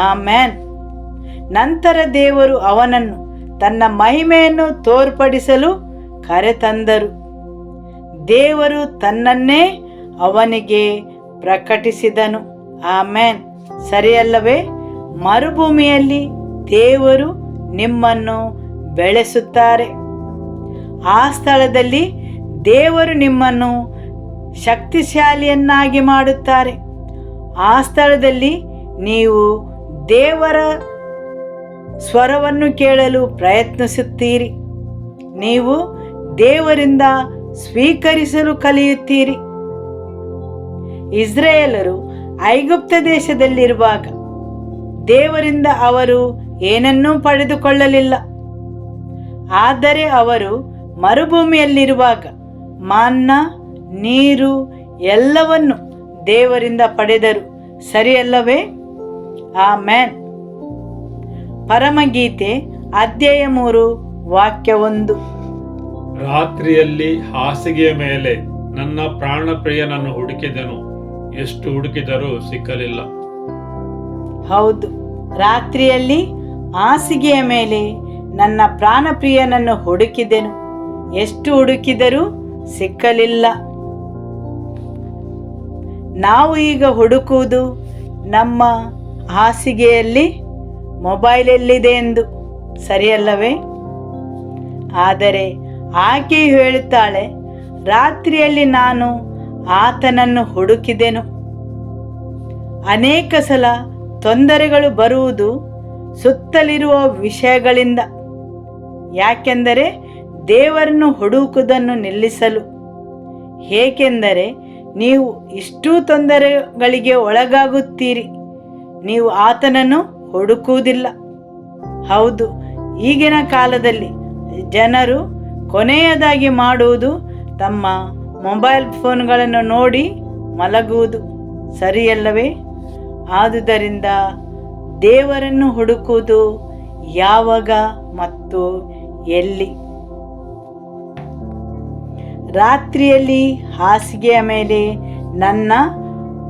ಆಮೇನ್. ನಂತರ ದೇವರು ಅವನನ್ನು ತನ್ನ ಮಹಿಮೆಯನ್ನು ತೋರ್ಪಡಿಸಲು ಕರೆತಂದರು. ದೇವರು ತನ್ನನ್ನೇ ಅವನಿಗೆ ಪ್ರಕಟಿಸಿದನು. ಆಮೇನ್. ಸರಿಯಲ್ಲವೇ? ಮರುಭೂಮಿಯಲ್ಲಿ ದೇವರು ನಿಮ್ಮನ್ನು ಬೆಳೆಸುತ್ತಾರೆ. ಆ ಸ್ಥಳದಲ್ಲಿ ದೇವರು ನಿಮ್ಮನ್ನು ಶಕ್ತಿಶಾಲಿಯನ್ನಾಗಿ ಮಾಡುತ್ತಾರೆ. ಆ ಸ್ಥಳದಲ್ಲಿ ನೀವು ದೇವರ ಸ್ವರವನ್ನು ಕೇಳಲು ಪ್ರಯತ್ನಿಸುತ್ತೀರಿ. ನೀವು ದೇವರಿಂದ ಸ್ವೀಕರಿಸಲು ಕಲಿಯುತ್ತೀರಿ. ಇಸ್ರಾಯೇಲರು ಐಗುಪ್ತ ದೇಶದಲ್ಲಿರುವಾಗ ದೇವರಿಂದ ಅವರು ಏನನ್ನೂ ಪಡೆದುಕೊಳ್ಳಲಿಲ್ಲ. ಆದರೆ ಅವರು ಮರುಭೂಮಿಯಲ್ಲಿರುವಾಗ ಮಾನ್ನ, ನೀರು ಎಲ್ಲವನ್ನು ದೇವರಿಂದ ಪಡೆದರು. ಸರಿಯಲ್ಲವೇ? ಆಮೆನ್. ಪರಮಗೀತೆ ಅಧ್ಯಾಯ 3 ವಾಕ್ಯ 1. ರಾತ್ರಿಯಲ್ಲಿ ಹಾಸಿಗೆಯ ಮೇಲೆ ನನ್ನ ಪ್ರಾಣಪ್ರಿಯನನ್ನು ಹುಡುಕಿದೆನು, ಎಷ್ಟು ಹುಡುಕಿದರೂ ಸಿಕ್ಕಲಿಲ್ಲ. ಹೌದು, ರಾತ್ರಿಯಲ್ಲಿ ಹಾಸಿಗೆಯ ಮೇಲೆ ನನ್ನ ಪ್ರಾಣಪ್ರಿಯನನ್ನು ಹುಡುಕಿದೆನು, ಎಷ್ಟು ಹುಡುಕಿದರೂ ಸಿಕ್ಕಲಿಲ್ಲ. ನಾವು ಈಗ ಹುಡುಕುವುದು ನಮ್ಮ ಹಾಸಿಗೆಯಲ್ಲಿ, ಮೊಬೈಲ್ ಎಲ್ಲಿದೆ ಎಂದು, ಸರಿಯಲ್ಲವೇ? ಆದರೆ ಆಕೆಯು ಹೇಳುತ್ತಾಳೆ, ರಾತ್ರಿಯಲ್ಲಿ ನಾನು ಆತನನ್ನು ಹುಡುಕಿದೆನು. ಅನೇಕ ಸಲ ತೊಂದರೆಗಳು ಬರುವುದು ಸುತ್ತಲಿರುವ ವಿಷಯಗಳಿಂದ. ಯಾಕೆಂದರೆ ದೇವರನ್ನು ಹುಡುಕುವುದನ್ನು ನಿಲ್ಲಿಸಲು. ಏಕೆಂದರೆ ನೀವು ಇಷ್ಟೂ ತೊಂದರೆಗಳಿಗೆ ಒಳಗಾಗುತ್ತೀರಿ, ನೀವು ಆತನನ್ನು ಹುಡುಕುವುದಿಲ್ಲ. ಹೌದು, ಈಗಿನ ಕಾಲದಲ್ಲಿ ಜನರು ಕೊನೆಯದಾಗಿ ಮಾಡುವುದು ತಮ್ಮ ಮೊಬೈಲ್ ಫೋನ್ಗಳನ್ನು ನೋಡಿ ಮಲಗುವುದು, ಸರಿಯಲ್ಲವೇ? ಆದುದರಿಂದ ದೇವರನ್ನು ಹುಡುಕುವುದು ಯಾವಾಗ ಮತ್ತು ಎಲ್ಲಿ? ರಾತ್ರಿಯಲ್ಲಿ ಹಾಸಿಗೆಯ ಮೇಲೆ ನನ್ನ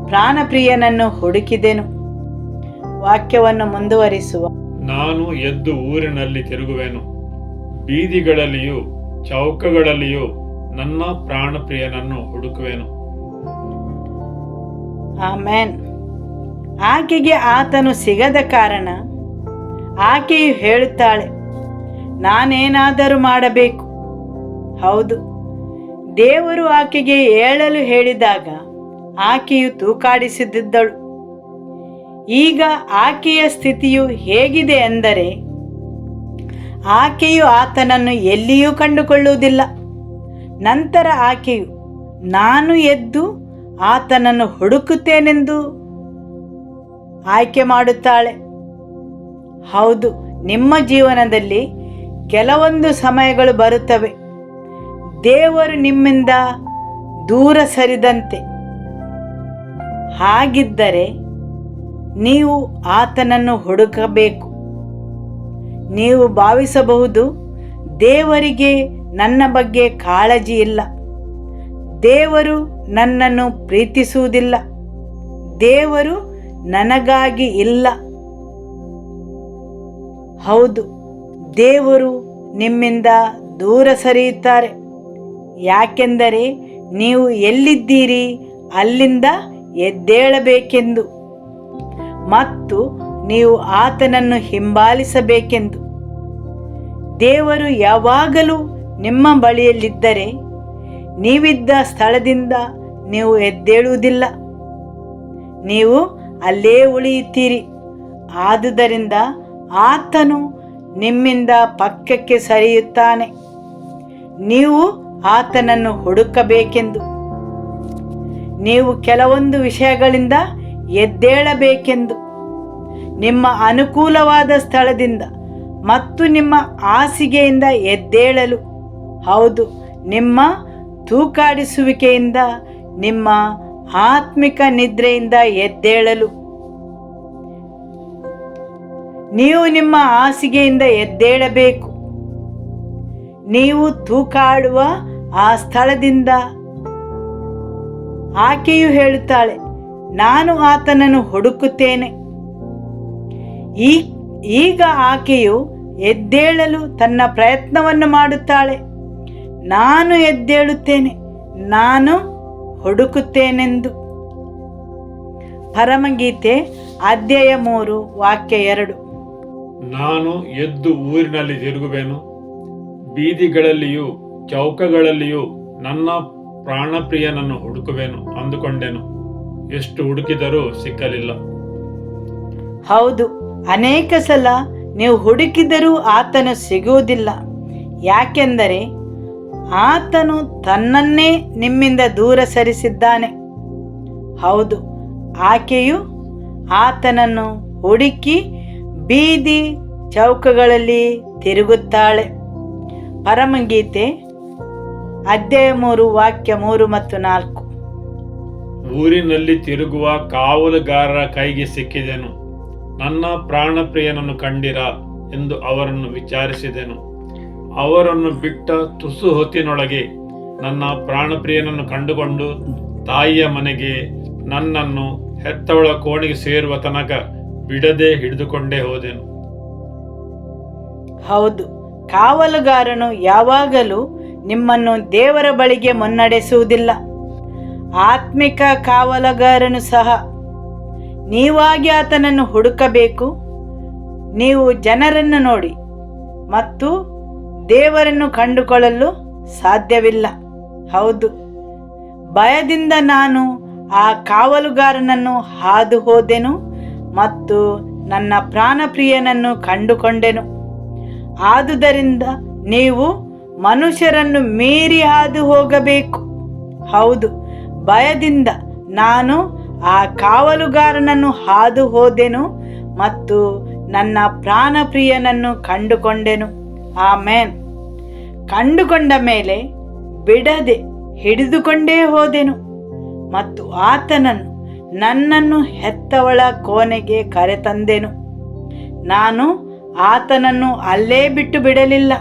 ಪ್ರಾಣಪ್ರಿಯನನ್ನು ಹುಡುಕಿದೆನು. ವಾಕ್ಯವನ್ನು ಮುಂದುವರಿಸುವ. ನಾನು ಎದ್ದು ಊರಿನಲ್ಲಿ ತಿರುಗುವೆನು, ಬೀದಿಗಳಲ್ಲಿಯೂ ಚೌಕಗಳಲ್ಲಿಯೂ ನನ್ನ ಪ್ರಾಣಪ್ರಿಯನನ್ನು ಹುಡುಕುವೆನು. ಆಮೆನ್. ಆಕೆಗೆ ಆತನು ಸಿಗದ ಕಾರಣ ಆಕೆಯು ಹೇಳುತ್ತಾಳೆ, ನಾನೇನಾದರೂ ಮಾಡಬೇಕು. ಹೌದು, ದೇವರು ಆಕೆಗೆ ಏಳಲು ಹೇಳಿದಾಗ ಆಕೆಯು ತೂಕಾಡಿಸುತ್ತಿದ್ದಳು. ಈಗ ಆಕೆಯ ಸ್ಥಿತಿಯು ಹೇಗಿದೆ ಎಂದರೆ, ಆಕೆಯು ಆತನನ್ನು ಎಲ್ಲಿಯೂ ಕಂಡುಕೊಳ್ಳುವುದಿಲ್ಲ. ನಂತರ ಆಕೆಯು ನಾನು ಎದ್ದು ಆತನನ್ನು ಹುಡುಕುತ್ತೇನೆಂದು ಆಯ್ಕೆ ಮಾಡುತ್ತಾಳೆ. ಹೌದು, ನಿಮ್ಮ ಜೀವನದಲ್ಲಿ ಕೆಲವೊಂದು ಸಮಯಗಳು ಬರುತ್ತವೆ, ದೇವರು ನಿಮ್ಮಿಂದ ದೂರ ಸರಿದಂತೆ. ಹಾಗಿದ್ದರೆ ನೀವು ಆತನನ್ನು ಹುಡುಕಬೇಕು. ನೀವು ಭಾವಿಸಬಹುದು, ದೇವರಿಗೆ ನನ್ನ ಬಗ್ಗೆ ಕಾಳಜಿ ಇಲ್ಲ, ದೇವರು ನನ್ನನ್ನು ಪ್ರೀತಿಸುವುದಿಲ್ಲ, ದೇವರು ನನಗಾಗಿ ಇಲ್ಲ. ಹೌದು, ದೇವರು ನಿಮ್ಮಿಂದ ದೂರ ಸರಿಯುತ್ತಾರೆ. ಯಾಕೆಂದರೆ ನೀವು ಎಲ್ಲಿದ್ದೀರಿ ಅಲ್ಲಿಂದ ಎದ್ದೇಳಬೇಕೆಂದು ಮತ್ತು ನೀವು ಆತನನ್ನು ಹಿಂಬಾಲಿಸಬೇಕೆಂದು. ದೇವರು ಯಾವಾಗಲೂ ನಿಮ್ಮ ಬಳಿಯಲ್ಲಿದ್ದರೆ ನೀವಿದ್ದ ಸ್ಥಳದಿಂದ ನೀವು ಎದ್ದೇಳುವುದಿಲ್ಲ, ನೀವು ಅಲ್ಲೇ ಉಳಿಯುತ್ತೀರಿ. ಆದುದರಿಂದ ಆತನು ನಿಮ್ಮಿಂದ ಪಕ್ಕಕ್ಕೆ ಸರಿಯುತ್ತಾನೆ. ನೀವು ಆತನನ್ನು ಹುಡುಕಬೇಕೆಂದು, ನೀವು ಕೆಲವೊಂದು ವಿಷಯಗಳಿಂದ ಎದ್ದೇಳಬೇಕೆಂದು, ನಿಮ್ಮ ಅನುಕೂಲವಾದ ಸ್ಥಳದಿಂದ ಮತ್ತು ನಿಮ್ಮ ಹಾಸಿಗೆಯಿಂದ ಎದ್ದೇಳಲು. ಹೌದು, ನಿಮ್ಮ ತೂಕಾಡಿಸುವಿಕೆಯಿಂದ, ನಿಮ್ಮ ಆತ್ಮಿಕ ನಿದ್ರೆಯಿಂದ ಎದ್ದೇಳಲು. ನೀವು ನಿಮ್ಮ ಹಾಸಿಗೆಯಿಂದ ಎದ್ದೇಳಬೇಕು. ನೀವು ತೂಕಾಡುವ ಆ ಸ್ಥಳದಿಂದ. ಆಕೆಯು ಹೇಳುತ್ತಾಳೆ, ನಾನು ಆತನನ್ನು ಹುಡುಕುತ್ತೇನೆ. ಈಗ ಆಕೆಯು ಎದ್ದೇಳಲು ತನ್ನ ಪ್ರಯತ್ನವನ್ನು ಮಾಡುತ್ತಾಳೆ. ನಾನು ಎದ್ದೇಳುತ್ತೇನೆ, ನಾನು ಹುಡುಕುತ್ತೇನೆಂದು. ಪರಮಗೀತೆ ಅಧ್ಯಾಯ 3 ವಾಕ್ಯ 2. ನಾನು ಎದ್ದು ಊರಿನಲ್ಲಿ ತಿರುಗುವೆನು, ಬೀದಿಗಳಲ್ಲಿಯೂ ಚೌಕಗಳಲ್ಲಿಯೂ ನನ್ನ ಪ್ರಾಣಪ್ರಿಯನನ್ನು ಹುಡುಕುವೆನು ಅಂದುಕೊಂಡೆನು, ಎಷ್ಟು ಹುಡುಕಿದರೂ ಸಿಕ್ಕಲಿಲ್ಲ. ಹೌದು, ಅನೇಕ ಸಲ ನೀವು ಹುಡುಕಿದರೂ ಆತನು ಸಿಗುವುದಿಲ್ಲ. ಯಾಕೆಂದರೆ ಆತನು ತನ್ನನ್ನೇ ನಿಮ್ಮಿಂದ ದೂರ ಸರಿಸಿದ್ದಾನೆ. ಹೌದು, ಆಕೆಯು ಆತನನ್ನು ಹುಡುಕಿ ಬೀದಿ ಚೌಕಗಳಲ್ಲಿ ತಿರುಗುತ್ತಾಳೆ. ಪರಮಗೀತೆ ಅಧ್ಯಾಯ 3 ವಾಕ್ಯ 3 ಮತ್ತು 4. ಊರಿನಲ್ಲಿ ತಿರುಗುವ ಕಾವಲುಗಾರರ ಕೈಗೆ ಸಿಕ್ಕಿದೆನು. ನನ್ನ ಪ್ರಾಣಪ್ರಿಯನನ್ನು ಕಂಡಿರಾ ಎಂದು ಅವರನ್ನು ವಿಚಾರಿಸಿದೆನು. ಅವರನ್ನು ಬಿಟ್ಟ ತುಸು ಹೊತ್ತಿನೊಳಗೆ ನನ್ನ ಪ್ರಾಣಪ್ರಿಯನನ್ನು ಕಂಡುಕೊಂಡು ತಾಯಿಯ ಮನೆಗೆ, ನನ್ನನ್ನು ಹೆತ್ತವಳ ಕೋಣೆಗೆ ಸೇರುವ ತನಕ ಬಿಡದೆ ಹಿಡಿದುಕೊಂಡೇ ಹೋದೆನು. ಹೌದು, ಕಾವಲುಗಾರನು ಯಾವಾಗಲೂ ನಿಮ್ಮನ್ನು ದೇವರ ಬಳಿಗೆ ಮುನ್ನಡೆಸುವುದಿಲ್ಲ. ಆತ್ಮಿಕ ಕಾವಲುಗಾರನು ಸಹ ನೀವಾಗಿ ಆತನನ್ನು ಹುಡುಕಬೇಕು. ನೀವು ಜನರನ್ನು ನೋಡಿ ಮತ್ತು ದೇವರನ್ನು ಕಂಡುಕೊಳ್ಳಲು ಸಾಧ್ಯವಿಲ್ಲ. ಹೌದು, ಭಯದಿಂದ ನಾನು ಆ ಕಾವಲುಗಾರನನ್ನು ಹಾದು ಹೋದೆನು ಮತ್ತು ನನ್ನ ಪ್ರಾಣಪ್ರಿಯನನ್ನು ಕಂಡುಕೊಂಡೆನು. ಆದುದರಿಂದ ನೀವು ಮನುಷ್ಯರನ್ನು ಮೀರಿ ಹಾದು ಹೋಗಬೇಕು. ಹೌದು, ಭಯದಿಂದ ನಾನು ಆ ಕಾವಲುಗಾರನನ್ನು ಹಾದು ಹೋದೆನು ಮತ್ತು ನನ್ನ ಪ್ರಾಣಪ್ರಿಯನನ್ನು ಕಂಡುಕೊಂಡೆನು. ಆಮೇನ್. ಕಂಡುಕೊಂಡ ಮೇಲೆ ಬಿಡದೆ ಹಿಡಿದುಕೊಂಡೇ ಹೋದೆನು ಮತ್ತು ಆತನನ್ನು ನನ್ನನ್ನು ಹೆತ್ತವಳ ಕೋಣೆಗೆ ಕರೆತಂದೆನು. ನಾನು ಆತನನ್ನು ಅಲ್ಲೇ ಬಿಟ್ಟು ಬಿಡಲಿಲ್ಲ,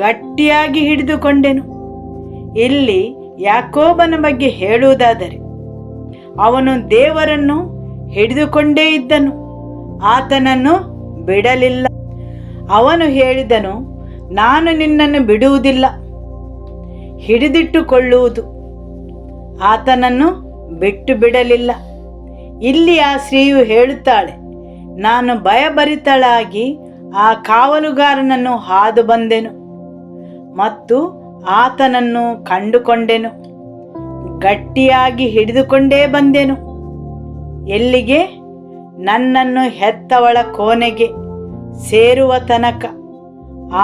ಗಟ್ಟಿಯಾಗಿ ಹಿಡಿದುಕೊಂಡೆನು. ಇಲ್ಲಿ ಯಾಕೋಬನ ಬಗ್ಗೆ ಹೇಳುವುದಾದರೆ, ಅವನು ದೇವರನ್ನು ಹಿಡಿದುಕೊಂಡೇ ಇದ್ದನು, ಆತನನ್ನು ಬಿಡಲಿಲ್ಲ. ಅವನು ಹೇಳಿದನು, ನಾನು ನಿನ್ನನ್ನು ಬಿಡುವುದಿಲ್ಲ, ಹಿಡಿದಿಟ್ಟುಕೊಳ್ಳುವುದು. ಆತನನ್ನು ಬಿಟ್ಟು ಬಿಡಲಿಲ್ಲ. ಇಲ್ಲಿ ಆ ಸ್ತ್ರೀಯು ಹೇಳುತ್ತಾಳೆ, ನಾನು ಭಯಭರಿತಳಾಗಿ ಆ ಕಾವಲುಗಾರನನ್ನು ಹಾದು ಬಂದೆನು ಮತ್ತು ಆತನನ್ನು ಕಂಡುಕೊಂಡೆನು, ಗಟ್ಟಿಯಾಗಿ ಹಿಡಿದುಕೊಂಡೇ ಬಂದೆನು. ಎಲ್ಲಿಗೆ? ನನ್ನನ್ನು ಹೆತ್ತವಳ ಕೋಣೆಗೆ ಸೇರುವ ತನಕ.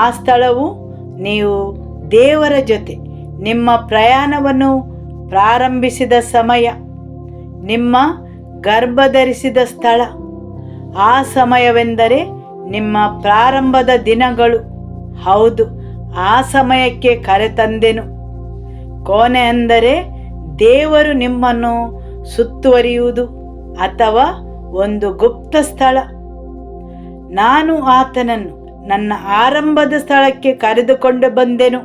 ಆ ಸ್ಥಳವು ನೀವು ದೇವರ ಜೊತೆ ನಿಮ್ಮ ಪ್ರಯಾಣವನ್ನು ಪ್ರಾರಂಭಿಸಿದ ಸಮಯ, ನಿಮ್ಮ ಗರ್ಭಧರಿಸಿದ ಸ್ಥಳ. ಆ ಸಮಯವೆಂದರೆ ನಿಮ್ಮ ಪ್ರಾರಂಭದ ದಿನಗಳು. ಹೌದು, ಆ ಸಮಯಕ್ಕೆ ಕರೆತಂದೆನು. ಕೋಣೆ ಅಂದರೆ ದೇವರು ನಿಮ್ಮನ್ನು ಸುತ್ತುವರಿಯುವುದು ಅಥವಾ ಒಂದು ಗುಪ್ತ ಸ್ಥಳ. ನಾನು ಆತನನ್ನು ನನ್ನ ಆರಂಭದ ಸ್ಥಳಕ್ಕೆ ಕರೆದುಕೊಂಡು ಬಂದೆನು.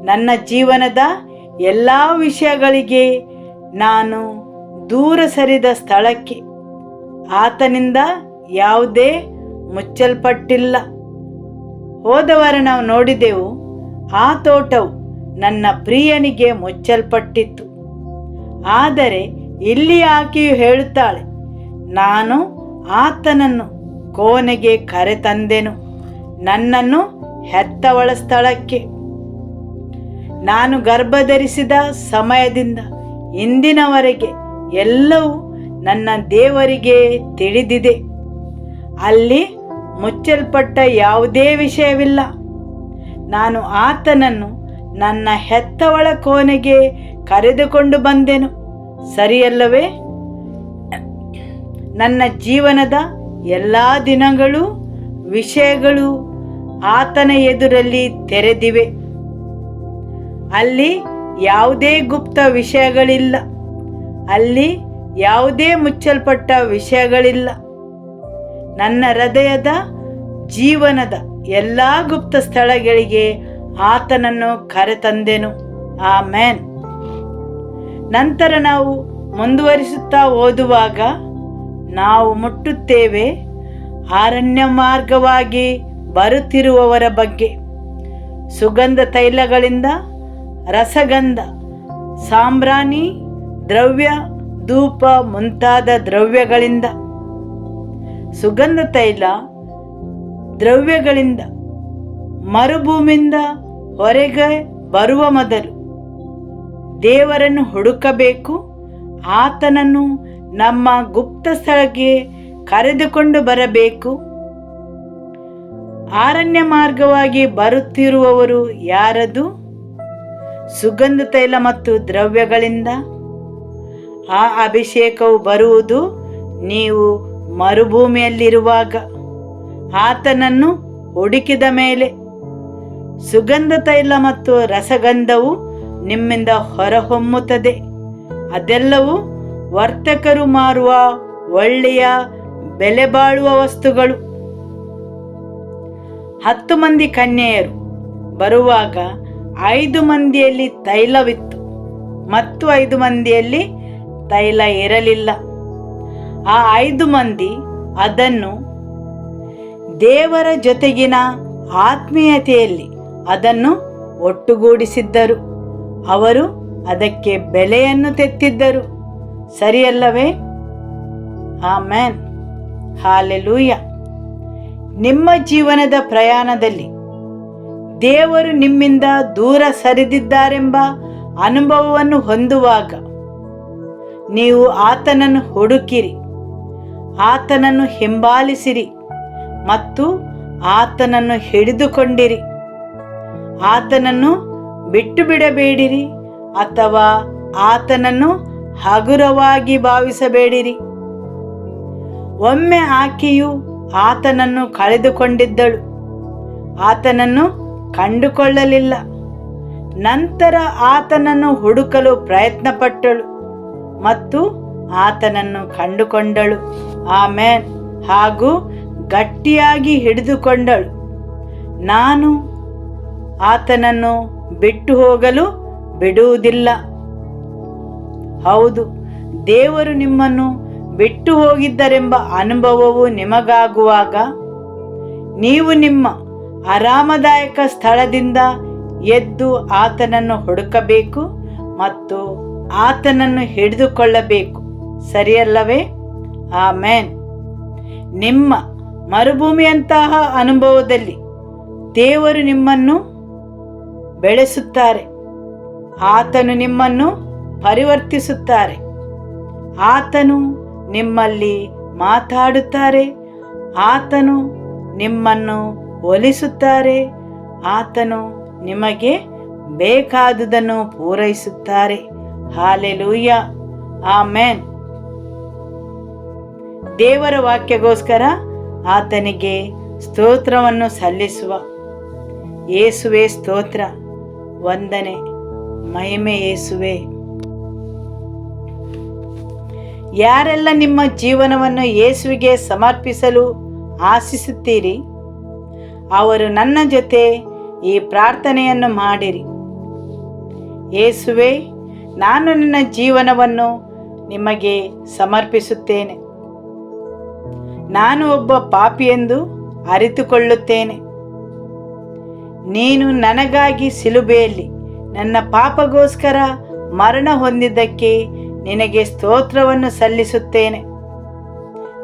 ನನ್ನ ಜೀವನದ ಎಲ್ಲ ವಿಷಯಗಳಿಗೆ ನಾನು ದೂರ ಸರಿದ ಸ್ಥಳಕ್ಕೆ. ಆತನಿಂದ ಯಾವುದೇ ಮುಚ್ಚಲ್ಪಟ್ಟಿಲ್ಲ. ಹೋದವಾರ ನಾವು ನೋಡಿದೆವು, ಆ ತೋಟವು ನನ್ನ ಪ್ರಿಯನಿಗೆ ಮುಚ್ಚಲ್ಪಟ್ಟಿತ್ತು. ಆದರೆ ಇಲ್ಲಿ ಆಕೆಯು ಹೇಳುತ್ತಾಳೆ, ನಾನು ಆತನನ್ನು ಕೋಣೆಗೆ ಕರೆತಂದೆನು, ನನ್ನನ್ನು ಹೆತ್ತವಳ ಸ್ಥಳಕ್ಕೆ. ನಾನು ಗರ್ಭಧರಿಸಿದ ಸಮಯದಿಂದ ಇಂದಿನವರೆಗೆ ಎಲ್ಲವೂ ನನ್ನ ದೇವರಿಗೆ ತಿಳಿದಿದೆ. ಅಲ್ಲಿ ಮುಚ್ಚಲ್ಪಟ್ಟ ಯಾವುದೇ ವಿಷಯವಿಲ್ಲ. ನಾನು ಆತನನ್ನು ನನ್ನ ಹೆತ್ತವಳ ಕೋಣೆಗೆ ಕರೆದುಕೊಂಡು ಬಂದೆನು, ಸರಿಯಲ್ಲವೇ? ನನ್ನ ಜೀವನದ ಎಲ್ಲ ದಿನಗಳು, ವಿಷಯಗಳು ಆತನ ಎದುರಲ್ಲಿ ತೆರೆದಿವೆ. ಅಲ್ಲಿ ಯಾವುದೇ ಗುಪ್ತ ವಿಷಯಗಳಿಲ್ಲ, ಅಲ್ಲಿ ಯಾವುದೇ ಮುಚ್ಚಲ್ಪಟ್ಟ ವಿಷಯಗಳಿಲ್ಲ. ನನ್ನ ಹೃದಯದ ಜೀವನದ ಎಲ್ಲ ಗುಪ್ತ ಸ್ಥಳಗಳಿಗೆ ಆತನನ್ನು ಕರೆತಂದೆನು. ಆಮೇನ್. ನಂತರ ನಾವು ಮುಂದುವರಿಸುತ್ತಾ ಓದುವಾಗ ನಾವು ಮುಟ್ಟುತ್ತೇವೆ, ಅರಣ್ಯ ಮಾರ್ಗವಾಗಿ ಬರುತ್ತಿರುವವರ ಬಗ್ಗೆ. ಸುಗಂಧ ತೈಲಗಳಿಂದ, ರಸಗಂಧ, ಸಾಂಬ್ರಾಣಿ ದ್ರವ್ಯ, ಧೂಪ ಮುಂತಾದ ದ್ರವ್ಯಗಳಿಂದ, ಸುಗಂಧ ತೈಲ ದ್ರವ್ಯಗಳಿಂದ ಮರುಭೂಮಿಯಿಂದ ಹೊರಗೆ ಬರುವ ಮೊದಲು ದೇವರನ್ನು ಹುಡುಕಬೇಕು. ಆತನನ್ನು ನಮ್ಮ ಗುಪ್ತ ಸ್ಥಳಕ್ಕೆ ಕರೆದುಕೊಂಡು ಬರಬೇಕು ಅರಣ್ಯ ಮಾರ್ಗವಾಗಿ ಬರುತ್ತಿರುವವರು ಯಾರದು? ಸುಗಂಧ ತೈಲ ಮತ್ತು ದ್ರವ್ಯಗಳಿಂದ. ಆ ಅಭಿಷೇಕವು ಬರುವುದು ನೀವು ಮರುಭೂಮಿಯಲ್ಲಿರುವಾಗ ಆತನನ್ನು ಹುಡುಕಿದ ಮೇಲೆ. ಸುಗಂಧ ತೈಲ ಮತ್ತು ರಸಗಂಧವು ನಿಮ್ಮಿಂದ ಹೊರಹೊಮ್ಮುತ್ತದೆ. ಅದೆಲ್ಲವೂ ವರ್ತಕರು ಮಾರುವ ಒಳ್ಳೆಯ ಬೆಲೆ ಬಾಳುವ ವಸ್ತುಗಳು. 10 ಮಂದಿ ಕನ್ಯೆಯರು ಬರುವಾಗ 5 ಮಂದಿಯಲ್ಲಿ ತೈಲವಿತ್ತು ಮತ್ತು 5 ಮಂದಿಯಲ್ಲಿ ತೈಲ ಇರಲಿಲ್ಲ. ಆ 5 ಮಂದಿ ಅದನ್ನು ದೇವರ ಜೊತೆಗಿನ ಆತ್ಮೀಯತೆಯಲ್ಲಿ ಅದನ್ನು ಒಟ್ಟುಗೂಡಿಸಿದ್ದರು. ಅವರು ಅದಕ್ಕೆ ಬೆಲೆಯನ್ನು ತೆತ್ತಿದ್ದರು. ಸರಿಯಲ್ಲವೇ? ಆಮೆನ್. ಹಾಲೆಲೂಯ. ನಿಮ್ಮ ಜೀವನದ ಪ್ರಯಾಣದಲ್ಲಿ ದೇವರು ನಿಮ್ಮಿಂದ ದೂರ ಸರಿದಿದ್ದಾರೆಂಬ ಅನುಭವವನ್ನು ಹೊಂದುವಾಗ ನೀವು ಆತನನ್ನು ಹುಡುಕಿರಿ, ಆತನನ್ನು ಹಿಂಬಾಲಿಸಿರಿ ಮತ್ತು ಆತನನ್ನು ಹಿಡಿದುಕೊಂಡಿರಿ. ಆತನನ್ನು ಬಿಟ್ಟು ಬಿಡಬೇಡಿರಿ ಅಥವಾ ಆತನನ್ನು ಹಗುರವಾಗಿ ಭಾವಿಸಬೇಡಿರಿ. ಒಮ್ಮೆ ಆಕೆಯು ಆತನನ್ನು ಕಳೆದುಕೊಂಡಿದ್ದಳು, ಆತನನ್ನು ಕಂಡುಕೊಳ್ಳಲಿಲ್ಲ. ನಂತರ ಆತನನ್ನು ಹುಡುಕಲು ಪ್ರಯತ್ನಪಟ್ಟಳು ಮತ್ತು ಆತನನ್ನು ಕಂಡುಕೊಂಡಳು. ಆಮೆನ್. ಹಾಗೂ ಗಟ್ಟಿಯಾಗಿ ಹಿಡಿದುಕೊಂಡಳು. ನಾನು ಆತನನ್ನು ಬಿಟ್ಟು ಹೋಗಲು ಬಿಡುವುದಿಲ್ಲ. ಹೌದು, ದೇವರು ನಿಮ್ಮನ್ನು ಬಿಟ್ಟು ಹೋಗಿದ್ದರೆಂಬ ಅನುಭವವು ನಿಮಗಾಗುವಾಗ ನೀವು ನಿಮ್ಮ ಆರಾಮದಾಯಕ ಸ್ಥಳದಿಂದ ಎದ್ದು ಆತನನ್ನು ಹುಡುಕಬೇಕು ಮತ್ತು ಆತನನ್ನು ಹಿಡಿದುಕೊಳ್ಳಬೇಕು. ಸರಿಯಲ್ಲವೇ? ಆಮೆನ್. ನಿಮ್ಮ ಮರುಭೂಮಿಯಂತಹ ಅನುಭವದಲ್ಲಿ ದೇವರು ನಿಮ್ಮನ್ನು ಬೆಳೆಸುತ್ತಾರೆ. ಆತನು ನಿಮ್ಮನ್ನು ಪರಿವರ್ತಿಸುತ್ತಾರೆ. ಆತನು ನಿಮ್ಮಲ್ಲಿ ಮಾತಾಡುತ್ತಾರೆ. ಆತನು ನಿಮ್ಮನ್ನು ಒಲಿಸುತ್ತಾರೆ. ಆತನು ನಿಮಗೆ ಬೇಕಾದುದನ್ನು ಪೂರೈಸುತ್ತಾರೆ. ಹಾಲೆಲೂಯ. ಆಮೆನ್. ದೇವರ ವಾಕ್ಯಗೋಸ್ಕರ ಆತನಿಗೆ ಸ್ತೋತ್ರವನ್ನು ಸಲ್ಲಿಸುವ. ಯೇಸುವೆ ಸ್ತೋತ್ರ, ವಂದನೆ, ಮಹಿಮೆ ಯೇಸುವೆ. ಯಾರೆಲ್ಲ ನಿಮ್ಮ ಜೀವನವನ್ನು ಯೇಸುವಿಗೆ ಸಮರ್ಪಿಸಲು ಆಶಿಸುತ್ತೀರಿ ಅವರು ನನ್ನ ಜೊತೆ ಈ ಪ್ರಾರ್ಥನೆಯನ್ನು ಮಾಡಿರಿ. ಯೇಸುವೆ, ನಾನು ನನ್ನ ಜೀವನವನ್ನು ನಿಮಗೆ ಸಮರ್ಪಿಸುತ್ತೇನೆ. ನಾನು ಒಬ್ಬ ಪಾಪಿಯೆಂದು ಅರಿತುಕೊಳ್ಳುತ್ತೇನೆ. ನೀನು ನನಗಾಗಿ ಶಿಲುಬೆಯಲ್ಲಿ ನನ್ನ ಪಾಪಗೋಸ್ಕರ ಮರಣ ಹೊಂದಿದ್ದಕ್ಕೆ ನಿನಗೆ ಸ್ತೋತ್ರವನ್ನು ಸಲ್ಲಿಸುತ್ತೇನೆ.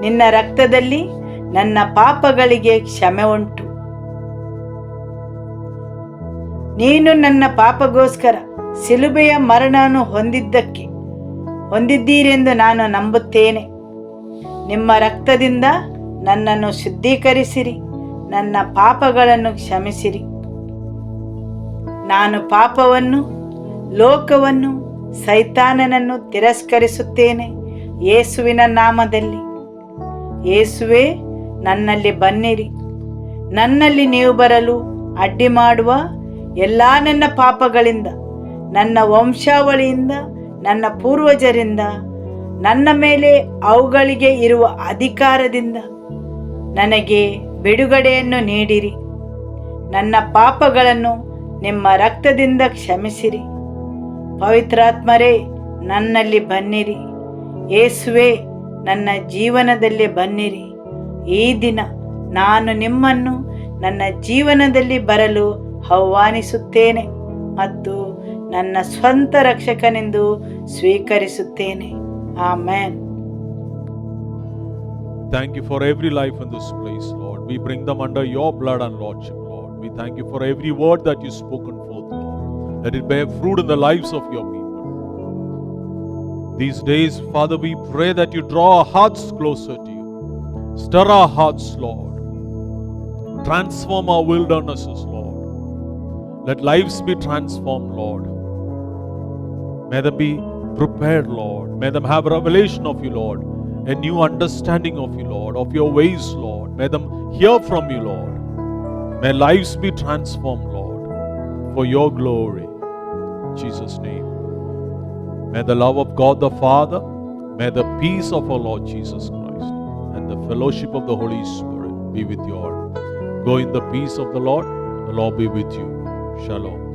ನಿನ್ನ ರಕ್ತದಲ್ಲಿ ನನ್ನ ಪಾಪಗಳಿಗೆ ಕ್ಷಮೆ ಉಂಟು. ನೀನು ನನ್ನ ಪಾಪಗೋಸ್ಕರ ಶಿಲುಬೆಯ ಮರಣವನ್ನು ಹೊಂದಿದ್ದೀರೆಂದು ನಾನು ನಂಬುತ್ತೇನೆ. ನಿಮ್ಮ ರಕ್ತದಿಂದ ನನ್ನನ್ನು ಶುದ್ಧೀಕರಿಸಿರಿ, ನನ್ನ ಪಾಪಗಳನ್ನು ಕ್ಷಮಿಸಿರಿ. ನಾನು ಪಾಪವನ್ನು, ಲೋಕವನ್ನು, ಸೈತಾನನನ್ನು ತಿರಸ್ಕರಿಸುತ್ತೇನೆ ಯೇಸುವಿನ ನಾಮದಲ್ಲಿ. ಯೇಸುವೆ, ನನ್ನಲ್ಲಿ ಬನ್ನಿರಿ. ನನ್ನಲ್ಲಿ ನೀವು ಬರಲು ಅಡ್ಡಿ ಮಾಡುವ ಎಲ್ಲ ನನ್ನ ಪಾಪಗಳಿಂದ, ನನ್ನ ವಂಶಾವಳಿಯಿಂದ, ನನ್ನ ಪೂರ್ವಜರಿಂದ, ನನ್ನ ಮೇಲೆ ಅವುಗಳಿಗೆ ಇರುವ ಅಧಿಕಾರದಿಂದ ನನಗೆ ಬಿಡುಗಡೆಯನ್ನು ನೀಡಿರಿ. ನನ್ನ ಪಾಪಗಳನ್ನು ನಿಮ್ಮ ರಕ್ತದಿಂದ ಕ್ಷಮಿಸಿರಿ. ಪವಿತ್ರಾತ್ಮರೇ, ನನ್ನಲ್ಲಿ ಬನ್ನಿರಿ. ಯೇಸುವೆ, ನನ್ನ ಜೀವನದಲ್ಲಿ ಬನ್ನಿರಿ. ಈ ದಿನ ನಾನು ನಿಮ್ಮನ್ನು ನನ್ನ ಜೀವನದಲ್ಲಿ ಬರಲು ಆಹ್ವಾನಿಸುತ್ತೇನೆ ಮತ್ತು ನನ್ನ ಸ್ವಂತ ರಕ್ಷಕನೆಂದು ಸ್ವೀಕರಿಸುತ್ತೇನೆ. Amen. Thank you for every life in this place, Lord. We bring them under your blood and lordship, Lord. We thank you for every word that you've spoken forth, Lord. Let it bear fruit in the lives of your people. These days, Father, we pray that you draw our hearts closer to you. Stir our hearts, Lord. transform our wildernesses, Lord. Let lives be transformed, Lord. May them be prepared, Lord. May them have a revelation of you, Lord. A new understanding of you, Lord, of your ways, Lord. May them hear from you, Lord. May lives be transformed, Lord, for your glory. In Jesus' name. May the love of God the Father, may the peace of our Lord Jesus Christ, and the fellowship of the Holy Spirit be with you all. Go in the peace of the Lord. The Lord be with you. Shalom.